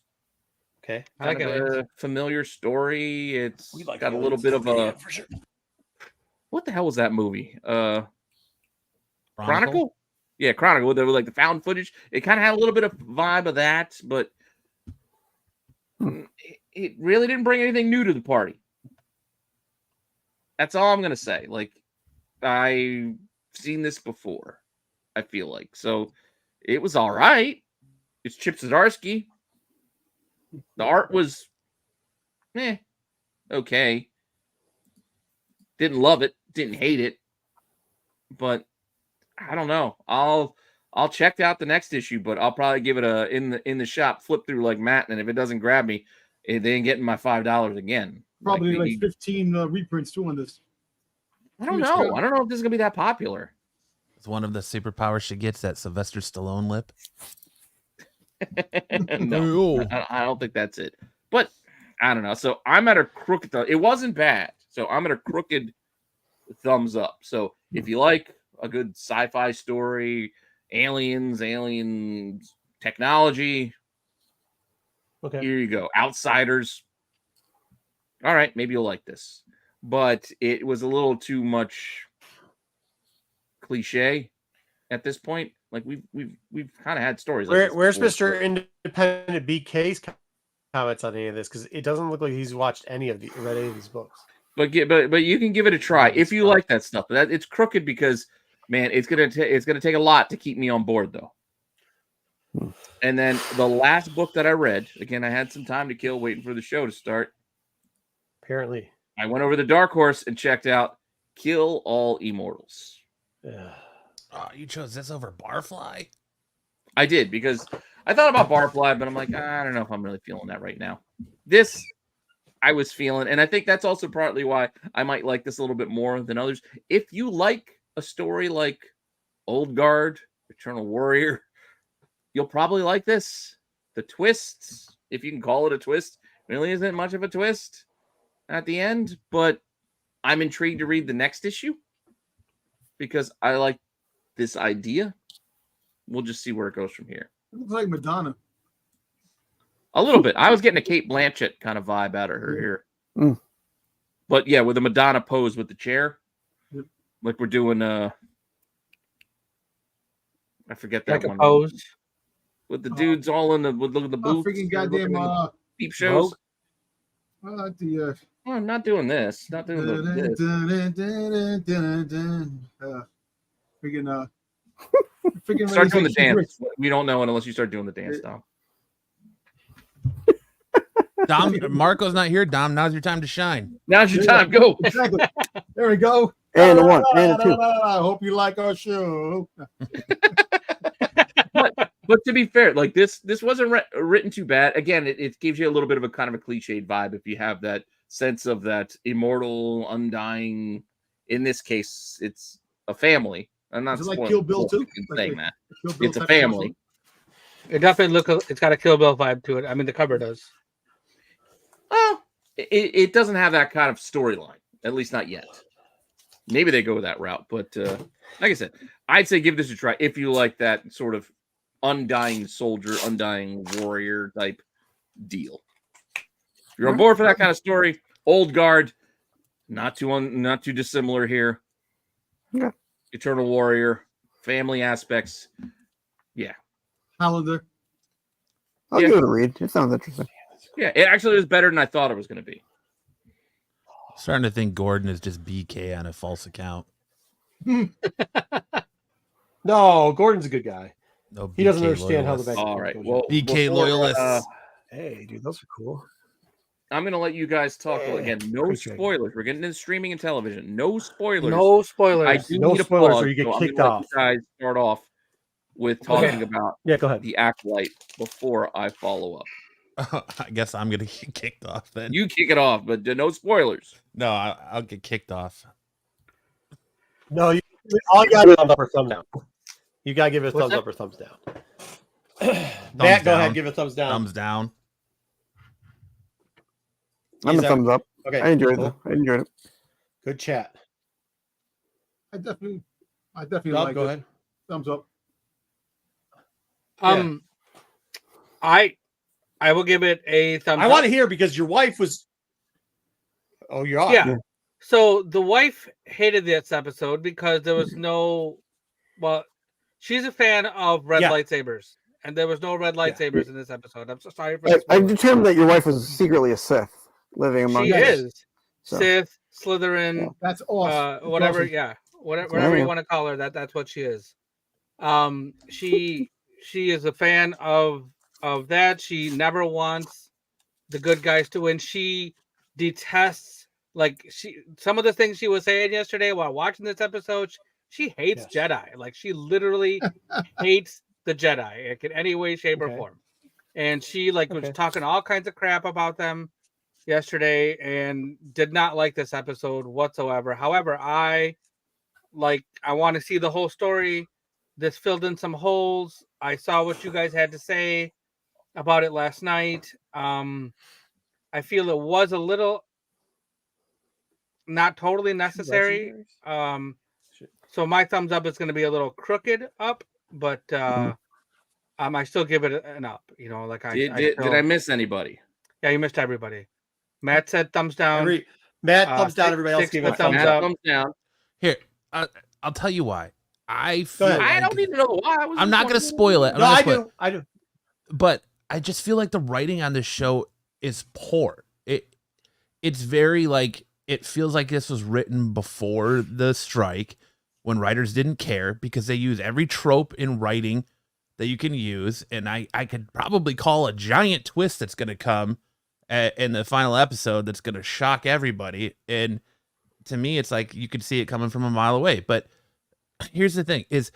Okay. I like a familiar story. It's got a little bit of a. For sure. What the hell was that movie? Chronicle? Yeah, Chronicle. There was like the found footage. It kind of had a little bit of vibe of that, but it really didn't bring anything new to the party. That's all I'm gonna say. Like, I've seen this before. I feel like so. It was all right. It's Chip Zdarsky. The art was, okay. Didn't love it, didn't hate it, but I don't know. I'll check out the next issue, but I'll probably give it a in the shop flip through like Matt, and if it doesn't grab me, they ain't getting my $5 again. Probably like 15 reprints too on this. I don't know. I don't know if this is gonna be that popular. It's one of the superpowers she gets, that Sylvester Stallone lip. No, I don't think that's it. But I don't know. So I'm at a crooked. It wasn't bad. So I'm at a crooked thumbs up. So if you like a good sci-fi story, aliens technology, okay, here you go. Outsiders. All right, maybe you'll like this. But it was a little too much cliche at this point. Like we've kind of had stories. Where's Mr. Independent BK's comments on any of this? Because it doesn't look like he's watched read any of these books. But you can give it a try if you like that stuff. But it's crooked because, man, it's gonna take a lot to keep me on board though. And then the last book that I read, again, I had some time to kill waiting for the show to start. Apparently, I went over to Dark Horse and checked out Kill All Immortals. Oh, you chose this over Barfly? I did, because I thought about Barfly, but I'm like, I don't know if I'm really feeling that right now. This I was feeling, and I think that's also partly why I might like this a little bit more than others. If you like a story like Old Guard, Eternal Warrior, you'll probably like this. The twists, if you can call it a twist, really isn't much of a twist at the end, but I'm intrigued to read the next issue because I like this idea. We'll just see where it goes from here. It looks like Madonna. A little bit. I was getting a Kate Blanchett kind of vibe out of her here. But yeah, with a Madonna pose with the chair. Like we're doing I forget that like one. A pose. With the dudes all in the booth. Freaking goddamn peep shows. I'm not doing this. Not doing this. Start doing the dance. We don't know unless you start doing the dance, Dom. Dom, Marco's not here. Dom, now's your time to shine. Now's your time. Go. Exactly. There we go. And a 1, and a 2. I hope you like our show. But to be fair, like this wasn't written too bad. Again, it gives you a little bit of a kind of a cliched vibe if you have that sense of that immortal, undying. In this case, it's a family. I'm not like Kill Bill too. Saying that it's a family. It definitely it's got a Kill Bill vibe to it. I mean, the cover does. Oh, it doesn't have that kind of storyline, at least not yet. Maybe they go that route, but like I said, I'd say give this a try if you like that sort of undying soldier, undying warrior type deal. If you're on board for that kind of story, Old Guard, not too dissimilar here. Yeah. Eternal Warrior, family aspects, yeah. Highlander. I'll give it a read. It sounds interesting. Yeah, it actually was better than I thought it was going to be. Starting to think Gordon is just BK on a false account. No, Gordon's a good guy. No, he doesn't BK understand loyalist. how the bank. All right, well, BK loyalists. Hey, dude, those are cool. I'm going to let you guys talk again. No spoilers. We're getting into streaming and television. No spoilers. No spoilers. I do No need spoilers, a plug, or you get so kicked I'm gonna off. let you guys start off with talking about Yeah, go ahead. the Acolyte before I follow up. I guess I'm gonna get kicked off then. You kick it off, but no spoilers. No, I'll get kicked off. No, all you gotta do is thumbs up or thumbs down. You gotta give it a thumbs up or thumbs down. Matt, go ahead, give it a thumbs down. Thumbs down. I'm a thumbs up. Okay, I enjoyed cool. it. I enjoyed it. Good chat. I definitely Rob, like go it. ahead. Thumbs up. I will give it a thumbs up. I want to hear because your wife was. Oh, you're off. Yeah. So the wife hated this episode because there was no. Well, she's a fan of red lightsabers, and there was no red lightsabers in this episode. I'm so sorry for this. I determined that your wife was secretly a Sith living among us. She is So. Sith, Slytherin. That's awesome. Whatever. Awesome. Yeah. Whatever you want to call her. That's what she is. She is a fan of that. She never wants the good guys to win. She detests some of the things she was saying yesterday while watching this episode. She hates Jedi. Like she literally hates the Jedi, like in any way, shape, or form. And she was talking all kinds of crap about them yesterday and did not like this episode whatsoever. However, I want to see the whole story. This filled in some holes. I saw what you guys had to say about it last night. I feel it was a little not totally necessary. So my thumbs up is going to be a little crooked up, but I still give it an up. You know, Did I miss anybody? Yeah, you missed everybody. Matt said thumbs down. Matt thumbs down. Everybody else give it a thumbs up. Thumbs down. Here, I'll tell you why. I don't need to know why. I'm not going to spoil it. I do. But I just feel like the writing on this show is poor. It's very it feels like this was written before the strike when writers didn't care because they use every trope in writing that you can use. And I could probably call a giant twist that's going to come in the final episode that's going to shock everybody. And to me, it's like you could see it coming from a mile away. But here's the thing: is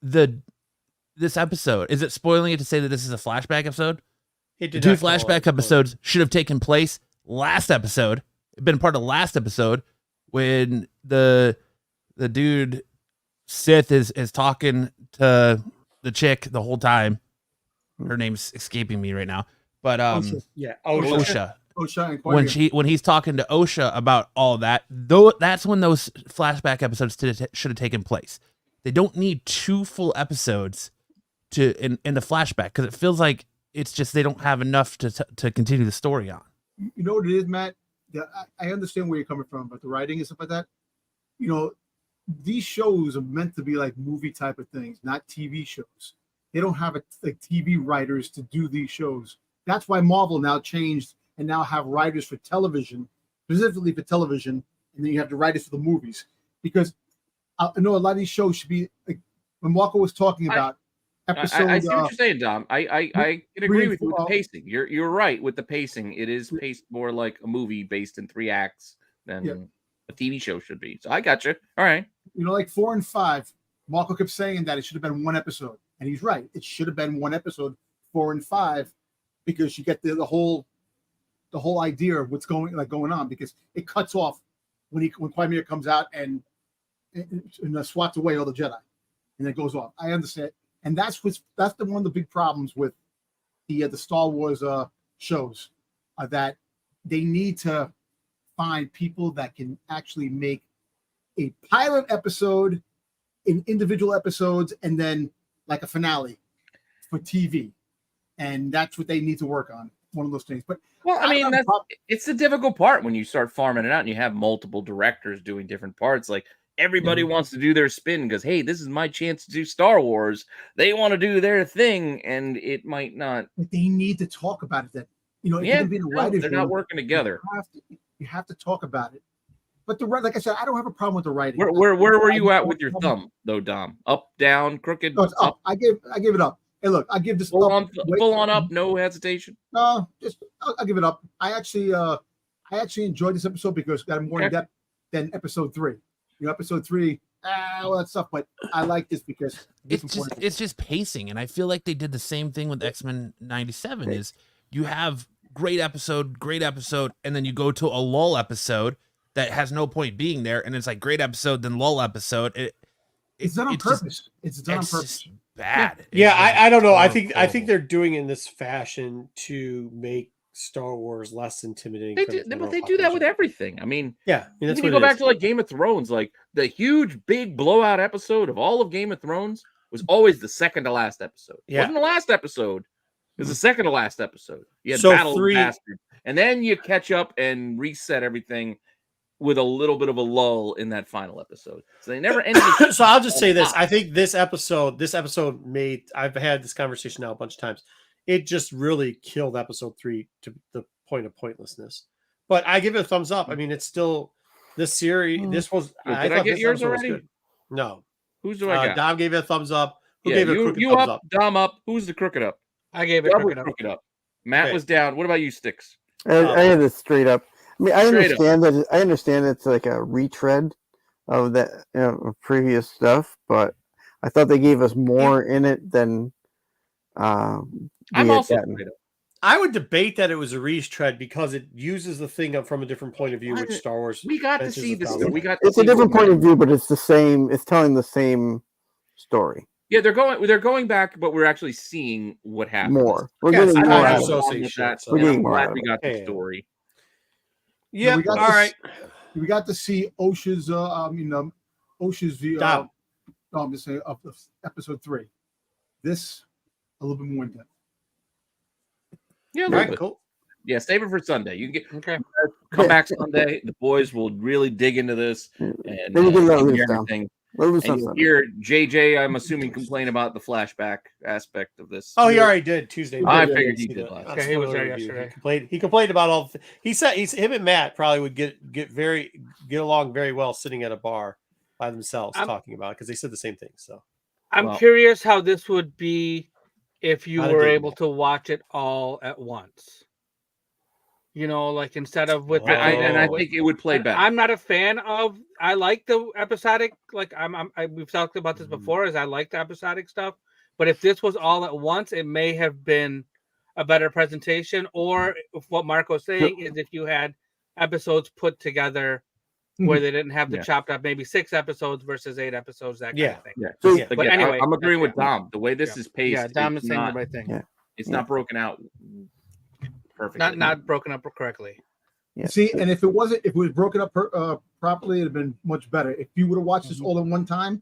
this episode, is it spoiling it to say that this is a flashback episode? The two flashback episodes should have taken place last episode, been part of last episode when the dude Sith is talking to the chick the whole time. Her name's escaping me right now, but Osha. When he's talking to Osha about all that, that's when those flashback episodes should have taken place. They don't need 2 full episodes in the flashback because it feels like it's just they don't have enough to continue the story on. You know what it is, Matt? I understand where you're coming from, but the writing and stuff like that, these shows are meant to be like movie type of things, not TV shows. They don't have TV writers to do these shows. That's why Marvel now changed and now have writers for television, specifically for television, and then you have the writers for the movies. Because I know a lot of these shows should be like when Marco was talking about episode. I see what you're saying, Dom. I can agree with you with the pacing. You're right with the pacing. It is paced more like a movie based in 3 acts than a TV show should be. So I got you. All right. You know, like 4 and 5, Marco kept saying that it should have been 1 episode, and he's right. It should have been 1 episode, 4 and 5, because you get the whole idea of what's going on, because it cuts off when Quagmire comes out and swats away all the Jedi, and it goes off. I understand, and that's one of the big problems with the Star Wars shows, that they need to find people that can actually make a pilot episode in individual episodes and then like a finale for TV, and that's what they need to work on. One of those things. But well, I mean, it's the difficult part when you start farming it out and you have multiple directors doing different parts. Like everybody wants to do their spin because, hey, this is my chance to do Star Wars. They want to do their thing, and it might not. But they need to talk about it. That they're not working together. You have to talk about it. But like I said, I don't have a problem with the writing. Where were you at with your thumb, though, Dom? Up, down, crooked? No, it's up. I give it up. Hey, look, I give this full on up, no hesitation. No, I'll give it up. I actually enjoyed this episode because it got more in depth than episode 3. You know, episode 3, all that stuff. But I like this because it's just pacing, and I feel like they did the same thing with X-Men '97. Is you have great episode, and then you go to a lull episode that has no point being there, and it's like great episode, then lull episode. It's done on purpose. It's done on purpose. Bad. Yeah, I don't know. I think they're doing it in this fashion to make Star Wars less intimidating. But they do that with everything. I mean, that's when you go back to like Game of Thrones, like the huge big blowout episode of all of Game of Thrones was always the second to last episode. It wasn't the last episode. It was the second to last episode. You had Battle of the Bastards, and then you catch up and reset everything with a little bit of a lull in that final episode. So they never ended. So I'll just say this. I think this episode made, I've had this conversation now a bunch of times. It just really killed episode 3 to the point of pointlessness. But I give it a thumbs up. I mean, it's still this series. This was. Did I get yours already? No. Who's do I got? Dom gave it a thumbs up. Who gave it a crooked thumbs up? Dom up. Who's the crooked up? I gave it crooked up. Matt was down. What about you, Sticks? I had it straight up. I mean, I understand it's like a retread of that of previous stuff, but I thought they gave us more in it than. I'm also straight up. I would debate that it was a retread because it uses the thing up from a different point of view, which Star Wars. We got to see this. It's a different point of view, but it's the same. It's telling the same story. Yeah, they're going back, but we're actually seeing what happened. More. We're getting more. I'm glad we got the story. Yeah, all right. We got to see Osha's Osha's view. I'm just saying of episode 3. This a little bit more in depth. Yeah, all right, cool. Yeah, save it for Sunday. You can get come back Sunday. The boys will really dig into this and everything. And you hear JJ, I'm assuming, complain about the flashback aspect of this. Oh, he already did Tuesday. I figured he did last. Okay, he was there yesterday. He complained about all. He said him and Matt probably would get along very well sitting at a bar by themselves talking about it because they said the same thing. So I'm curious how this would be if you were able to watch it all at once. You know, like instead of with I think it would play better. I'm not a fan of. I like the episodic. Like we've talked about this before. Is I like the episodic stuff. But if this was all at once, it may have been a better presentation. Or if what Marco's saying is if you had episodes put together where they didn't have the chopped up, maybe 6 episodes versus 8 episodes. That kind of thing. Yeah. So, but anyway, I'm agreeing with Dom. The way this is paced, yeah, Dom is saying the right thing. Yeah. It's not broken out. Perfect. Not broken up correctly. Yeah. See, and if it was broken up properly, it'd have been much better. If you would have watched this all in one time,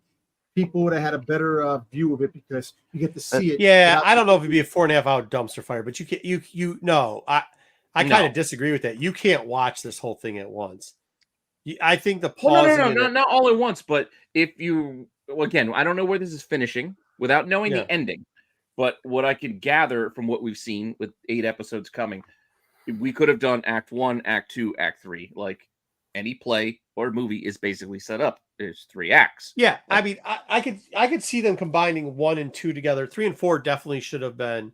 people would have had a better view of it because you get to see it. Yeah, I don't know if it'd be a 4.5 hour dumpster fire, but I kind of disagree with that. You can't watch this whole thing at once. I think the pause. No, not all at once. But if you again, I don't know where this is finishing without knowing the ending. But what I could gather from what we've seen with 8 episodes coming, we could have done Act 1, Act 2, Act 3. Like any play or movie is basically set up. There's 3 acts. Yeah, I mean, I could see them combining 1 and 2 together. 3 and 4 definitely should have been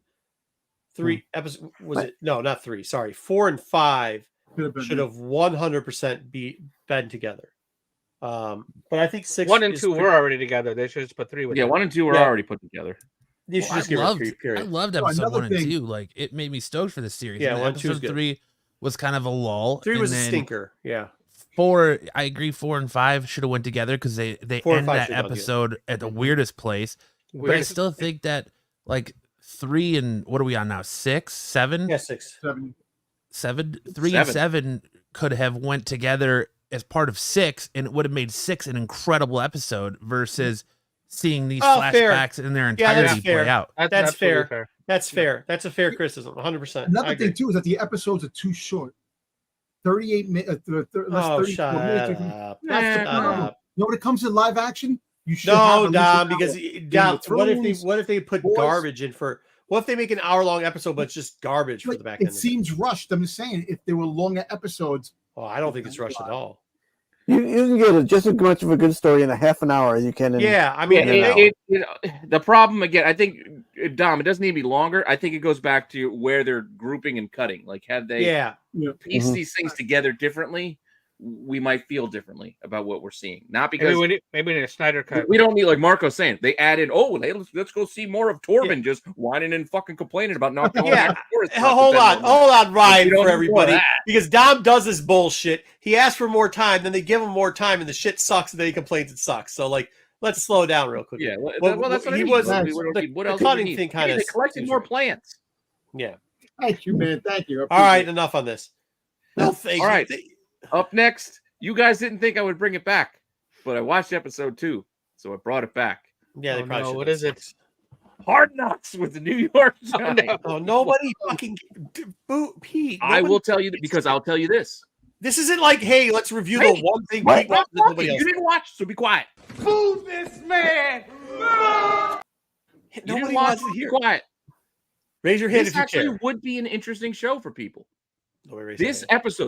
3 episodes. Was it? No, not 3. Sorry, 4 and 5 should have 100% been together. But I think 6, 1 and 2 were already together. They should just put 3 with. Yeah, 1 and 2 were already put together. You should just give it a period. I loved episode 1 and 2. Like it made me stoked for the series. Yeah, and 1, 2 episode 3 was kind of a lull. 3 was a then stinker. Yeah. 4, I agree. 4 and 5 should have went together because they end that episode at the weirdest place. But I still think that like 3 and what are we on now? 6, 7? Yeah, 6, 7. 3 and 7 could have went together as part of 6, and it would have made 6 an incredible episode versus seeing these flashbacks in their entirety play out. That's fair. That's fair. That's a fair criticism. 100%. Another thing too is that the episodes are too short. 38 minutes. Shut up. That's the problem. You know, when it comes to live action, you should no, Dom, because Dom, what if they put garbage in for? What if they make an hour-long episode, but it's just garbage for the back end? It seems rushed. I'm just saying, if there were longer episodes. Oh, I don't think it's rushed at all. You can get just as much of a good story in a half an hour as you can in. Yeah, I mean, the problem again, I think, Dom, it doesn't need to be longer. I think it goes back to where they're grouping and cutting. Like, had they pieced these things together differently, we might feel differently about what we're seeing. Not because maybe in a Snyder cut. We don't need, like Marco's saying, they added, let's go see more of Torben just whining and fucking complaining about not going back. Hold on, Ryan, for everybody. Because Dom does this bullshit. He asks for more time, then they give him more time, and the shit sucks, and then he complains it sucks. So, like, let's slow down real quick. Yeah, well, that's what I mean. What else cutting thing kind of. They collected more plants. Yeah. Thank you, man. Thank you. All right, enough on this. No, thank you. All right. Up next, you guys didn't think I would bring it back, but I watched episode 2, so I brought it back. Yeah, they probably should. What is it? Hard Knocks with the New York Giants. Oh, nobody fucking Pete. I will tell you that because I'll tell you this. This isn't like, hey, let's review the one thing Pete watched that nobody else. You didn't watch, so be quiet. Move this man. Nobody wants to hear. Be quiet. Raise your hand this if you actually care. would be an interesting show for people. This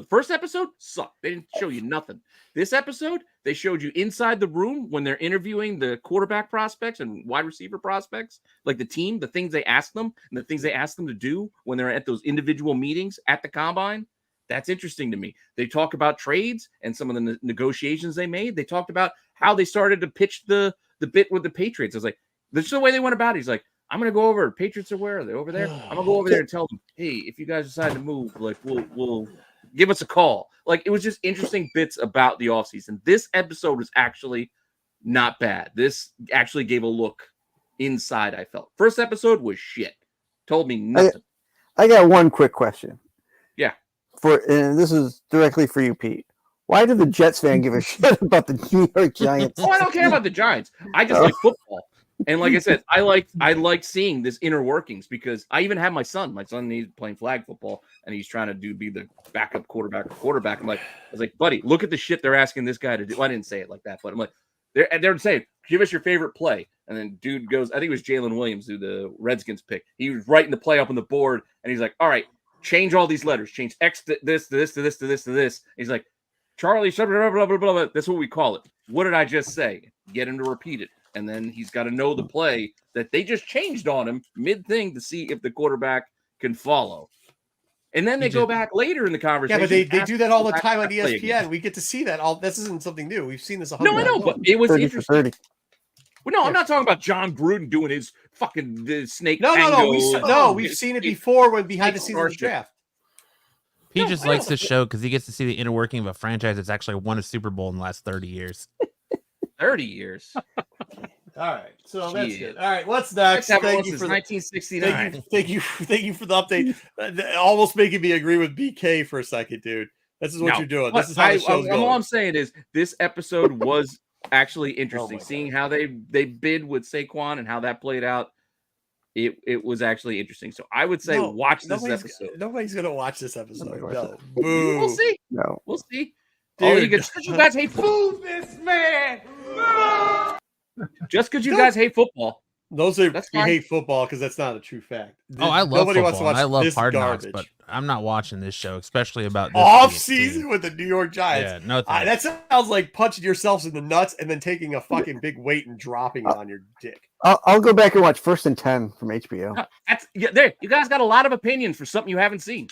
first episode sucked. They didn't show you nothing. This episode, they showed you inside the room when they're interviewing the quarterback prospects and wide receiver prospects, like the team, the things they asked them and the things they asked them to do when they're at those individual meetings at the combine. That's interesting to me. They talk about trades and some of the negotiations they made. They talked about how they started to pitch the bit with the Patriots. I was like, this is the way they went about it. He's like, I'm gonna go over. Patriots are where? Are they over there? I'm gonna go over there and tell them, hey, if you guys decide to move, like we'll give us a call. Like it was just interesting bits about the offseason. This episode was actually not bad. This actually gave a look inside, I felt. First episode was shit. Told me nothing. I got one quick question. Yeah. And this is directly for you, Pete. Why did the Jets fan give a shit about the New York Giants? Oh, I don't care about the Giants. I just like football. And like I said, I like seeing this inner workings because I even have my son. My son, he's playing flag football and he's trying to be the backup quarterback. I was like, buddy, look at the shit they're asking this guy to do. Well, I didn't say it like that, but I'm like, they're saying, give us your favorite play. And then dude goes, I think it was Jalen Williams who the Redskins picked. He was writing the play up on the board and he's like, all right, change all these letters, change X to this, to this, to this, to this, to this. And he's like, Charlie, blah, blah, blah, blah, blah. That's what we call it. What did I just say? Get him to repeat it. And then he's got to know the play that they just changed on him mid-thing to see if the quarterback can follow. And then they go back later in the conversation. Yeah, but they do that all the time on ESPN. We get to see that. This isn't something new. We've seen this 100 No, I know, but it was 30 interesting. 30. Well, no, I'm not talking about John Gruden doing his fucking snake. No. We've seen it before when behind the scenes of the draft. He just likes this show because he gets to see the inner working of a franchise that's actually won a Super Bowl in the last 30 years. 30 years. All right, so that's good. All right, what's next? Thank you for 1969. Thank you for the update. Almost making me agree with BK for a second, dude. This is what you're doing. This is how the show's going. All I'm saying is this episode was actually interesting. Seeing how they bid with Saquon and how that played out. It was actually interesting. So I would say watch this episode. Nobody's gonna watch this episode. No. We'll see. No. We'll see. Dude. You guys hate football. Move this man. Just because you guys hate football. You hate football because that's not a true fact. I love football. I love Hard Knocks, but I'm not watching this show, especially about this Off team. season with the New York Giants. Yeah, no thanks. That sounds like punching yourselves in the nuts and then taking a fucking big weight and dropping it on your dick. I'll go back and watch First and 10 from HBO. There. You guys got a lot of opinions for something you haven't seen.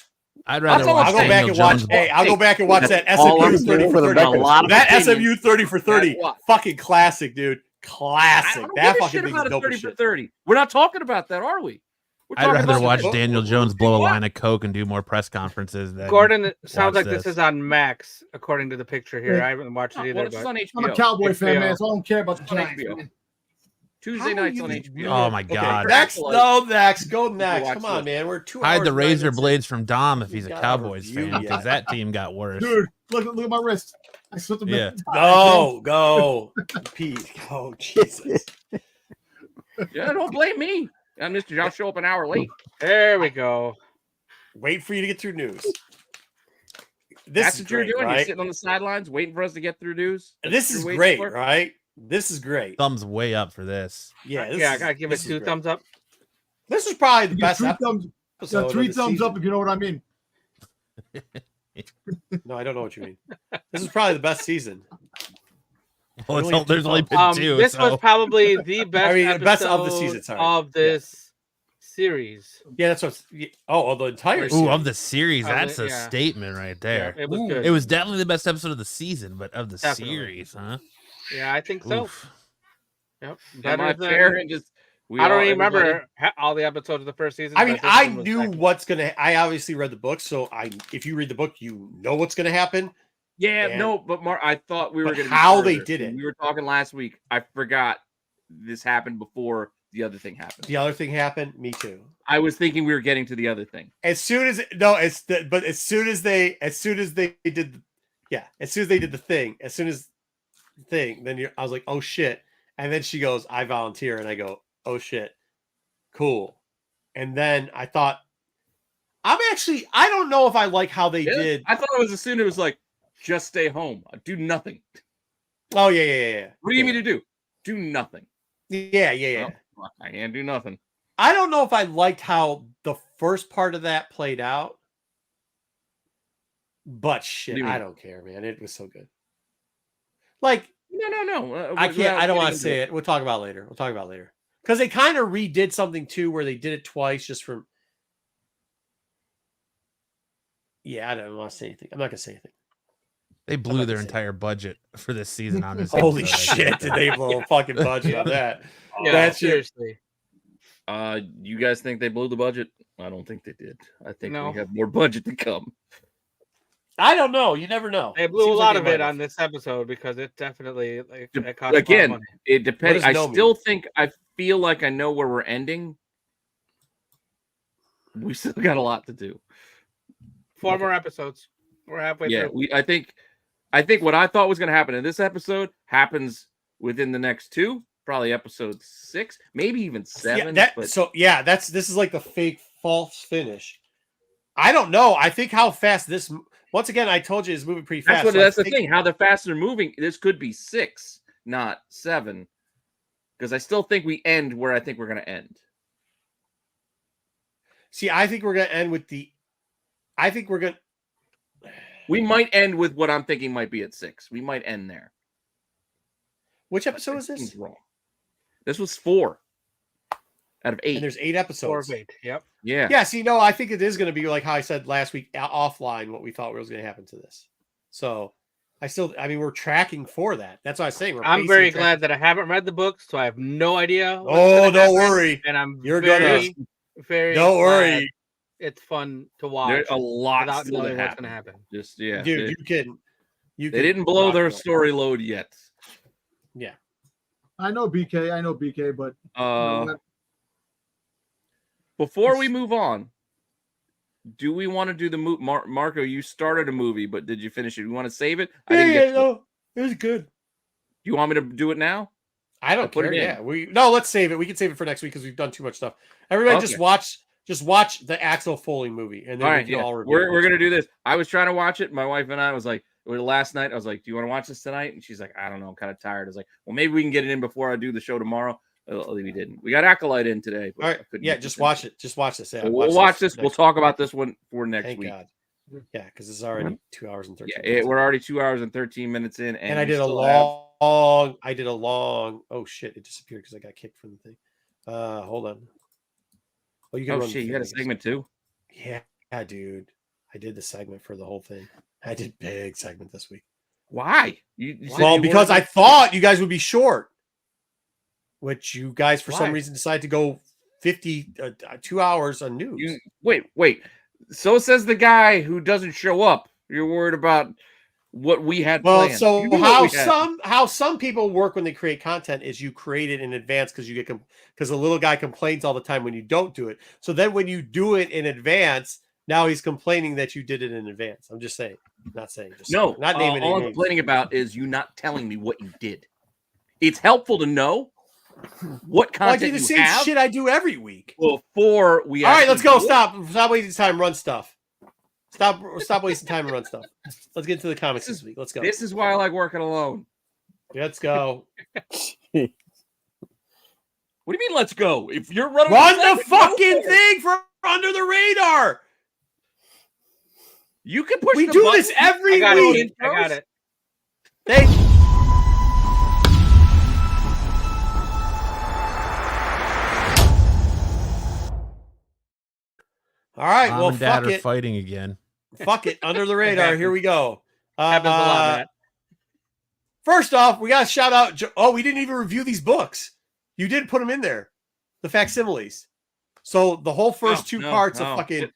I'd rather I'll watch go back Daniel and watch. Jones. Hey, I'll go back and watch that all I'm SMU 30 saying for for the 30. record. A lot of That opinions. SMU 30 for 30, That's what. fucking classic, dude. I Classic. don't That give a fucking shit thing is about a dope 30 as for shit. 30. We're not talking about that, are we? We're I'd talking rather about watch something- Daniel Jones blow a What? line of coke and do more press conferences. Than Gordon, it sounds watch like this is on Max, according to the picture here. I haven't watched it Well, either. it's But on I'm HBO. a Cowboy fan, HBO. man, so I don't care about the It's on Giants. HBO. man. Tuesday How are nights you on just- HBO. Oh my Okay, god! next, no, next, go next. watch Come on, this. man. We're 2 Hide hours the and razor 9 minutes in. blades from Dom if he's a Got a Cowboys review fan, yet. because that team got worse. Dude, look at my wrist. I slipped a Yeah. bit. Go, Pete. Oh, Jesus. Yeah, don't blame me. I'm just I'll show up an hour late. there we go. Wait for you to get through news. That's is what you're great, doing. You're right? sitting on the sidelines waiting for us to get through news. This That's is what you're great, waiting for? right? This is great. Thumbs way up for this. Yeah, Yeah, I gotta give it this is 2 great. thumbs up. This is probably the You get best 3 episode. thumbs, of 3 the thumbs season. up if you know what I mean. No, I don't know what you mean. This is probably the best season. Well, Only there's only been two. This so. was probably the best, the best of the episode season, sorry. of this series. Yeah, that's what. The entire Ooh, series. of the series, Of that's the- a yeah. statement right there. It was Ooh. good. It was definitely the best episode of the season, but of the Definitely. series, huh? Yeah, I think so. Oof. Yep. Am Better I than. fair and just I don't even everybody- remember all the episodes of the first season. I but mean, this I one was knew excellent. what's gonna. I obviously read the book, so if you read the book, you know what's gonna happen. Yeah, And- no, but Mark, I thought we were But going to how they did it. We were talking last week. I forgot this happened before the other thing happened. The other thing happened. Me too. I was thinking we were getting to the other thing. As soon as as soon as they did, as soon as they did the thing, then I was like, oh shit, and then she goes, I volunteer, and I go, oh shit, cool, and then I thought, I don't know if I like how they did. I thought it was as soon as it was like, just stay home, do nothing. Oh yeah. What do you mean to do? Do nothing. Yeah. Oh, fuck, I can't do nothing. I don't know if I liked how the first part of that played out, but shit, What do you I mean? don't care, man. It was so good. Like, No. I can't. I don't want to say it. We'll talk about it later. Because they kind of redid something too, where they did it twice, just from. Yeah, I don't want to say anything. I'm not gonna say anything. They I'm blew not their gonna say entire budget for this season on this. Holy episode, I shit! think. Did they blow a fucking budget on that? Yeah, That's it. seriously. You guys think they blew the budget? I don't think they did. I think No. we have more budget to come. I don't know. You never know. They blew a Seems lot like of they it might on have. this episode because it definitely it cost a lot of Again, money. it depends. does I no still mean? think I feel like I know where we're ending. We still got a lot to do. 4 more episodes. We're halfway Yeah, through. I think what I thought was going to happen in this episode happens within the next 2, probably episode 6, maybe even 7. This is like the fake false finish. I don't know. I think how fast this. Once again, I told you it's moving pretty fast. That's so the thing. How the fast they're moving. This could be 6, not 7, because I still think we end where I think we're going to end. See, I think we're gonna end with the. I think we're gonna. We might end with what I'm thinking might be at 6. We might end there. Which episode is Seems this? wrong. This was 4 out of 8. And there's 8 4 episodes. of 8. Yep. Yeah. Yeah, see, no, I think it is going to be like how I said last week offline what we thought was going to happen to this. So, we're tracking for that. That's what I was saying. I'm very glad that I haven't read the books, so I have no idea. what's Oh, gonna don't happen, worry. And I'm You're very Don't glad worry. It's fun to watch. There's a lot without still to knowing what's happen. going to happen. Just yeah, Dude, they didn't blow their story load yet. Yeah. I know BK, but Before we move on, do we want to do the movie? Marco, you started a movie, but did you finish it? You want to save it? I didn't get to it. No, it was good. Do you want me to do it now? I don't put care. it in. Yeah, let's save it. We can save it for next week because we've done too much stuff. Everybody, Okay. just watch the Axel Foley movie, and then All we right, can yeah. all review. We're gonna do this. I was trying to watch it. My wife and I was like, last night. I was like, "Do you want to watch this tonight?" And she's like, "I don't know. I'm kind of tired." I was like, "Well, maybe we can get it in before I do the show tomorrow." We didn't. We got Acolyte in today. All right. Yeah, just watch it. Just watch this. Yeah, we'll watch this. We'll talk about this one for next Thank week. God. Yeah, because it's already 2 hours and 13 minutes. Yeah, we're already 2 hours and 13 minutes in. And I did a long. Oh, shit. It disappeared because I got kicked from the thing. Hold on. Oh, you got you had a segment too? Yeah, dude. I did the segment for the whole thing. I did big segment this week. Why? Because I thought you guys would be short, which you guys for some reason decided to go 2 hours on news. Wait. So says the guy who doesn't show up. You're worried about what we had planned. So how some people work when they create content is you create it in advance because the little guy complains all the time when you don't do it. So then when you do it in advance, now he's complaining that you did it in advance. I'm just saying, not saying. Not naming. All I'm complaining about is you not telling me what you did. It's helpful to know what content I do the same shit I do every week. Before we. All right, let's go. Stop wasting time. Run stuff. Stop wasting time and run stuff. Let's get into the comics this week. Let's go. This is why I like working alone. Let's go. What do you mean? Let's go. If you're running, run the fucking thing for under the radar. You can push. We do this every week. I got it. Thank you. All right. Mom and Dad are fighting again. Fuck it. Under the radar. Here we go. Happens a lot, Matt. First off, we got to shout out. Oh, we didn't even review these books. You did put them in there. The facsimiles. So the whole first two parts of fucking.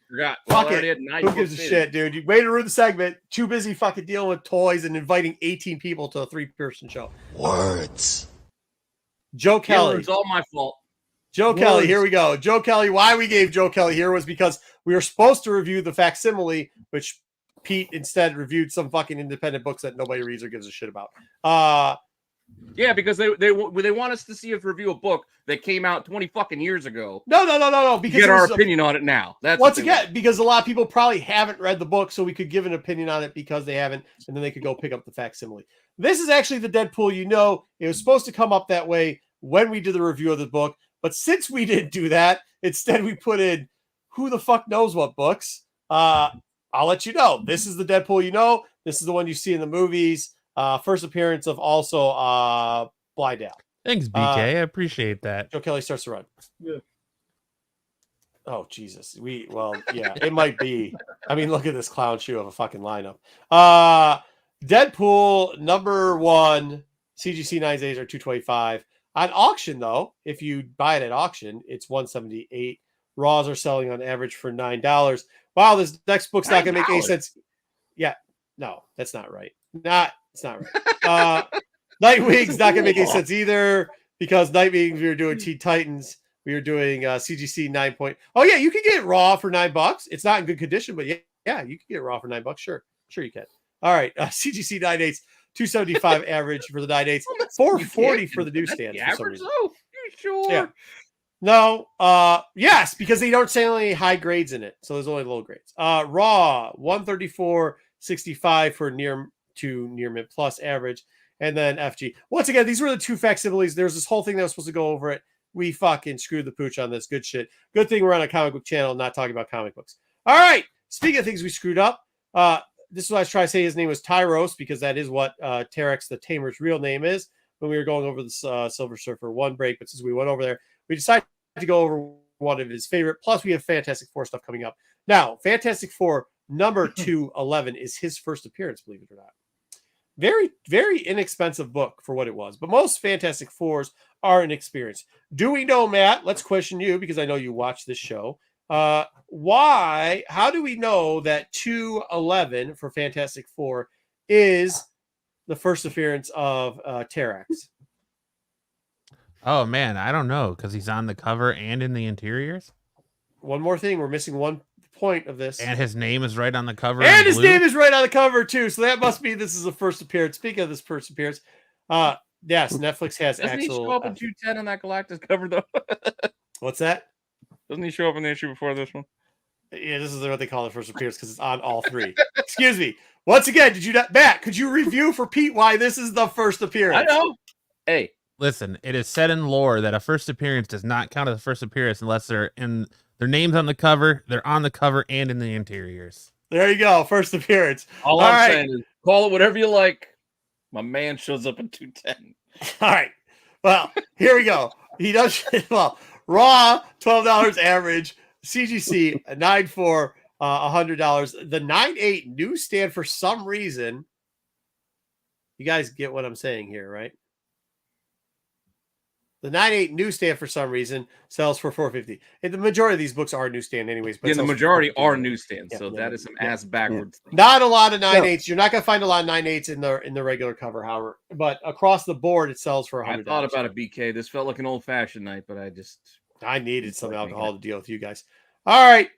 Fuck it. Who gives a shit, dude? You way to ruin the segment. Too busy fucking dealing with toys and inviting 18 people to a 3-person show. Words. Joe Kelly. It's all my fault. Joe Kelly, here we go. Joe Kelly, why we gave Joe Kelly here was because we were supposed to review the facsimile, which Pete instead reviewed some fucking independent books that nobody reads or gives a shit about. Yeah, because they want us to see us review a book that came out 20 fucking years ago. No. Because get our opinion on it now. That's once again because a lot of people probably haven't read the book, so we could give an opinion on it because they haven't, and then they could go pick up the facsimile. This is actually the Deadpool. It was supposed to come up that way when we did the review of the book. But since we didn't do that, instead we put in who the fuck knows what books. I'll let you know. This is the Deadpool This is the one you see in the movies. First appearance of also Blydale. Thanks, BK. I appreciate that. Joe Kelly starts to run. Yeah. Oh, Jesus. It might be. I mean, look at this clown shoe of a fucking lineup. Deadpool #1, CGC 9s are $225. On auction, though, if you buy it at auction, it's $178. Raws are selling on average for $9. Wow, this next book's not going to make any sense. Yeah, no, that's not right. It's not right. Nightwing's not going to make any sense either because Nightwing, we were doing Teen Titans. We were doing CGC 9 point. Oh, yeah, you can get Raw for $9. It's not in good condition, but yeah, you can get Raw for $9. Sure you can. All right, CGC 9/8. $275 average for the 9/8, $440 for the newsstands. For some reason. Oh, you sure? Yeah. No. Yes, because they don't say any high grades in it, so there's only low grades. Raw $134.65 for near mint plus average, and then FG. Once again, these were the two facsimiles. There's this whole thing that was supposed to go over it. We fucking screwed the pooch on this. Good shit. Good thing we're on a comic book channel, not talking about comic books. All right. Speaking of things we screwed up, this is what I was trying to say. His name was Tyros because that is what Terex the Tamer's real name is when we were going over the Silver Surfer 1 break. But since we went over there, we decided to go over one of his favorite. Plus, we have Fantastic Four stuff coming up. Now, Fantastic Four #211 is his first appearance, believe it or not. Very, very inexpensive book for what it was. But most Fantastic Fours are inexperienced. Do we know, Matt? Let's question you because I know you watch this show. How do we know that 211 for Fantastic Four is the first appearance of Terex? Oh, man, I don't know because he's on the cover and in the interiors. One more thing. We're missing one point of this. And his name is right on the cover. And his name is right on the cover, too. So that must be this is the first appearance. Speaking of this first appearance, yes, Netflix has Doesn't Axel. He show up in 210 on that Galactus cover, though? What's that? Doesn't he show up in the issue before this one? Yeah, this is what they call it first appearance because it's on all three. Excuse me. Once again, did you not, Matt? Could you review for Pete why this is the first appearance? I know. Hey, Listen, it is said in lore that a first appearance does not count as a first appearance unless they're in their names on the cover, they're on the cover and in the interiors. There you go. First appearance. All I'm saying is call it whatever you like. My man shows up in 210. All right. Well, here we go. He does well. Raw, $12 average. CGC, a 9.4, $100. The 9.8 newsstand for some reason. You guys get what I'm saying here, right? The 9.8 newsstand for some reason sells for $450. And the majority of these books are newsstand anyways. But the majority are newsstands, so that is some ass backwards. Yeah. Not a lot of 9.8s. You're not going to find a lot of 9.8s in the regular cover, however. But across the board, it sells for $100. I thought about a BK. This felt like an old-fashioned night, but I needed some alcohol to deal with you guys. All right.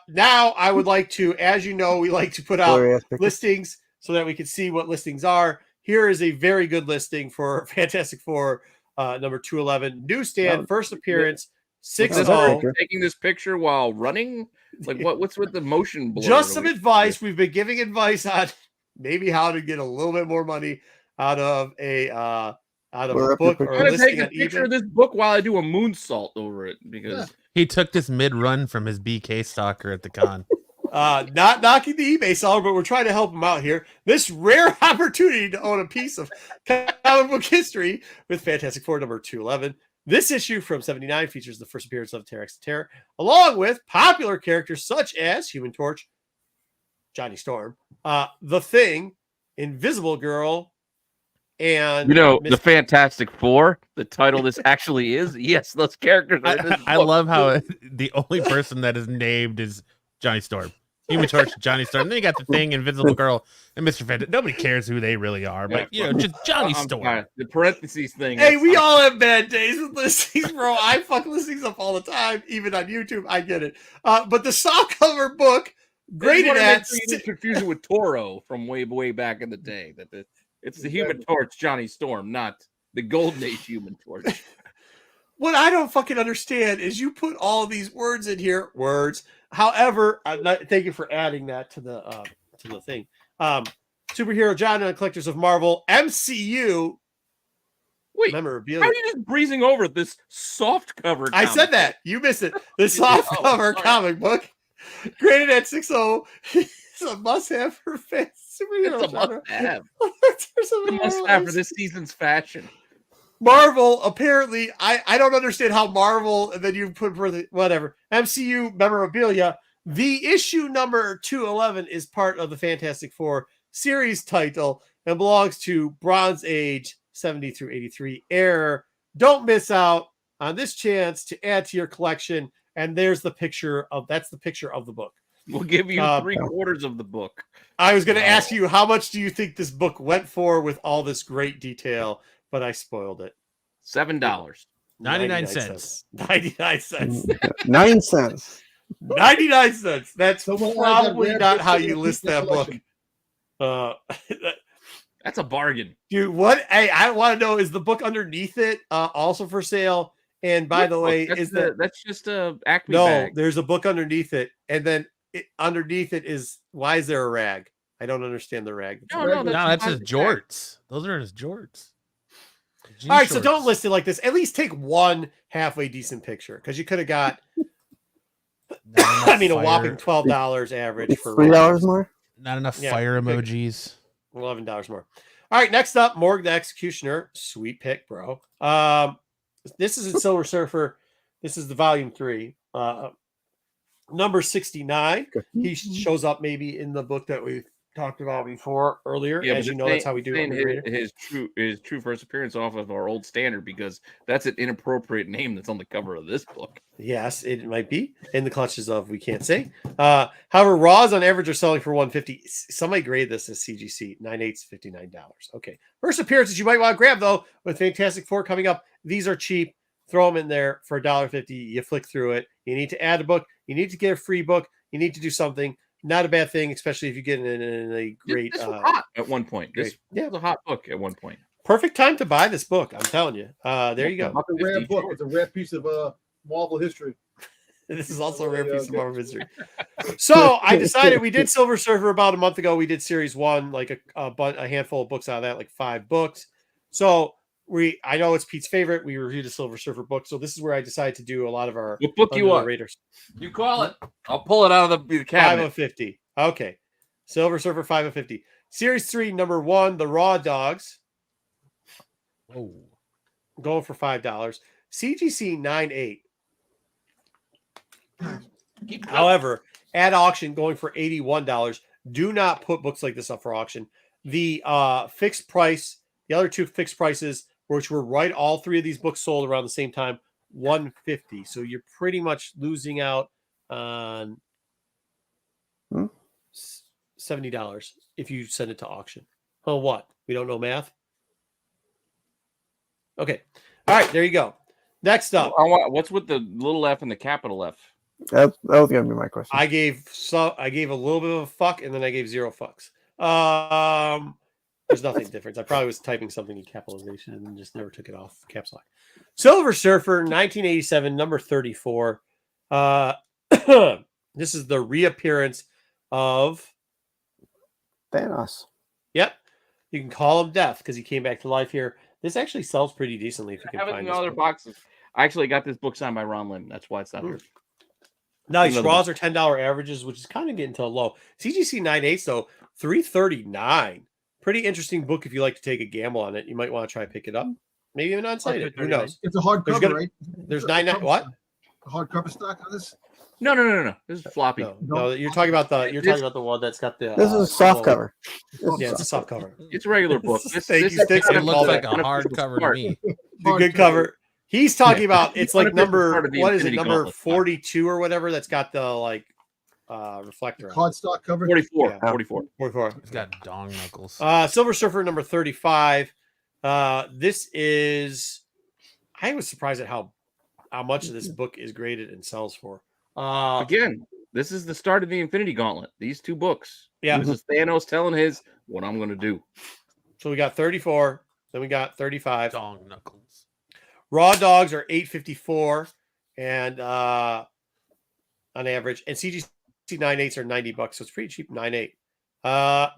Now I would like to, as you know, we like to put out listings so that we can see what listings are. Here is a very good listing for Fantastic Four. Number 211 newsstand, first appearance, 6-0. Taking this picture while running, like what's with the motion blur? Just some advice. We've been giving advice on maybe how to get a little bit more money out of a book. I'm gonna take a picture of this book while I do a moonsault over it because he took this mid-run from his BK stalker at the con. Not knocking the eBay seller, but we're trying to help him out here. This rare opportunity to own a piece of comic book history with Fantastic Four number 211. This issue from 79 features the first appearance of Terror X Terror, along with popular characters such as Human Torch, Johnny Storm, The Thing, Invisible Girl, and the Fantastic Four. The title this actually is. Yes, those characters are in this I love how the only person that is named is Johnny Storm. Human Torch, Johnny Storm. Then you got The Thing, Invisible Girl, and Mr. Fantastic. Nobody cares who they really are, but just Johnny Storm. Sorry. The parentheses thing. Hey, we all have bad days with listings, bro. I fuck listings up all the time, even on YouTube. I get it. But the soft cover book, graded at. You confuse it with Toro from way back in the day. It's the Human Torch, Johnny Storm, not the Golden Age Human Torch. What I don't fucking understand is you put all these words in here. Words. However, thank you for adding that to the thing. Superhero genre and collectors of Marvel MCU. Wait, memorabilia. How are you just breezing over this soft cover? I said that. You missed it. The soft cover comic book, graded at 6.0. It's a must-have for fans. Superhero it's a must-have. It's a must-have for this season's fashion. Marvel, apparently, I don't understand how Marvel, and then you put whatever, MCU memorabilia. The issue number 211 is part of the Fantastic Four series title and belongs to Bronze Age 70 through 83 era. Don't miss out on this chance to add to your collection. And there's the picture of the book. We'll give you 3/4 of the book. I was going to ask you, how much do you think this book went for with all this great detail? But I spoiled it. $7. 99 cents. 99 cents. 9 cents. 99 cents. That's probably not how you list that book. That's a bargain. Dude, what? Hey, I want to know, is the book underneath it also for sale? And by the way, that's just a Acme bag. There's a book underneath it. And then underneath it is, why is there a rag? I don't understand the rag. No, that's his jorts. Those are his jorts. All right, so don't list it like this. At least take one halfway decent picture, because you could have got, a whopping $12 average for $3 more. Not enough fire emojis. $11 more. All right, next up, Morgue the Executioner. Sweet pick, bro. This is in Silver Surfer. This is the volume 3. Number 69. He shows up maybe in the book that we talked about before earlier. As you know, that's how we do it. His true first appearance off of our old standard, because that's an inappropriate name that's on the cover of this book. Yes, it might be in the clutches of we can't say. However, raws on average are selling for $150. Somebody grade this as CGC. 9/8, $59. Okay. First appearances you might want to grab though with Fantastic Four coming up. These are cheap. Throw them in there for $1.50. You flick through it. You need to add a book. You need to get a free book. You need to do something. Not a bad thing, especially if you get in a great. This was hot at one point. This was a hot book at one point. Perfect time to buy this book. I'm telling you. There you go. It's a rare book. It's a rare piece of Marvel history. This is also a rare piece of Marvel history. So I decided we did Silver Surfer about a month ago. We did series 1, like a handful of books out of that, like 5 books. So I know it's Pete's favorite. We reviewed the Silver Surfer book, so this is where I decided to do a lot of our What book you want? Raiders. You call it. I'll pull it out of the 5 cabinet. of 50. Okay. Silver Surfer 5 of 50. Series 3, number 1, the Raw Dogs. Oh. Going for $5. CGC 9.8. However, at auction, going for $81. Do not put books like this up for auction. The fixed price, the other two fixed prices, which were right, all three of these books sold around the same time, $150. So you're pretty much losing out on $70 if you send it to auction. Oh, what? We don't know math? Okay. All right, there you go. Next up. What's with the little f and the capital F? That was gonna be my question. I gave a little bit of a fuck, and then I gave 0 fucks. There's nothing different. I probably was typing something in capitalization and just never took it off caps lock. Silver Surfer, 1987, number 34. This is the reappearance of Thanos. Yep. You can call him Death because he came back to life here. This actually sells pretty decently if you can I have it find in the other book. boxes. I actually got this book signed by Ron Lim. That's why it's not here. Nice. Raws are $10 averages, which is kind of getting to a low. CGC 9.8, though, $339. Pretty interesting book if you like to take a gamble on it. You might want to try to pick it up. Maybe even unsighted. Who knows? It's a hardcover, right? There's 9. What? A hardcover stock on this? No. This is floppy. No, you're talking about the one that's got the. This is a soft cover. Yeah, it's a soft cover. It's a regular book. Thank you, Sticks. It looks like a hard cover to me. The good cover. He's talking about it's like number part of the what is it, Infinity number Gauntlet. 42 or whatever that's got the like reflector on. Cardstock cover. 44. Yeah. 44. 44. It's got dong knuckles. Silver Surfer number 35. This is I was surprised at how much of this book is graded and sells for. Again, this is the start of the Infinity Gauntlet. These two books. Yeah. This is Thanos telling his what I'm going to do. So we got 34, then we got 35. Dong knuckles. Raw Dogs are $8.54 and on average, and CGC 9.8s are $90, so it's pretty cheap. 9.8,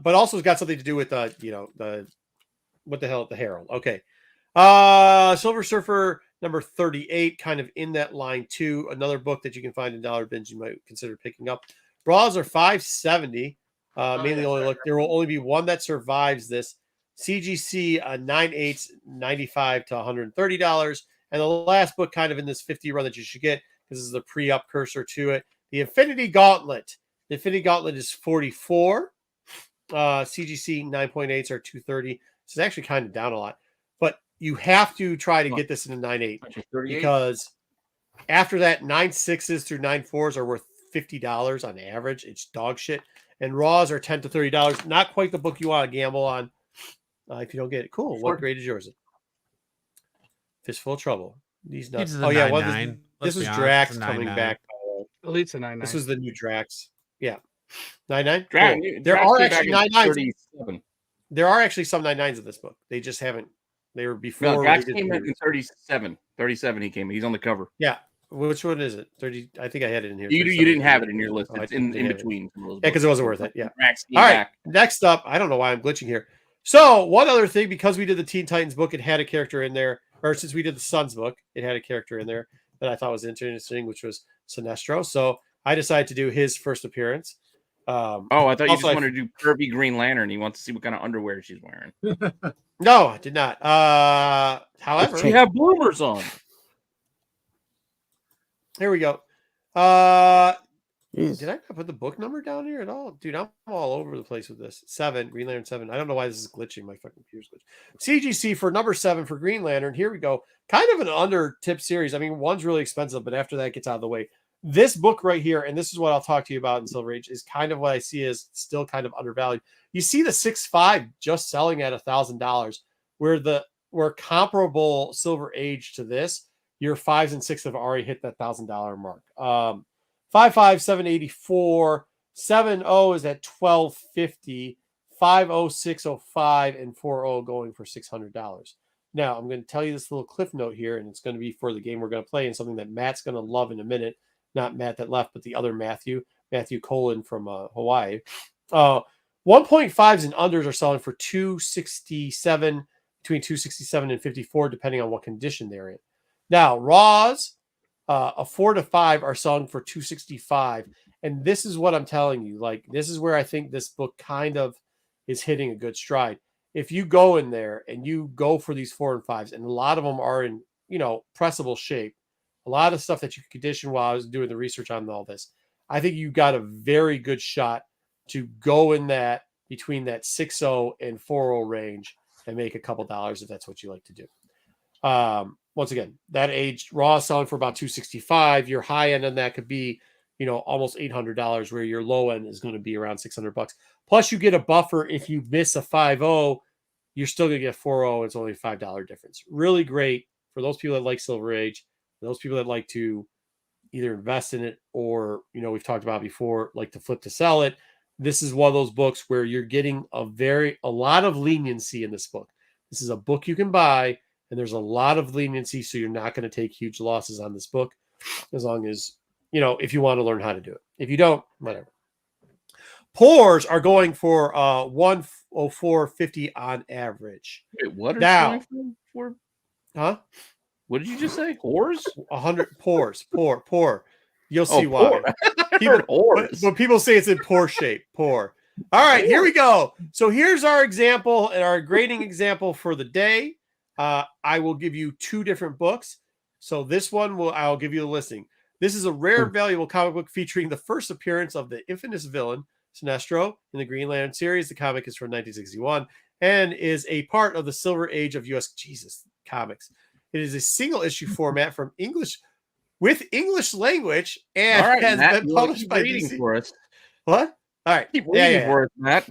but also it's got something to do with the what the hell, the Herald. Okay, Silver Surfer number 38, kind of in that line too. Another book that you can find in dollar bins you might consider picking up. Raws are $5.70. There will only be one that survives this. CGC 9.8s, $95 to $130. And the last book kind of in this 50 run that you should get, because this is the pre-up cursor to it, the Infinity Gauntlet. The Infinity Gauntlet is $44. CGC 9.8s are $230. So it's actually kind of down a lot. But you have to try to get this in a 9.8 because after that, 9.6s through 9.4s are worth $50 on average. It's dog shit. And Raws are $10 to $30. Not quite the book you want to gamble on. If you don't get it, cool. What grade is yours? Fistful of Trouble. These nuts. Oh yeah, this was Drax coming back. Elite's a 9.9. This was the new Drax. Yeah, 9.9. Cool. There are actually 9.9s. There are actually some 9.9s in this book. They just haven't. They were before. No, Drax came in 37. 37. He came. He's on the cover. Yeah. Which one is it? 30. I think I had it in here. You didn't have it in your list. It's in between. Yeah, because it wasn't worth it. Yeah. Drax All right. back. Next up, I don't know why I'm glitching here. So one other thing, because we did the Teen Titans book, it had a character in there, or since we did the Suns book, it had a character in there that I thought was interesting, which was Sinestro. So I decided to do his first appearance. I thought you just wanted to do Kirby Green Lantern. He wants to see what kind of underwear she's wearing. No, I did not. However, she have bloomers on. Here we go. Did I not put the book number down here at all? Dude, I'm all over the place with this. 7, Green Lantern 7. I don't know why this is glitching. My fucking computer's glitching. CGC for number 7 for Green Lantern. Here we go. Kind of an under-tip series. I mean, one's really expensive, but after that gets out of the way. This book right here, and this is what I'll talk to you about in Silver Age, is kind of what I see as still kind of undervalued. You see the 6.5 just selling at $1,000, where comparable Silver Age to this, your 5s and 6s have already hit that $1,000 mark. 5.5, 784, 7.0 is at $1,250, 5.0, 6.05, and 4.0 going for $600. Now, I'm going to tell you this little cliff note here, and it's going to be for the game we're going to play and something that Matt's going to love in a minute. Not Matt that left, but the other Matthew Colin from Hawaii. 1.5s and unders are selling for $267, between 267 and 54, depending on what condition they're in. Now, raws, a 4 to 5 are selling for 265. And this is what I'm telling you. Like, this is where I think this book kind of is hitting a good stride. If you go in there and you go for these 4 and 5s, and a lot of them are in, pressable shape, a lot of stuff that you could condition while I was doing the research on all this, I think you got a very good shot to go in that between that 6.0 and 4.0 range and make a couple dollars if that's what you like to do. Once again, that aged raw is selling for about 265. Your high end on that could be, almost $800, where your low end is going to be around $600. Plus, you get a buffer. If you miss a 5.0, you're still going to get 4.0. It's only a $5 difference. Really great for those people that like Silver Age, for those people that like to either invest in it or, we've talked about before, like to flip to sell it. This is one of those books where you're getting a lot of leniency in this book. This is a book you can buy, and there's a lot of leniency, so you're not going to take huge losses on this book, as long as, if you want to learn how to do it. If you don't, whatever. Pours are going for 104.50 on average. Wait, what are now, going for? Huh? What did you just say? Whores? 100 pours. Pour. You'll see why. But people say it's in poor shape. Poor. All right, here we go. So here's our example and our grading example for the day. I will give you 2 different books. So this one I'll give you a listing. This is a rare, valuable comic book featuring the first appearance of the infamous villain Sinestro in the Green Lantern series. The comic is from 1961 and is a part of the Silver Age of U.S. Comics. It is a single issue format from English language and has been published by DC. For us. What? All right. Keep reading for us, Matt.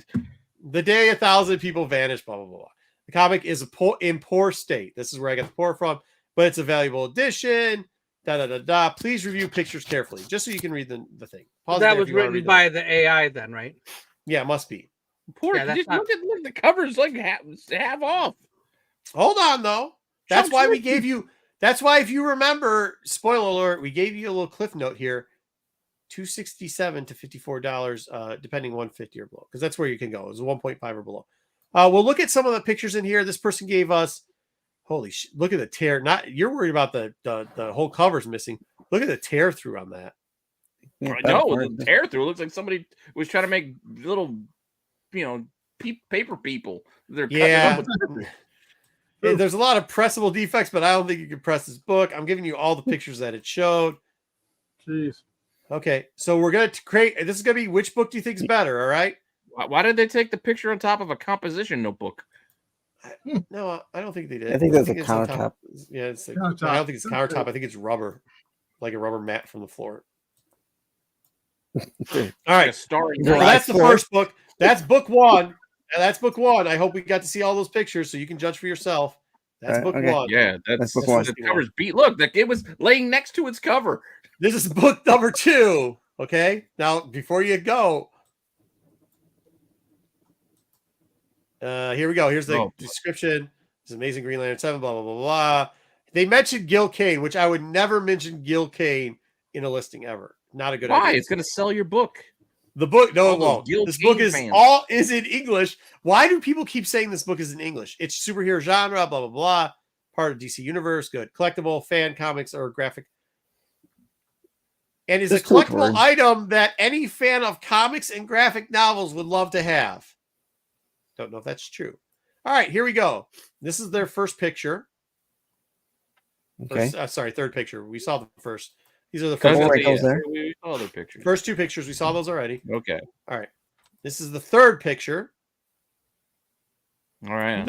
The day 1,000 people vanished, blah, blah, blah. The comic is in poor state. This is where I got the poor from, but it's a valuable edition. Please review pictures carefully, just so you can read the thing. Pause that was written by the AI then, right? Yeah, it must be. Poor, yeah, just look at the covers like half off. Hold on, though. That's why we gave you. That's why, if you remember, spoiler alert, we gave you a little cliff note here: $267 to $54, depending 150 or below, because that's where you can go. It's 1.5 or below. We'll look at some of the pictures in here. This person gave us. Holy shit! Look at the tear. You're worried about the whole cover's missing. Look at the tear through on that. Yeah, no, the tear through looks like somebody was trying to make little, paper people. They're cutting up with There's a lot of pressable defects, but I don't think you can press this book. I'm giving you all the pictures that it showed. Jeez. Okay, so we're going to create. This is going to be which book do you think is better? All right. Why did they take the picture on top of a composition notebook? No, I don't think they did. I think that's a countertop. Yeah, it's like, countertop. I don't think it's countertop. I think it's rubber, like a rubber mat from the floor. All right. So that's the first book. That's book 1. That's book 1. I hope we got to see all those pictures so you can judge for yourself. That's book 1. Yeah, that's book 1. The cover's beat. Look, the kid was laying next to its cover. This is book number 2. Okay. Now, before you go, here we go. Here's the description. This Amazing Green Lantern 7, blah, blah, blah, blah. They mentioned Gil Kane, which I would never mention Gil Kane in a listing ever. Not a good idea. Why? It's going to sell your book. The book, no, it won't. This book is in English. Why do people keep saying this book is in English? It's superhero genre, blah, blah, blah. Part of DC Universe, good. Collectible, fan comics, or graphic. And is a collectible item that any fan of comics and graphic novels would love to have. Don't know if that's true. All right, here we go. This is their first picture. Okay. Third picture. We saw the first. These are the first We saw the pictures. First 2 pictures. We saw those already. Okay. All right. This is the third picture. All right.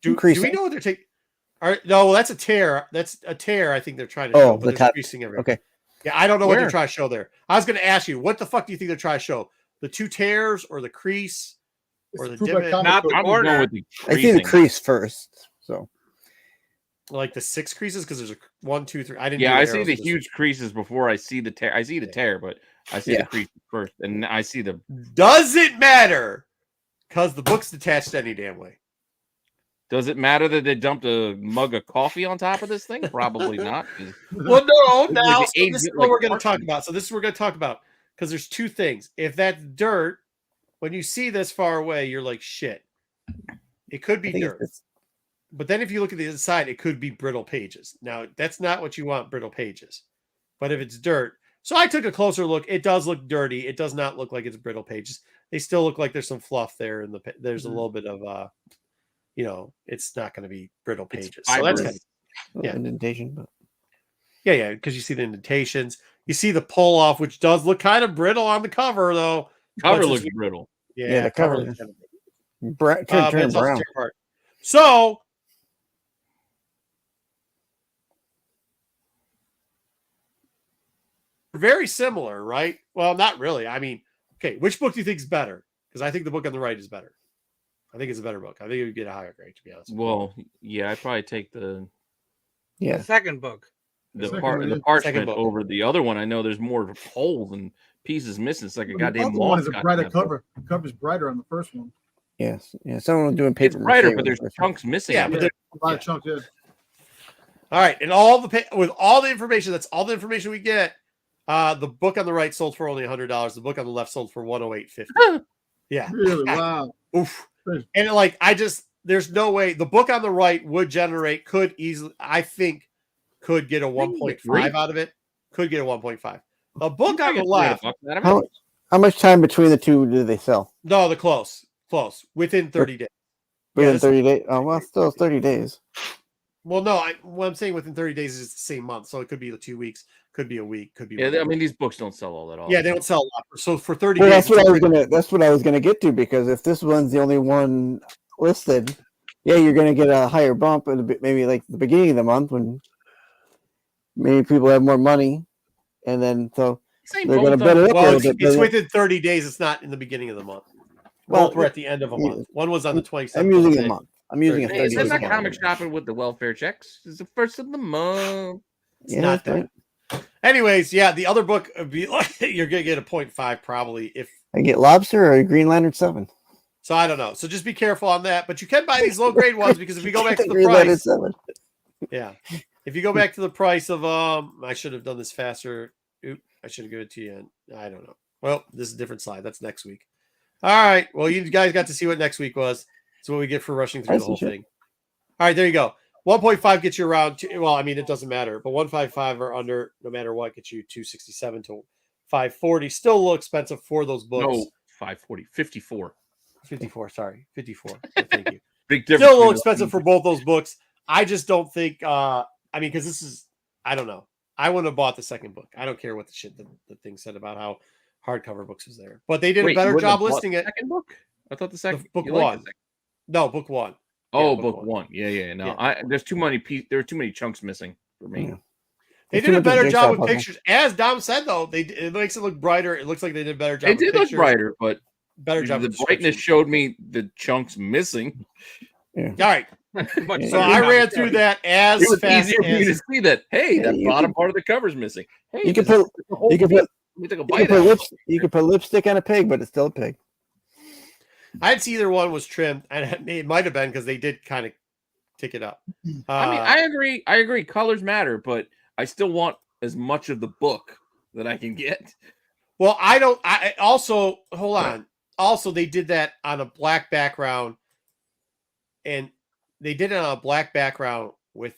Do we know what they're taking? All right. No, that's a tear. That's a tear. I think they're trying to show. The top. Okay. Yeah, I don't know what they're trying to show there. I was going to ask you, what the fuck do you think they're trying to show? The 2 tears or the crease? Or the divot? Not the border. I see the crease first. So, like the 6 creases, because there's a 1, 2, 3. I see the huge creases before I see the tear. I see the tear, but I see the crease first, and I see the. Does it matter? Because the book's detached any damn way. Does it matter that they dumped a mug of coffee on top of this thing? Probably not. Well, no. Now, this is what we're going to talk about. So this is what we're going to talk about, because there's 2 things. If that's dirt. When you see this far away, you're like, shit. It could be dirt. But then if you look at the inside, it could be brittle pages. Now, that's not what you want, brittle pages. But if it's dirt. So I took a closer look. It does look dirty. It does not look like it's brittle pages. They still look like there's some fluff there. And there's a little bit of, it's not going to be brittle pages. So that's kind of, indentation. But... Yeah, because you see the indentations. You see the pull off, which does look kind of brittle on the cover, though. Cover looks brittle. Yeah, the cover looks is kind of brown. So very similar, right? Well, not really. I mean, okay, which book do you think is better? Because I think the book on the right is better. I think it's a better book. I think it would get a higher grade, to be honest. Well, yeah, I'd probably take the second book. The parchment over the other one. I know there's more holes and pieces missing. It's like a goddamn one is a brighter cover. The cover's brighter on the first one. Yes, yeah. Someone doing paper. It's brighter, but there's chunks missing. Yeah, but there's a lot of chunks. Yeah. All right, and with all the information, that's all the information we get. The book on the right sold for only $100. The book on the left sold for $108.50. Yeah, really? Wow. Oof. And there's no way the book on the right could easily, I think, could get a 1.5 out of it. Could get a 1.5. The book on the left. How much time between the two do they sell? No, the close, within 30 days. Within 30 days. Oh well, still 30 days. Well, no, what I'm saying within 30 days is the same month, so it could be the 2 weeks, could be a week, could be. Yeah, I mean these books don't sell all that often. Yeah, they don't sell a lot. So for 30 days, that's what I was gonna get to, because if this one's the only one listed, yeah, you're gonna get a higher bump at maybe like the beginning of the month when maybe people have more money, and then so they're gonna bet it up. Well, it's within 30 days. It's not in the beginning of the month. Both were at the end of a month. One was on the 27th. I'm using a month. I'm using a 30 days. It's not comic shopping with the welfare checks. It's the first of the month. It's not that. Right. Anyways, yeah, the other book would be like you're gonna get a 0.5 probably if I get Lobster or a Green Lantern 7. So I don't know. So just be careful on that. But you can buy these low grade ones because if we go back to the price, yeah, if you go back to the price of I should have done this faster. Oop, I should have given it to you. I don't know. Well, this is a different slide. That's next week. All right. Well, you guys got to see what next week was. That's what we get for rushing through the whole thing. All right, there you go. 1.5 gets you around. Well, I mean, it doesn't matter, but 155 or under, no matter what, gets you 267 to 540. Still a little expensive for those books. No, 540, 54. 54. Sorry, 54. Thank you. Big difference. Still a little expensive for both those books. I just don't think. I mean, because this is. I don't know. I wouldn't have bought the second book. I don't care what the thing said about how hardcover books was there, but they did a better job listing it. Second book? I thought the second book one. No, book one. Oh, yeah, book one. Yeah. No, yeah. There's too many there are too many chunks missing for me. Yeah. They did a better job with pictures. As Dom said, though, it makes it look brighter. It looks like they did a better job. It did look brighter, but better job. The brightness showed me the chunks missing. Yeah. All right. So I ran through that as it was fast easier for you to see that. Hey, that bottom part of the cover's missing. Hey, you can put lipstick on a pig, but it's still a pig. I'd see either one was trimmed, and it might have been because they did kind of tick it up. I mean, I agree. Colors matter, but I still want as much of the book that I can get. Well, I also hold on. Also, they did that on a black background, and they did it on a black background with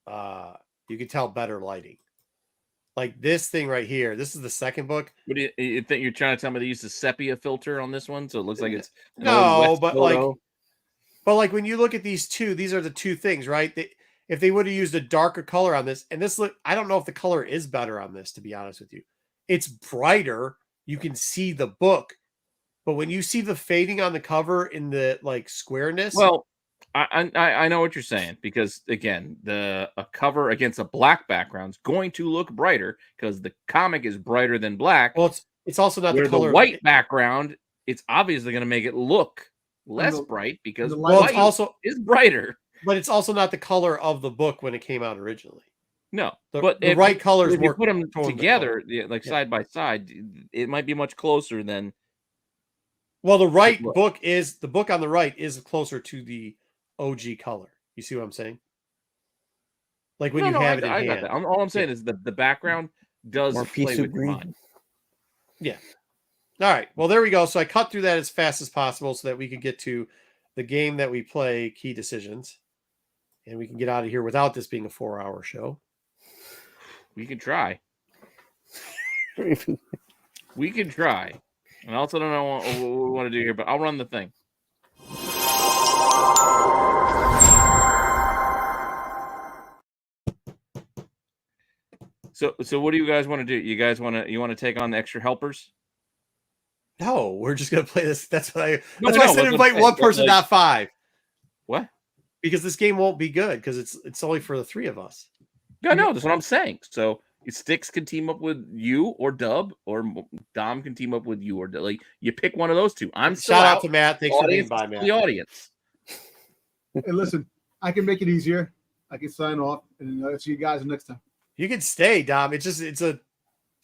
you could tell better lighting. Like this thing right here. This is the second book. What do you think you're trying to tell me they used a sepia filter on this one, so it looks like it's no, but like when you look at these two, these are the two things, right? If they would have used a darker color on this, and this look, I don't know if the color is better on this, to be honest with you. It's brighter. You can see the book, but when you see the fading on the cover in the like squareness, well. I know what you're saying, because again, a cover against a black background is going to look brighter because the comic is brighter than black. Well, it's also not the color. The white background, it's obviously going to make it look less bright because the white also is brighter. But it's also not the color of the book when it came out originally. No, but the right colors. If you put them together, side by side, it might be much closer than. Well, the book is the book on the right is closer to the OG color. You see what I'm saying? Like when you have it in hand. Got that. All I'm saying is that the background does play with your mind. Yeah. All right. Well, there we go. So I cut through that as fast as possible so that we could get to the game that we play, Key Decisions. and we can get out of here without this being a 4-hour show. We can try. We can try. And I also don't know what we want to do here, but I'll run the thing. So what do you guys want to do? You guys want to take on the extra helpers? No, we're just gonna play this. That's what I No, said. Invite one person, not 5. What? Because this game won't be good because it's only for the 3 of us. Yeah, no, that's what I'm saying. So Sticks can team up with you or Dub, or Dom can team up with you or like you pick one of those two. I'm still Shout out out to Matt. Thanks for being by, the Matt. audience. Hey, listen, I can make it easier. I can sign off, and I'll see you guys next time. You can stay, Dom. It's a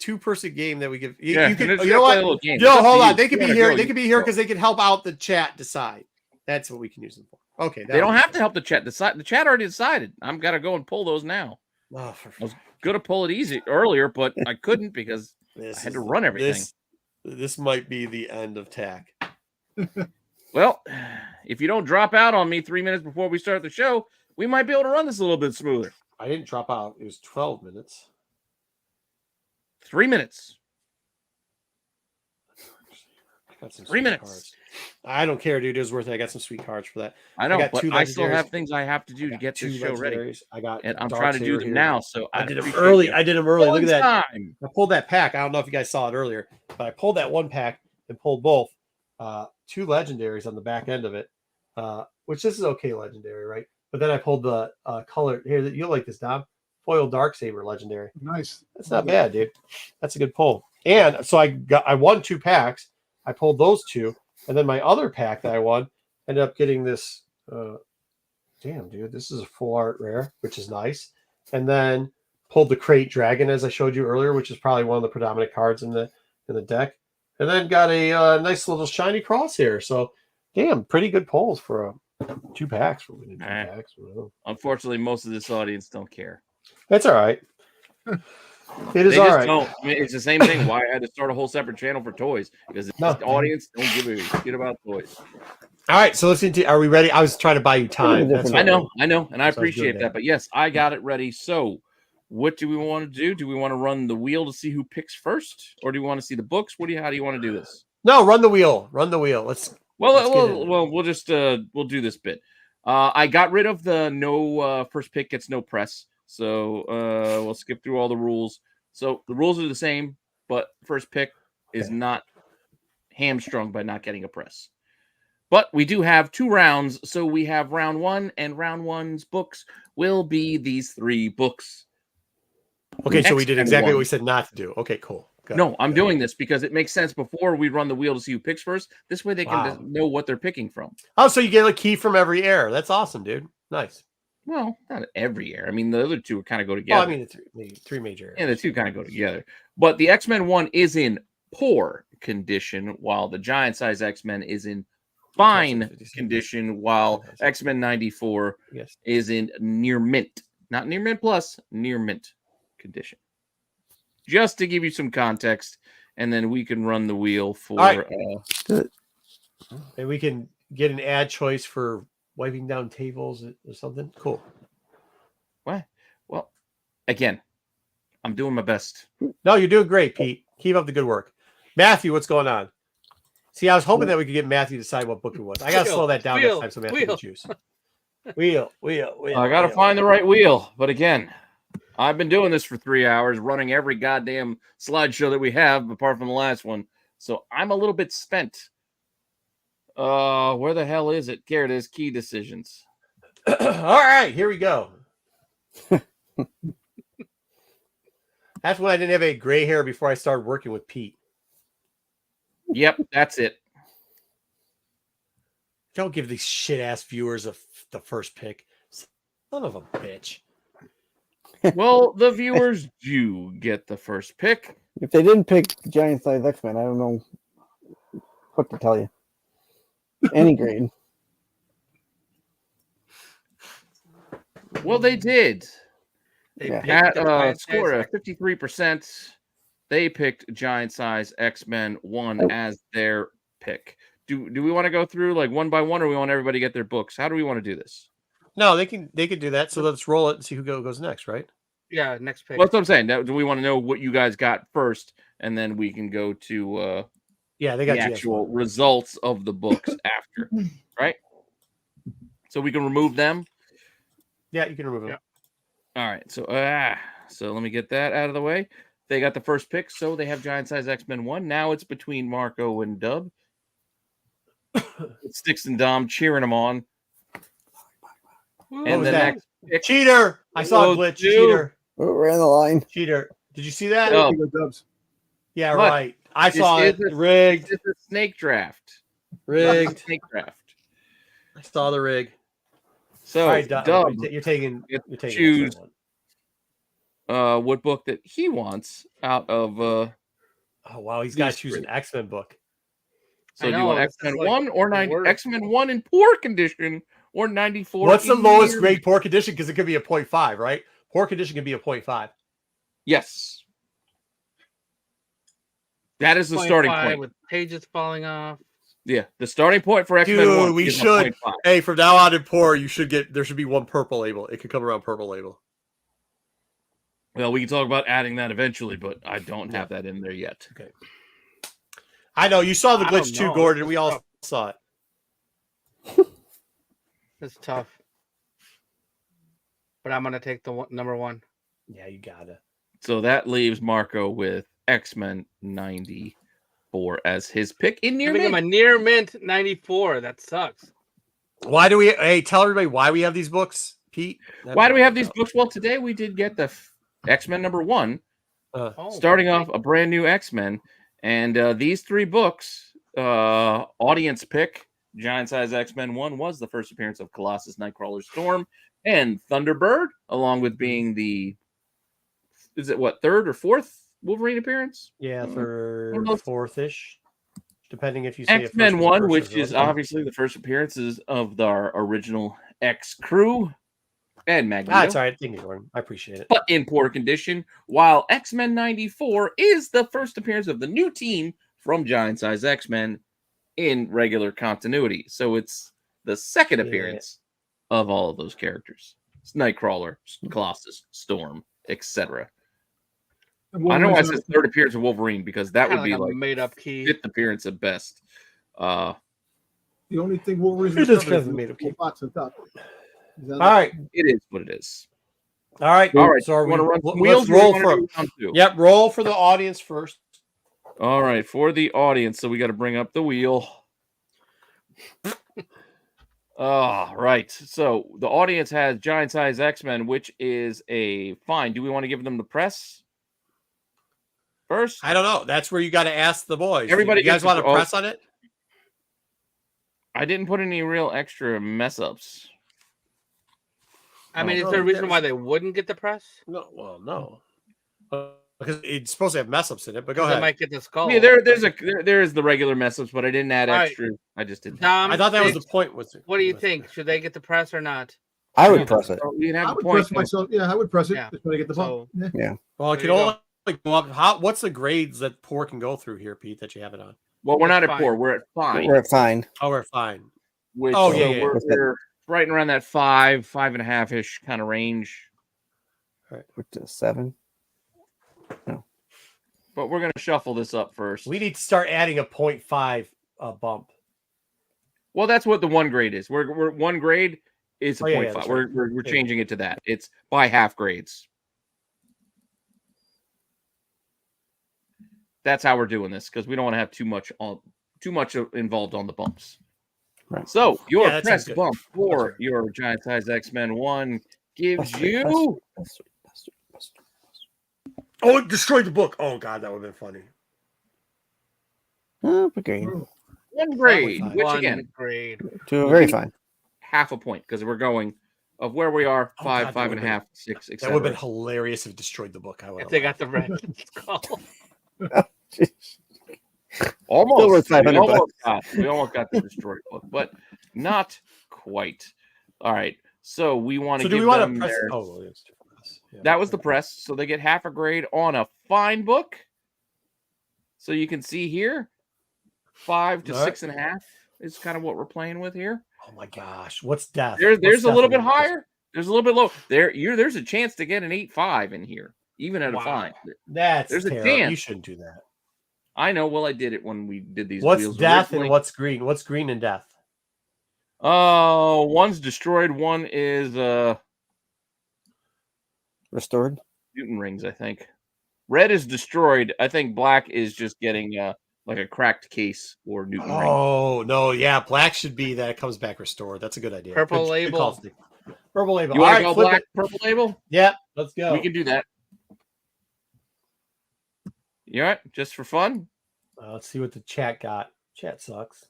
2-person game that we give. You Yeah, can. it's You know just a what? little game. Yo, It's up to hold you. on. They could You be wanna here. go, They you could be can here go. because they can help out the chat decide. That's what we can use them for. Okay. They don't have to help the chat decide. The chat already decided. I'm gotta go and pull those now. Oh, I was gonna pull it easy earlier, but I couldn't because I had to run everything. This might be the end of TAC. Well, if you don't drop out on me 3 minutes before we start the show, we might be able to run this a little bit smoother. I didn't drop out. It was 12 minutes. 3 minutes. I got some 3 sweet minutes. cards. I don't care, dude. It was worth it. I got some sweet cards for that. I know, got but 2 I still legendaries. have things I have to do to get this show ready. legendaries. I got, And I'm Dark trying to do Saber them here. now. So I did them appreciate early. you. I did them early. Look at that. Time. I pulled that pack. I don't know if you guys saw it earlier, but I pulled that one pack and pulled both 2 legendaries on the back end of it, which this is okay legendary, right? But then I pulled the color here. You'll like this, Dom. Foil Dark Saber legendary. Nice. That's not bad, dude. That's a good pull. And so I won 2 packs. I pulled those 2, and then my other pack that I won ended up getting this. Damn, dude, this is a full art rare, which is nice. And then pulled the crate dragon as I showed you earlier, which is probably one of the predominant cards in the deck. And then got a nice little shiny crosshair. So, damn, pretty good pulls for 2 packs. For 2 packs. Unfortunately, most of this audience don't care. That's all right. It is They all just right. don't. I mean, it's the same thing. Why I had to start a whole separate channel for toys because the audience don't give a shit about toys. All right, so listen to. Are we ready? I was trying to buy you time. That's I know, and I So appreciate that. But yes, I got it ready. So, what do we want to do? Do we want to run the wheel to see who picks first, or do we want to see the books? How do you want to do this? No, run the wheel. Run the wheel. Let's we'll just we'll do this bit. I got rid of the no first pick gets no press. So we'll skip through all the rules. So the rules are the same, but first pick is not hamstrung by not getting a press. But we do have 2 rounds. So we have round 1, and round 1's books will be these 3 books. Okay, so we did exactly 1. what we said not to do. Okay, cool. No, I'm doing this because it makes sense before we run the wheel to see who picks first. This way they can know what they're picking from. Oh, so you get a key from every air. That's awesome, dude. Nice. Well, not every air. I mean, the other 2 kind of go together. Oh, I mean, the 3 major areas. Yeah, the 2 kind of go together. But the X-Men 1 is in poor condition, while the Giant Size X-Men is in fine condition, while X-Men 94 is in near mint. Not near mint plus, near mint condition. Just to give you some context, and then we can run the wheel for... Right. And we can get an ad choice for wiping down tables or something. Cool. What? Well, again, I'm doing my best. No, you're doing great, Pete. Keep up the good work. Matthew, what's going on? See, I was hoping that we could get Matthew to decide what book it was. I got to slow that down next time so Matthew can choose. Wheel. I got to find the right wheel. But again, I've been doing this for 3 hours, running every goddamn slideshow that we have, apart from the last one. So I'm a little bit spent. Where the hell is it? Here it is. Key decisions. All right, here we go. That's when I didn't have any gray hair before I started working with Pete. Yep, that's it. Don't give these shit ass viewers the first pick. Son of a bitch. Well, the viewers do get the first pick. If they didn't pick Giant Size X-Men, I don't know what to tell you. Any grade. Well, they did. They Yeah. picked the At Giant score Size of 53%, they picked Giant Size X-Men 1 as their pick. Do we want to go through like one by one, or we want everybody to get their books? How do we want to do this? No, they can do that. So let's roll it and see who goes next, right? Yeah, next page. Well, that's what I'm saying. Now, do we want to know what you guys got first, and then we can go to yeah, they got the actual results of the books after, right? So we can remove them. Yeah, you can remove them. All right. So let me get that out of the way. They got the first pick, so they have Giant Size X-Men 1. Now it's between Marco and Dub. It's Sticks and Dom cheering them on. And the next pick, cheater! I saw a glitch. Cheater. Oh, ran the line. Cheater. Did you see that? Oh. Yeah, right. I saw it. Rigged. It's a snake draft. Rigged. Snake draft. I saw the rig. So, right, Dub, you're taking choose what book that he wants out of. Oh wow, he's got to choose an X-Men book. So do you want X-Men 1 or 90? X-Men 1 in poor condition or 94? What's the lowest grade poor condition? Because it could be a 0.5, right? Poor condition can be a 0.5. Yes. That is the starting point. With pages falling off. Yeah, the starting point for X-Men 1 we is should. Hey, from now on in poor, there should be one purple label. It could come around purple label. Well, we can talk about adding that eventually, but I don't have that in there yet. Okay. I know you saw the glitch too, Gordon. We all saw it. It's tough, but I'm gonna take the number 1. Yeah, you gotta. So that leaves Marco with X-Men 94 as his pick in near mint. I'm a near mint 94. That sucks. Why do we? Hey, tell everybody why we have these books, Pete. Why do we have these books? Well, today we did get the X-Men number 1, starting off a brand new X-Men. And these 3 books, audience pick, Giant Size X-Men 1 was the first appearance of Colossus, Nightcrawler, Storm, and Thunderbird, along with being the, is it what, 3rd or 4th Wolverine appearance? Yeah, 3rd, 4th-ish, depending if you say X-Men 1, which is obviously the first appearances of our original X crew. And Magneto. That's all right. Thank you, Gordon. I appreciate it. But in poor condition, while X-Men 94 is the first appearance of the new team from Giant Size X-Men in regular continuity. So it's the second appearance of all of those characters. It's Nightcrawler, Colossus, Storm, etc. I know I said 3rd appearance of Wolverine because that would be like made up key. 5th appearance at best. The only thing Wolverine is made up key. All right, it is what it is. All right. So we want to run some wheels. Roll for. Yep, roll for the audience first. All right, for the audience. So we got to bring up the wheel. All right. So the audience has Giant Size X-Men, which is a fine. Do we want to give them the press first? I don't know. That's where you got to ask the boys. Everybody, you guys want to press on it? I didn't put any real extra mess ups. I mean, is there a reason why they wouldn't get the press? No, well, no, because it's supposed to have mess ups in it. But go ahead. They might get the skull. Yeah, there is the regular mess ups, but I didn't add extra. I just didn't. Tom, I thought that was the point. What do you think? Should they get the press or not? I would press it. I would press myself. Yeah, I would press it. Just when I get the bump. Yeah. Well, it can only go up. What's the grades that poor can go through here, Pete? That you have it on? Well, we're not at poor. We're at fine. We're at fine. Oh, we're fine. Which, we're right around that 5.5 ish kind of range. All right, we're to 7. No, but we're gonna shuffle this up first. We need to start adding a 0.5 bump. Well, that's what the 1 grade is. We're 1 grade is a 0.5. Right. We're changing it to that. It's by half grades. That's how we're doing this because we don't want to have too much involved on the bumps. Right. So your press bump for your Giant Size X-Men 1 gives you. Oh, it destroyed the book. Oh God, that would have been funny. Okay. 1 grade, which again, to a very fine. Half a point because we're going of where we are 5, 5.5, 6, etc. That would have been hilarious if it destroyed the book. If they got the red skull. Almost. We almost got the destroyed book, but not quite. All right. So we want to give them their... That was the press. So they get half a grade on a fine book. So you can see here, 5 to 6.5 is kind of what we're playing with here. Oh my gosh, what's death? There's a little bit higher. There's a little bit low. There's a chance to get an 8.5 in here, even at a fine. There's a terrible. chance. You shouldn't do that. I know. Well, I did it when we did these. What's wheels death originally. and what's green? What's green and death? One's destroyed. One is Restored. Newton rings, I think. Red is destroyed. I think black is just getting like a cracked case or Newton ring. Oh no, yeah, black should be that it comes back restored. That's a good idea. Purple Good label. call, Steve. Purple label. You want All to right, go flip black, it. purple label? Yeah, let's go. We can do that. You all right? Just for fun? Let's see what the chat got. Chat sucks.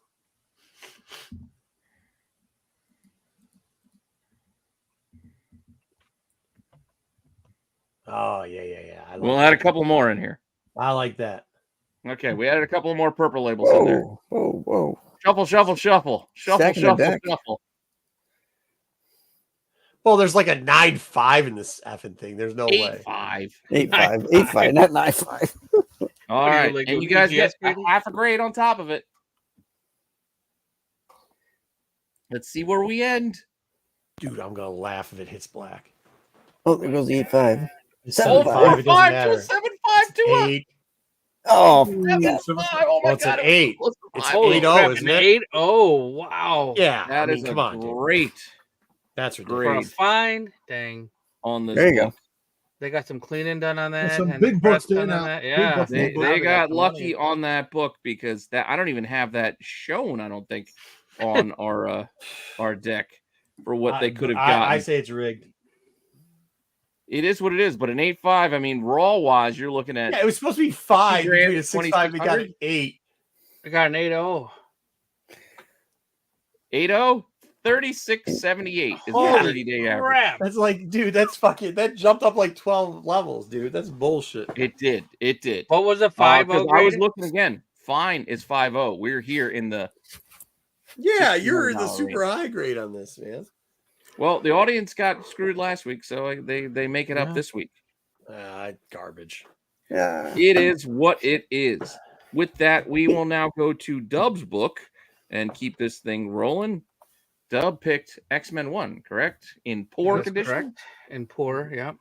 Oh yeah. We'll add a couple more in here. I like that. Okay, we added a couple more purple labels in there. Whoa. Shuffle. Stacking the deck. Shuffle. Well, there's like a 9.5 in this effing thing. There's no way. 8.5. 8.5, not 9.5. All What are right, you, like, and you a guys BGS get rating? half a grade on top of it. Let's see where we end. Dude, I'm gonna laugh if it hits black. Oh, there goes the 8.5. 7.5, 4.5 it doesn't to a matter. 7.5 to a 8. Oh, 7.5. Oh my Well, it's god, an 8. It's Holy 8-0, crap, isn't an it? 8-0. Wow. Yeah, That I mean, is come a on, dude. great That's For a ridiculous. fine. Dang. on this. there you go. book. They got some cleaning done on There's that. some and big books press done there on now. that. Big Yeah. books. They got some lucky money. on that book because that I don't even have that shown. I don't think on our deck for what they could have gotten. I say it's rigged. It is what it is, but an 8.5. I mean, raw wise, you're looking at Yeah, it was supposed to be 5 grand, between a 6.5. We got an 8. I got an 8-0. 8.0, 36.78 is the Holy 30-day average. Crap. That's like, dude, that's fucking, that jumped up like 12 levels, dude. That's bullshit. It did. What was a 5-0 Because I was grade? looking again. Fine is 5.0. We're here in the Yeah, you're in the $61 super high grade on this, man. well. The audience got screwed last week, so they make it up Yeah. this week. Garbage. Yeah. It is what it is. With that, we will now go to Dub's book and keep this thing rolling. Dub picked X-Men 1, correct? In poor That's condition. correct. In poor, yeah.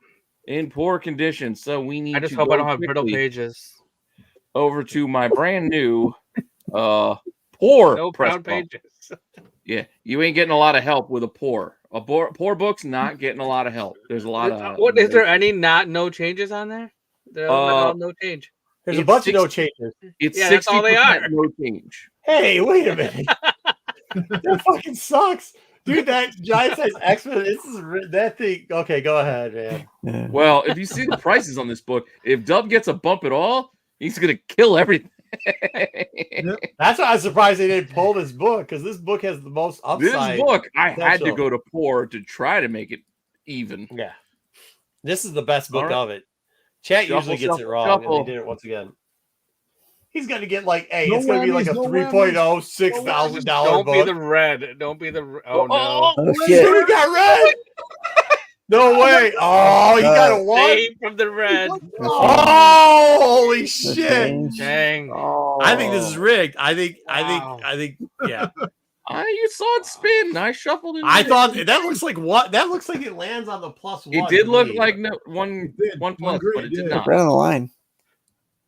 In poor condition. So we need I just to hope I go don't have brittle quickly pages. over to my brand new poor No press proud book. pages. Yeah, you ain't getting a lot of help with a poor. Poor book's not getting a lot of help. There's a lot of What is there any no changes on there? They're all no change. There's a It's bunch of no 60 changes. It's Yeah, that's all they 60% are. no change. Hey, wait a minute. That fucking sucks. Dude, that giant size X-Men, that thing. Okay, go ahead, man. Yeah. Well, if you see the prices on this book, if Dub gets a bump at all, he's gonna kill everything. That's why I'm surprised they didn't pull this book, because this book has the most upside. This book, I had to potential. go to poor to try to make it even. Yeah. This is the best book All right. of it. Chat Shuffle, usually gets it shuffle, wrong, shuffle. and they did it once again. He's going to get like, hey, No it's going to be like a whammies, no 3.0, whammies. $6,000 Don't book. be the red. Don't be the. Oh no. Oh, shit. Dude, he got red. No way. Oh, he got a one. Save from the red. Oh, holy The shit. change. Dang. I think this is rigged. I think, yeah. You saw it spin. I shuffled it. I thought that looks like what? That looks like it lands on the +1. it did to look me. like one plus, grade, but it did yeah. not. Right on the line.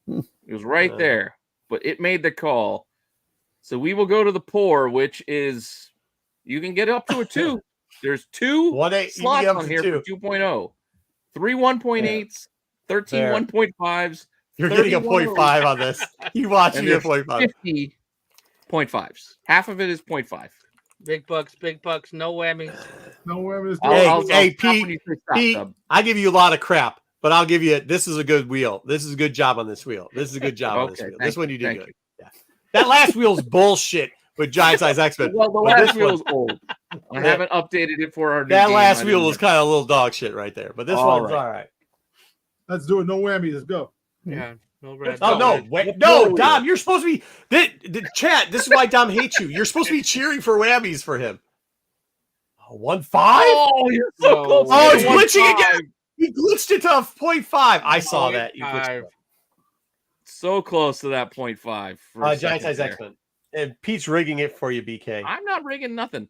It was right there, but it made the call. So we will go to the poor, which is you can get up to a 2. There's 2 1.8, you can slots get up on to here 2. for 2.0. 3 1.8s, 13 Fair. 1.5s. You're getting a 31 0.5 on this. You watch and you get there's 0.5. 50 0.5s. Half of it is 0.5. Big bucks, no whammies. No whammies. Hey, stop Pete, when you say stop, Pete, Dub. I give you a lot of crap, but I'll give you this is a good wheel. This is a good job on this wheel. This is a good job on this Okay, wheel. thank This one you, you did thank good. you. Yeah. That last wheel's bullshit with giant size X-Men. Well, the But this last wheel one- is old. I Yeah. haven't updated it for our new That game. last I wheel didn't was kind of a little dog shit right there, but this All one's right. all right. Let's do it. No whammies. Let's go. Yeah, no red. Oh no, red. wait, Let's no, go. Dom, you're supposed to be the chat. This is why Dom hates you. You're supposed to be cheering for whammies for him. 1.5? Oh, you're so No close. Oh, to it's the glitching 1.5. again. He glitched it to a 0.5. I saw that. You glitched 0.5. it. So close to that 0.5. For a Giant second size there. X-Men. And Pete's rigging it for you, BK. I'm not rigging nothing.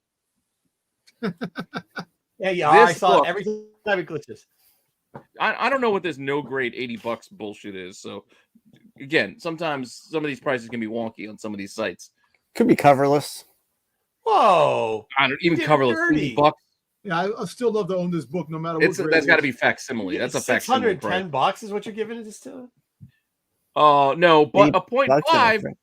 Yeah, I This saw book- everything that glitches. I don't know what this no grade $80 bullshit is. So again, sometimes some of these prices can be wonky on some of these sites. Could be coverless. Whoa. I don't even Did it cover the dirty. $80. Yeah, I still love to own this book, no matter what. grade That's it got to is. be facsimile. That's a facsimile price. $610 is what you're giving it to? Oh no, but a $8 .5. that's right.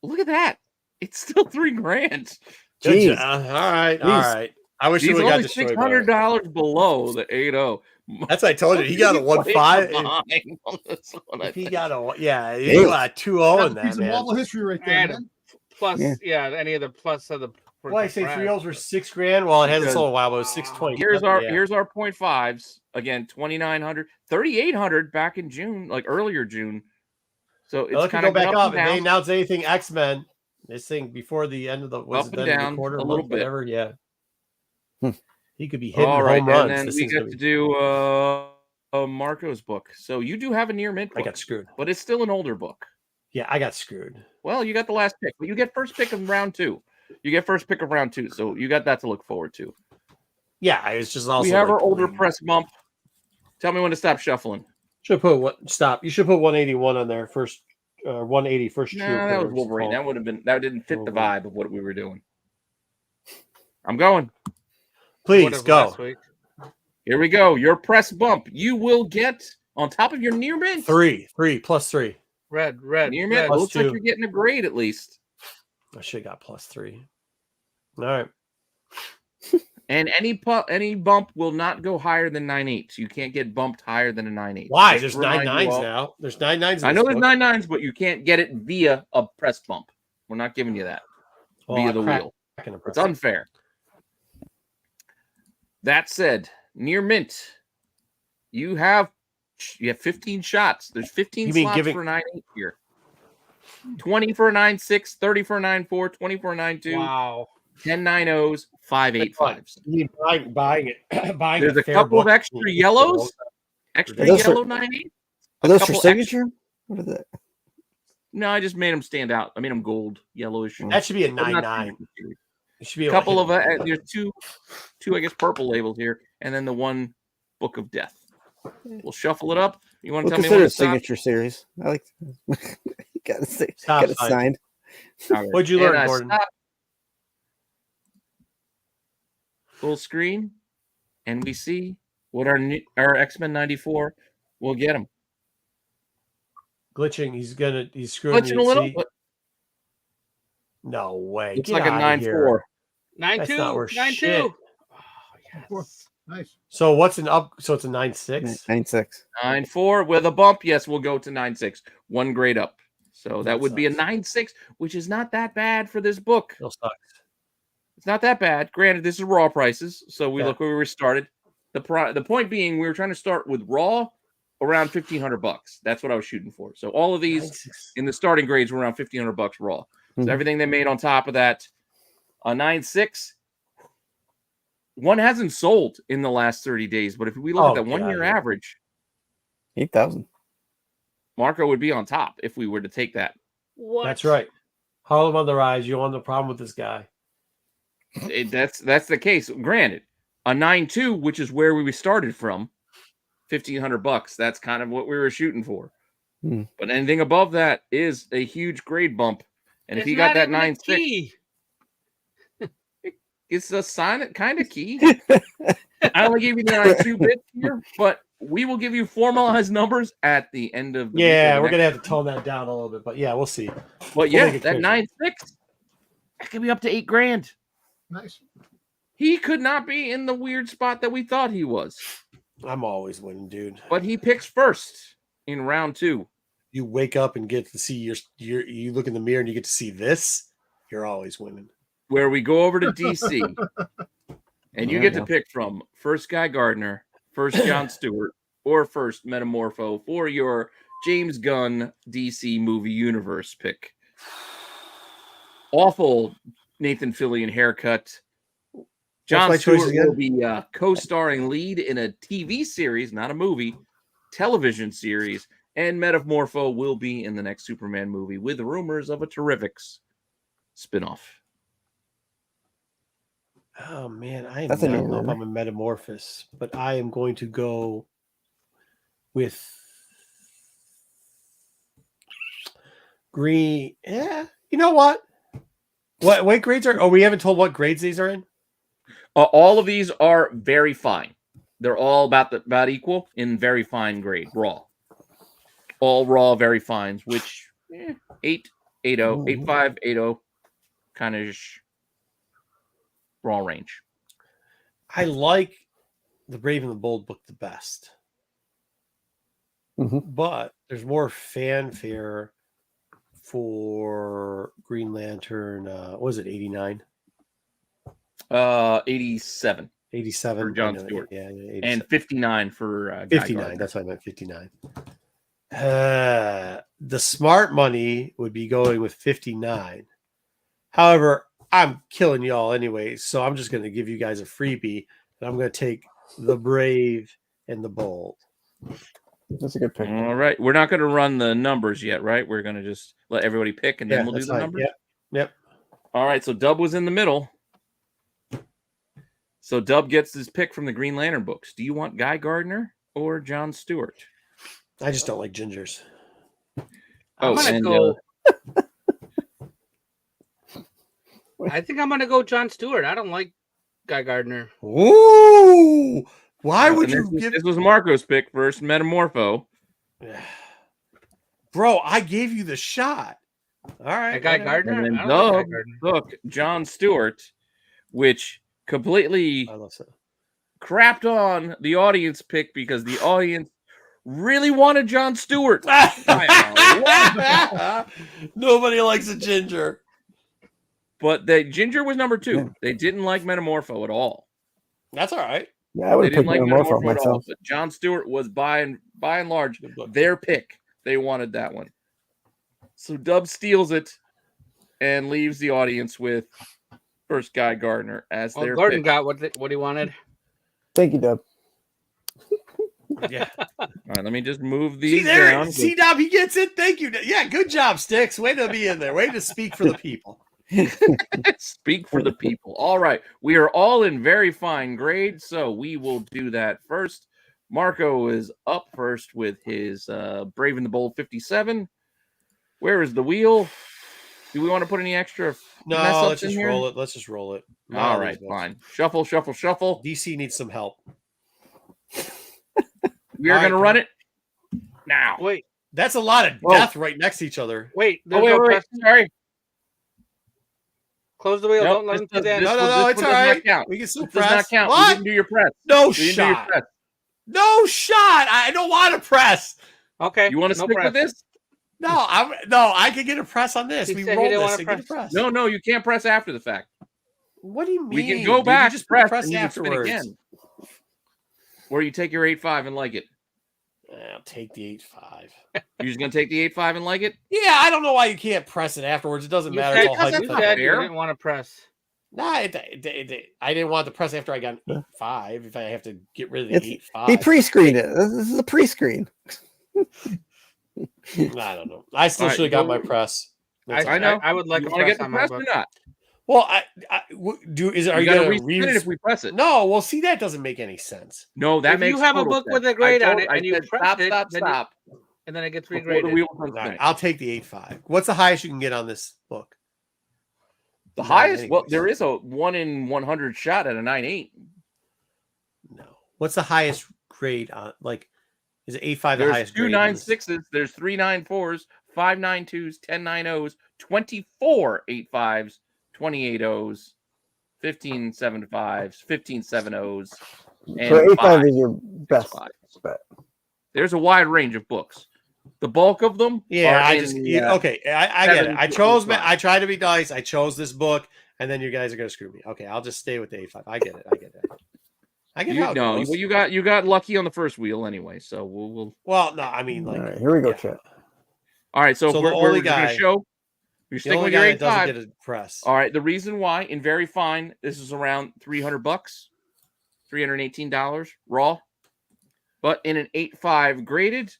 Look at that. It's still $3,000. Good Jeez. job. All right. All Jeez. right. I wish He's we would have only got destroyed. by it. $600 below the 80. That's what I told you. He got a 1.5. If If he got a he Hey. got a 2-0 That's in a piece that, of man. Marvel history right there, And man. plus, Yeah. any of the plus of the. Well, I say 3-0s were $6,000. Well, it hasn't Because- sold a while, but it was 620. Here's our .5s again, 2,900, 3,800 back in June, like earlier June. So it's Well, it could kind go of back up. and If they down. announce anything X-Men, this thing before the end of the Up and down quarter, a little month, bit. whatever. Yeah, Hmm. he could be hitting All right, home and runs. then This we thing's get gonna to be- do Marco's book. So you do have a near mint I book, got screwed. but it's still an older book. Yeah, I got screwed. Well, you got the last pick, but you get first pick of round 2. You get first pick of round 2, so you got that to look forward to. Yeah, I was just also. We have like, our older bleeding. press bump. Tell me when to stop shuffling. Should put what? Stop. You should put 181 on there first. 180 first. No, troop, that or was Wolverine. called. That would have been. That didn't fit the Wolverine. vibe of what we were doing. I'm going. Please go. Last week. Here we go. Your press bump. You will get on top of your near mint. 3 plus 3. Red. Near mint. red. Plus Looks like 2. you're getting a grade at least. I should have got plus 3. All right. And any bump will not go higher than 9.8. You can't get bumped higher than a 9.8. Why? Just There's to remind 9 you 9s all. now. There's 9 9s. I know there's 9 9s, but you can't get it via a press bump. We're not giving you that via the wheel. It's unfair. That said, near mint, you have 15 shots. There's 15 You mean slots giving- for a 9.8 here. 20 for a 9.6, 30 for a 9.4, 20 for a 9.2, Wow. 10 9.0s, 5 8.5s. You mean buying it? Buying There's a fair couple of book. extra yellows. Extra Are those for- yellow 9.8. Are those for couple signature? What is that? No, I just made them stand out. I made them gold, yellowish. That should be a But not 9-9. signature. It should be A couple of hit it. there's two I guess purple labels here, and then the one Book of Death. We'll shuffle it up. You want to We'll tell me consider when a to stop? signature series. I like. Got it Stop got it sign. signed. All right. What'd you And learn, I Gordon? stop. Full screen, and we see what our X-Men 94 will get them. Glitching. He's screwing Glitching me. a little, See? but No way. looks Get like a outta here. 9.4. 9-2. That's not worth 9-2. shit. Oh, yes. Nice. So what's an up? So it's a 9.6. 9.6. 9.4 with a bump. Yes, we'll go to 9.6. One grade up. So that That would be a sucks. 9.6, which is not that bad for this book. Still sucks. It's not that bad. Granted, this is raw prices, so we Yeah. look where we were started. The point being, we were trying to start with raw around $1,500. That's what I was shooting for. So all of these 9.6. in the starting grades were around $1,500 raw. So Mhm. everything they made on top of that, a 9.6. One hasn't sold in the last 30 days, but if we look Oh, at that 1 year God, yeah. average, 8,000. Marco would be on top if we were to take that. What? That's right. Harlem on the rise. You don't have no problem with this guy. That's the case. Granted, a 9.2, which is where we started from, $1,500. That's kind of what we were shooting for. Hmm. But anything above that is a huge grade bump. And if It's you got not that even a 9.6, key. it's a sign kind of key. I only gave you the 9.2 bits here, but we will give you formalized numbers at the end of the week Yeah, of we're the gonna next have to tone that down a little bit, but yeah, we'll see. But yeah, make it that crazy. 9.6, that could be up to $8,000. Nice. He could not be in the weird spot that we thought he was. I'm always winning, dude. But he picks first in round 2. You wake up and get to see you look in the mirror and you get to see this. You're always winning. Where we go over to DC. And you There get we to go. pick from first Guy Gardner, first John Stewart, or first Metamorpho for your James Gunn DC movie universe pick. Awful Nathan Fillion haircut. John my choice Stewart again? will be co-starring lead in a TV series, not a movie, television series, and Metamorpho will be in the next Superman movie with rumors of a Terrifics spinoff. Oh man, I That's a don't know if no-brainer. I'm a metamorphosis, but I am going to go with green. Yeah, you know what? What grades are? Oh, we haven't told what grades these are in. All of these are very fine. They're all about equal in very fine grade, raw. All raw, very fines, which 8, 8.0, 8.5, 8.0, kind of raw range. I like the Brave and the Bold book the best, but there's more fanfare for Green Lantern. What was it, 89? 87. 87 for John Stewart. Yeah, 87. And 59 for Guy 59. Gardner. That's what I meant. 59. The smart money would be going with 59. However, I'm killing y'all anyway, so I'm just going to give you guys a freebie, and I'm going to take the Brave and the Bold. That's a good pick. All right. We're not going to run the numbers yet, right? We're going to just let everybody pick, and then we'll do the numbers. Yep. All right. So Dub was in the middle. So Dub gets his pick from the Green Lantern books. Do you want Guy Gardner or John Stewart? I just don't like gingers. I'm gonna go. I think I'm gonna go John Stewart. I don't like Guy Gardner. Ooh, why would you give? This was Marco's pick versus Metamorpho. Bro, I gave you the shot. All right, Guy Gardner. And then I don't like Dub Guy Gardner. took John Stewart, which completely crapped on the audience pick because the audience really wanted John Stewart. Nobody likes a ginger. But the Ginger was number 2. They didn't like Metamorpho at all. That's all right. Yeah, I would They have didn't picked like Metamorpho Metamorpho at all. myself. But John Stewart was by and large their pick. They wanted that one. So Dub steals it and leaves the audience with first Guy Gardner as their Gordon pick. got what he wanted. Thank you, Dub. Yeah. All right, let me just move these there. down. See, Dub, he gets it. Thank you. Yeah, good job, Sticks. Way to be in there. Way to speak for the people. Speak for the people. All right. We are all in very fine grade, so we will do that first. Marco is up first with his Brave and the Bold 57. Where is the wheel? Do we want to put any extra No, mess ups let's just roll it. Let's just roll it. All right, fine. Shuffle, shuffle, shuffle. DC needs some help. We are going to run it now. Wait. That's a lot of death right next to each other. Wait. Wait. Sorry. Close the wheel. Nope, Don't let him do No, that. it's all right. We can still press. Does not count. What? You didn't do your press. No You didn't do your shot. press. No shot. I don't want to press. Okay. You want to stick press. with this? No, I can get a press on this. He We said he roll didn't this wanna and get a press. No, you can't press after the fact. What do you mean? We can go Dude, back, you just press, press and you can spin afterwards. again. Or you take your 8.5 and like it. I'll take the 8.5. You're just going to take the 8.5 and like it? Yeah, I don't know why you can't press it afterwards. It doesn't matter. It's all You hypothetical. said you didn't want to press. Nah, I didn't want to press after I got an 8.5. If I have to get rid of the It's, 8.5. he pre-screened it. This is a pre-screen. I don't know. I still All right, should have got my press. I know. I would like You a want to press get the on my press book. or not? Well, are you gotta going to respin it if we press it. No, well, see, that doesn't make any sense. No, that If makes you have a total book sense. with a grade I on it I and you said, press stop, it, stop, then you- stop. And then it gets Before the regraded. wheel comes All right, spinning. I'll take the 8.5. What's the highest you can get on this book? The Nine highest? Well, anyways. there is a 1 in 100 shot at a 9.8. No. What's the highest grade on? Like, is it 8.5 the There's highest 2 grade? 9.6s, there's 3 9.4s, 5 9.2s, 10 9.0s, 24 8.5s, 28 O's, 15 7.5s, 15 7.0s, and So 8.5 5 is your best 5s. bet. There's a wide range of books. The bulk of them, Yeah, are I in just the, okay. I get it. 7 I to chose. 5. I tried to be nice. I chose this book, and then you guys are gonna screw me. Okay, I'll just stay with the 8.5. I get it. I get how it No, goes. well, you got lucky on the first wheel anyway, so we'll. Well, no, I mean, like, All right, here we go, yeah. chat. All right, so, So we're the only just gonna guy- show. You're The sticking only with your guy that doesn't 8.5. get a press. All right. The reason why in very fine, this is around $300, $318 raw. But in an 8.5 graded,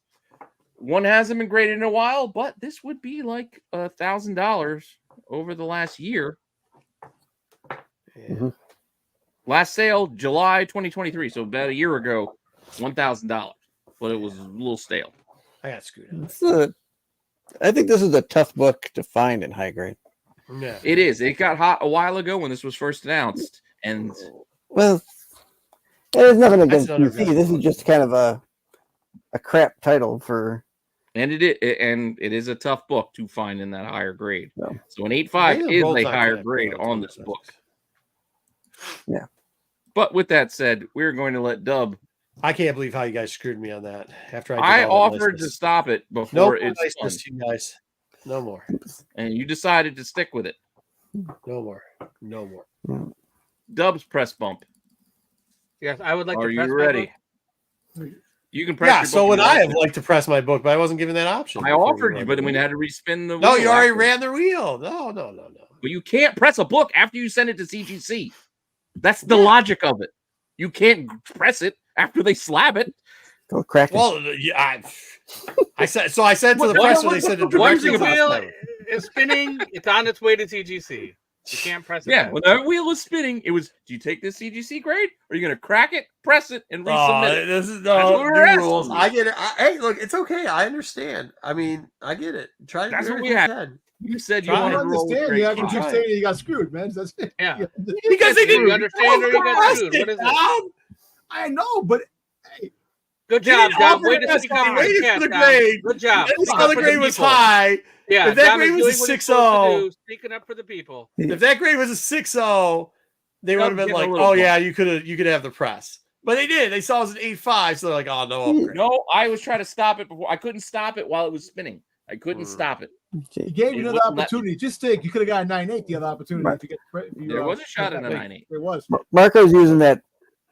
one hasn't been graded in a while, but this would be like $1,000 over the last year. Yeah. Mhm. Last sale, July 2023. So about a year ago, $1,000. But it was a little stale. I got screwed up. I think this is a tough book to find in high grade. Yeah. It is. It got hot a while ago when this was first announced. And Well, there's nothing against another DC. good This one. is just kind of a crap title for. it is a tough book to find in that higher grade. No. So an 8.5 They're is both a not higher bad, grade both on of this them. book. Yeah. But with that said, we're going to let Dub. I can't believe how you guys screwed me on that. After I did all that offered to niceness. stop it No before more it's done, niceness, you guys. No more. and you decided to stick with it. No more. No more. Dub's press bump. Yes, I would like Are to press you my ready? book. You can press. Yeah, your so book would if you I want have to. liked to press my book, but I wasn't given that option. I before we offered you, ran but the then we wheel. had to respin the. No, wheel you already after. ran the wheel. No. But you can't press a book after you send it to CGC. That's the logic of it. You can't press it after they slab it. Go crack it. Well, yeah, I said so. I said to the What- presser, what- they said to what- Once directly the to the wheel seller. is spinning, it's on its way to TGC. You can't press it. Yeah, back. when that wheel was spinning, it was. Do you take this CGC grade, or are you going to crack it, press it, and resubmit it? This is That's what no we're new asking rules. you. I get it. Hey, look, it's okay. I understand. I mean, I get it. Try to That's do what everything we you had. can. You said you Try. I wanted to roll with understand. grade Yeah, keep but you're trying. saying you got screwed, man. That's it. Yeah. Because they You didn't understand or you got press screwed? it, What is it? Dom. I know, but Good They job, didn't Dom. offer Way to to press speak it. up They for the waited chat, for the Dom. grade. Good job. They saw Speaking up the for grade was people. high. Yeah, If that Dom grade is was a doing what he's 6.0, supposed to do, speaking up for the people. if that grade was a 6.0, they would have been getting a like, little "Oh bump. yeah, you could have the press." But they did. They saw it was an 8.5, so they're like, "Oh no upgrade." No, I was trying to stop it before. I couldn't stop it while it was spinning. I couldn't stop it. he gave you It another wouldn't let me. opportunity. Just think, you could have got a 9.8 the other opportunity Right. to get. There was a shot at a 9.8. There was. Marco's using that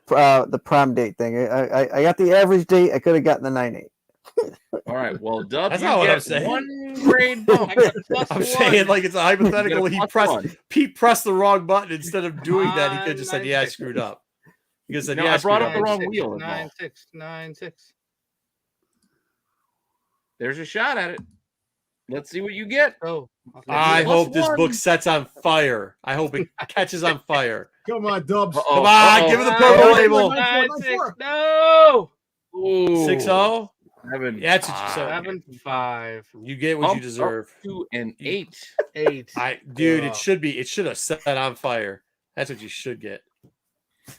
the prom date thing. I got the average date. I could have gotten the 9.8. All right. Well, Dub, That's you not what get I'm saying. one grade bump. I got plus I'm one. saying like it's a hypothetical. You get a plus Pete pressed the wrong button instead of doing that. He could have just said, "Yeah, I 9.6. screwed up." He could have said, No, "Yeah, I I screwed brought up the up." wrong wheel. 9.6, 9.6. There's a shot at it. Let's see what you get. Oh, I Plus hope this one. book sets on fire. I hope it catches on fire. Come on, Dubs. Uh-oh. Come on, give it the purple label. 9.6. No. Ooh. 6.0. Seven. Yeah, that's what you said. 7.5. You get what you Bump deserve. up to an 8. 8. Dude, Oh. it should have set on fire. That's what you should get.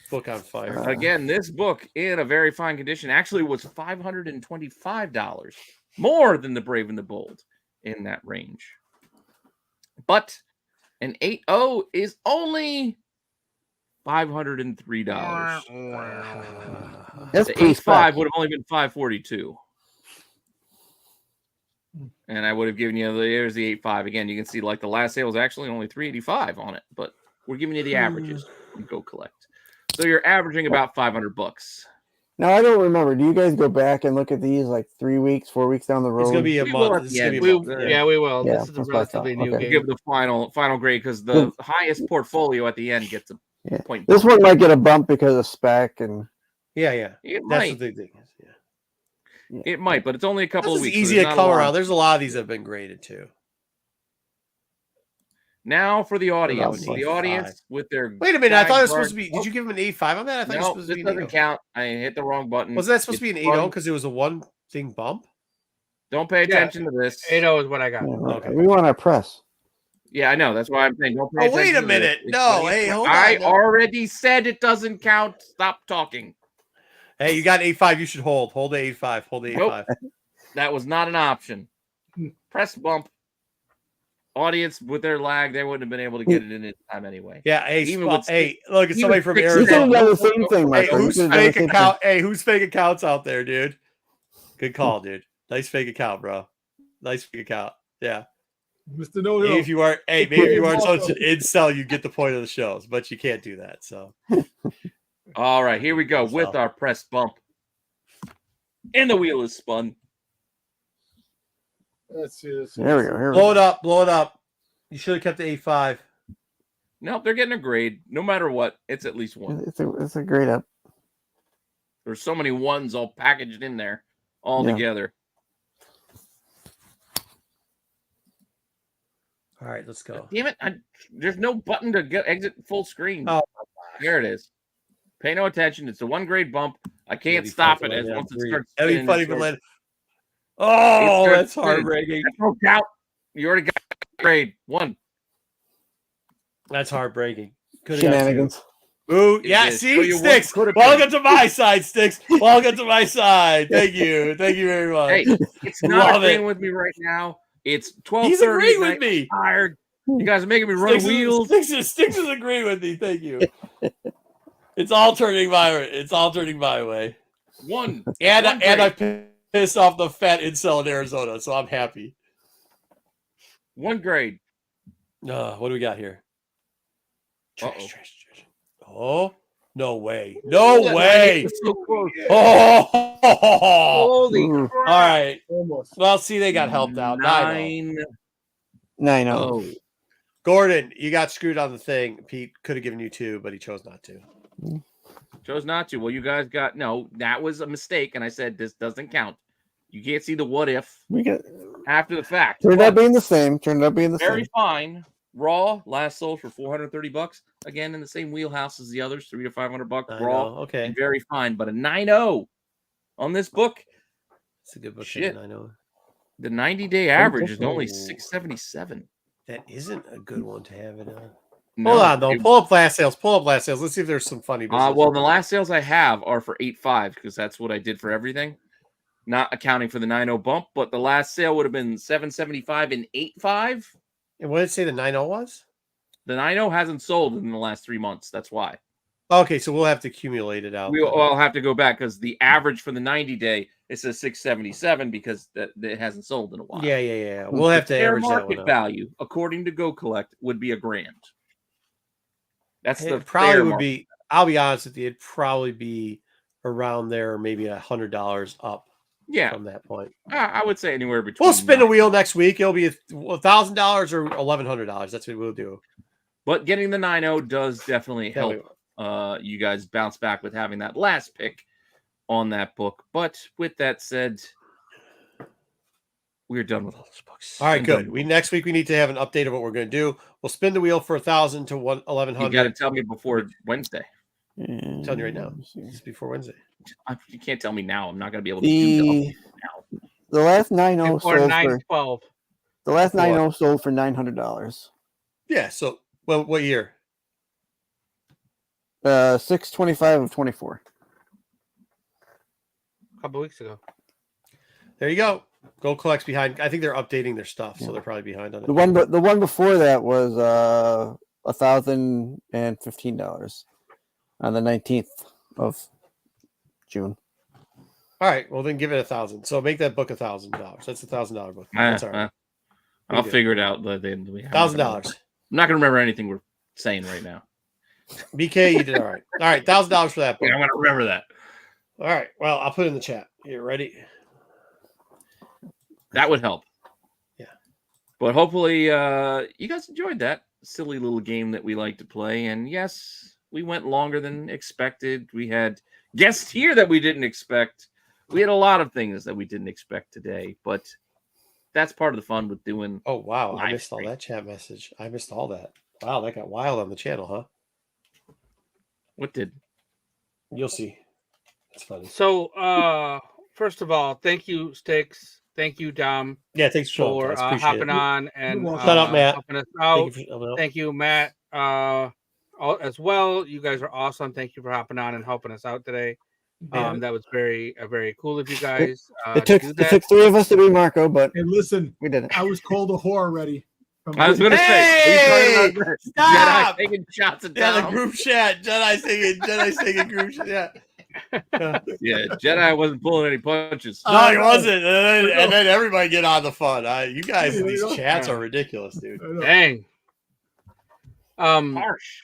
Book on fire. Again, this book in a very fine condition actually was $525, more than the Brave and the Bold in that range. But an 8.0 is only $503. That's The pretty 8.5 would have only been $542. And I would have given you there's the 8.5 again. You can see like the last sale was actually only $385 on it, but we're giving you the averages. You go collect. So you're averaging about $500. Now I don't remember. Do you guys go back and look at these like 3 weeks, 4 weeks down the road? It's gonna be a We will month. at This the is gonna end. be a We, month. yeah, we will. Yeah, This is a that's what I thought. relatively new Okay. We'll game. give the final grade because the highest portfolio at the end gets a Yeah. point. This one might get a bump because of spec and Yeah. It That's might. what they think. Yeah. It might, but it's only a couple This of is weeks. easy so to there's not come a lot. around. There's a lot of these that have been graded too. Now for the audience. About The audience with their. Wait a minute. I thought it was guide supposed to be. Did you give him an 8.5 on that? I thought it was No, supposed to this be an doesn't 8.0. count. I hit the wrong button. Was that supposed to be an It's 8.0 fun. because it was a one thing bump? Don't pay attention to this. 8.0 is what I got. Okay. we want our press. Yeah, I know. That's why I'm saying don't pay Oh, attention. wait a to minute. this. No, hey, hold I on. No. already said it doesn't count. Stop talking. Hey, you got 8.5. You should hold. Hold the 8.5. Hold the 8.5. Nope. That was not an option. Press bump. Audience with their lag, they wouldn't have been able to get it in time anyway. Yeah. Hey, Even with hey, look, it's even somebody from 6 You could have Arizona. done the same thing, Hey, Marco. You who's could have done the fake same account? Hey, who's fake accounts out there, dude? Good call, dude. Nice fake account, bro. Nice fake account. Yeah. Mr. No Maybe No. if you are, hey, maybe if you aren't such an incel, you get the point of the shows, but you can't do that. So All right, here we go with our press bump. And the wheel is spun. Let's see this. There we go. Here we blow go. it up, blow it up. You should have kept the 8.5. Nope, they're getting a grade. No matter what, it's at least one. It's a great up. There's so many ones all packaged in there, all Yeah. together. All right, let's go. Damn it! There's no button to get exit full screen. Oh, There it is. Pay no attention. It's a 1 grade bump. I can't stop it as once it starts. That'd be funny spinning, for Oh, that's spinning. heartbreaking. That's no doubt. You already got grade 1. That's heartbreaking. Shenanigans. Ooh, It yeah, is. see, Well, you Sticks. could have Welcome to my side, Sticks. Welcome to my side. Thank you. Thank you very much. Hey, it's not Love agreeing it. with me right now. It's 12:30. He's agreeing with me. I'm tired. You guys are making me run wheels. Sticks is agreeing with me. Thank you. It's all turning my way. One. And One I grade. pissed off the fat incel in Arizona, so I'm happy. 1 grade. What do we got here? Uh-oh. Trash. Oh, no way. No way. It's so close. Oh, Holy Ooh. crap. all right. Almost. Well, see, they got helped out. 9. 9-0. Oh. Gordon, you got screwed on the thing. Pete could have given you 2, but he chose not to. Chose not to. Well, you guys got no. That was a mistake, and I said this doesn't count. You can't see the what if We got after the fact. turned But out being the same. Turned out being the very same. fine. Raw last sold for $430. Again, in the same wheelhouse as the others, $300 to $500. I Raw, know. Okay. and very fine. But a 9.0 on this book. It's a good book. Shit. I know. The 90-day average is only Oh. 677. That isn't a good one to have it on. No, Hold on, though. it- Pull up last sales. Let's see if there's some funny business. well, the last sales I have are for 8.5 because that's what I did for everything, not accounting for the 9.0 bump. But the last sale would have been 775 and 8.5. And what did it say the 9.0 was? The 9.0 hasn't sold in the last 3 months. That's why Okay, so we'll have to accumulate it out. I'll have to go back because the average for the 90-day it says 677 because it hasn't sold in a while. Yeah. We'll have to Fair average that one market out. value, according to Go Collect, would be $1,000. That's the It probably fair would market. be. I'll be honest with you. It'd probably be around there, maybe $100 up Yeah, from that point. I would say anywhere between. We'll spin the wheel next week. It'll be $1,000 or $1,100. That's what we'll do. But getting the 9.0 does definitely Yeah, we help you guys bounce back with having that last pick on that book. But with that said, we're done with all those books. All right, I'm good. done. Next week we need to have an update of what we're going to do. We'll spin the wheel for 1,000 to 1,100. You got to tell me before Wednesday. I'm telling you right now. It's before Wednesday. You can't tell me now. I'm not going to be able to do the update now. The last 9-0 Before sold 912. the last Before. 9-0 sold for $900. Yeah. So, well, what year? 625 of 24. A couple weeks ago. There you go. Go Collect's behind. I think they're updating their stuff, so they're probably behind on it. The one before that was $1,015 on the 19th of June. All right. Well, then give it 1,000. So make that book $1,000. That's $1,000 book. That's all right. I'll good. figure it out. $1,000. I'm not going to remember anything we're saying right now. BK, you did all right. All right, $1,000 for that book. Yeah, I'm going to remember that. All right. Well, I'll put it in the chat. You ready? That would help. Yeah. But hopefully you guys enjoyed that silly little game that we like to play. And yes, we went longer than expected. We had guests here that we didn't expect. We had a lot of things that we didn't expect today. But that's part of the fun with doing. Oh, wow. I live missed all stream. that chat message. I missed all that. Wow, that got wild on the channel, huh? What did? You'll see. It's funny. So, first of all, thank you, Sticks. Thank you, Dom, Yeah, thanks for for showing us. Appreciate hopping it. on and You're welcome. Shut up, Matt. helping us out. Thank you for helping out. Thank you, Matt, as well. You guys are awesome. Thank you for hopping on and helping us out today. That was very cool of you guys. It to do that. took 3 of us to be Marco, but And listen, we did it. I was called a whore already. I was going to say, Stop! Jedi taking shots at Yeah, the Dom. group chat. Jedi singing group chat. Yeah. Yeah, Jedi wasn't pulling any punches. No, he wasn't. And then everybody get on the fun. You guys in these chats are ridiculous, dude. Dang. Harsh.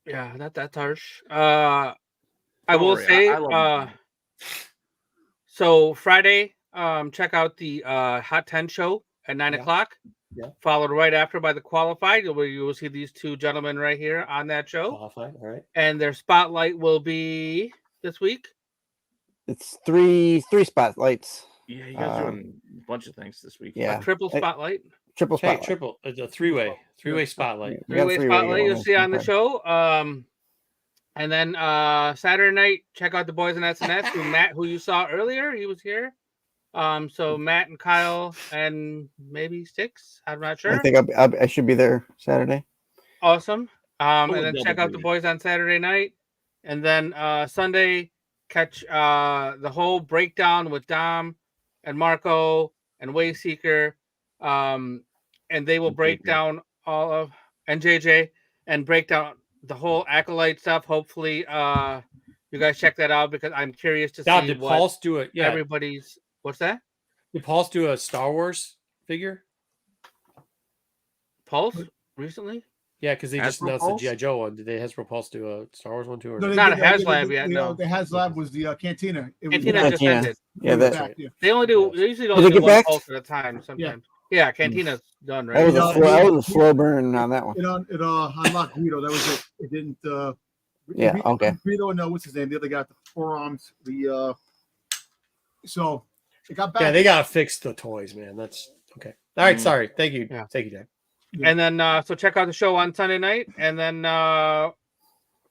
Yeah, that's harsh. I will Sorry, say, I love it. so Friday, check out the Hot 10 show at 9 Yeah. o'clock. Yeah. Followed right after by the Qualified, where you will see these two gentlemen right here on that show. Qualified, all right. And their spotlight will be this week. It's three spotlights. Yeah, you guys are doing a bunch of things this week. Yeah. A triple spotlight. Triple Hey, spotlight. triple. It's a three-way spotlight. We got Three-way three-way spotlight going you'll on. see on the Okay. show. And then Saturday night, check out the boys in SNS. Who you saw earlier, he was here. So Matt and Kyle and maybe Sticks. I'm not sure. I think I should be there Saturday. Awesome. And We'll then double check out the duty. boys on Saturday night, and then Sunday catch the whole breakdown with Dom and Marco and Wayseeker, and they will break JJ. down all of and JJ and break down the whole Acolyte stuff. Hopefully, you guys check that out because I'm curious to see Did what Pulse do it? Yeah. everybody's. What's that? Did Pulse do a Star Wars figure? Pulse recently? Yeah, because they just Hasbro announced Pulse? the G.I. Joe one. Did they Hasbro Pulse do a Star Wars one too? Or No, no? they Not did- a they- HasLab they- yet, they- no. The HasLab was the Cantina. It was Cantina Yeah, just Cantina. ended. Yeah, It was that back, yeah. They usually Did only they do get one back? pulse at a time sometimes. Yeah, Cantina's done, That right? was Yeah, a slow burn on that one. It unlocked Guido. That was it. It didn't. Yeah, okay. Guido, no, what's his name? The other guy with the forearms. So it got back. Yeah, they gotta fix the toys, man. That's okay. All right, sorry. Thank you. Yeah. Thank you, Dad. And then so check out the show on Sunday night, and then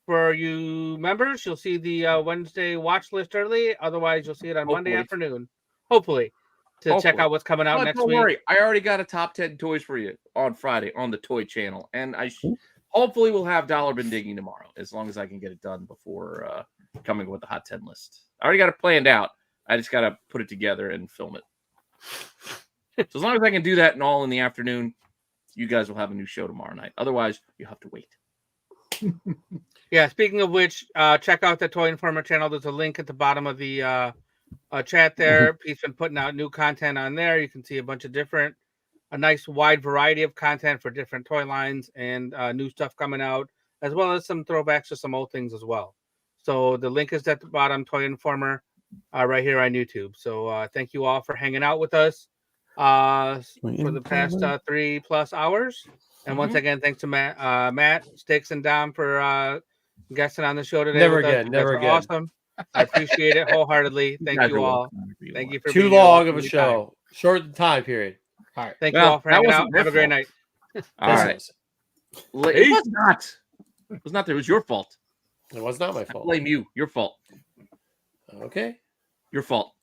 for you members, you'll see the Wednesday watch list early. Otherwise, you'll see it on Monday Hopefully. afternoon. Hopefully, to check Hopefully. out what's coming out But next don't week. worry, I already got a top 10 toys for you on Friday on the toy channel, and hopefully we'll have Dollar Bin Digging tomorrow, as long as I can get it done before coming with the hot 10 list. I already got it planned out. I just got to put it together and film it. So as long as I can do that and all in the afternoon, you guys will have a new show tomorrow night. Otherwise, you have to wait. Yeah. Speaking of which, check out the Toy Informer channel. There's a link at the bottom of the chat there. He's been putting out new content on there. You can see a bunch of a nice wide variety of content for different toy lines and new stuff coming out, as well as some throwbacks to some old things as well. So the link is at the bottom, Toy Informer, right here on YouTube. So thank you all for hanging out with us for the past 3+ hours. And once again, thanks to Matt, Sticks, and Dom for guesting on the show today. Never with us. again, You never guys are again. Awesome. I appreciate it wholeheartedly. Thank guys you are all. welcome. Thank you for Too being here. long of a Welcome show. Short time period. All right. Thank you Well, all for that hanging out. wasn't their Have a great fault. night. All right. It was not. It was not. It was your fault. It was not my I fault. blame you. Your fault. Okay. Your fault.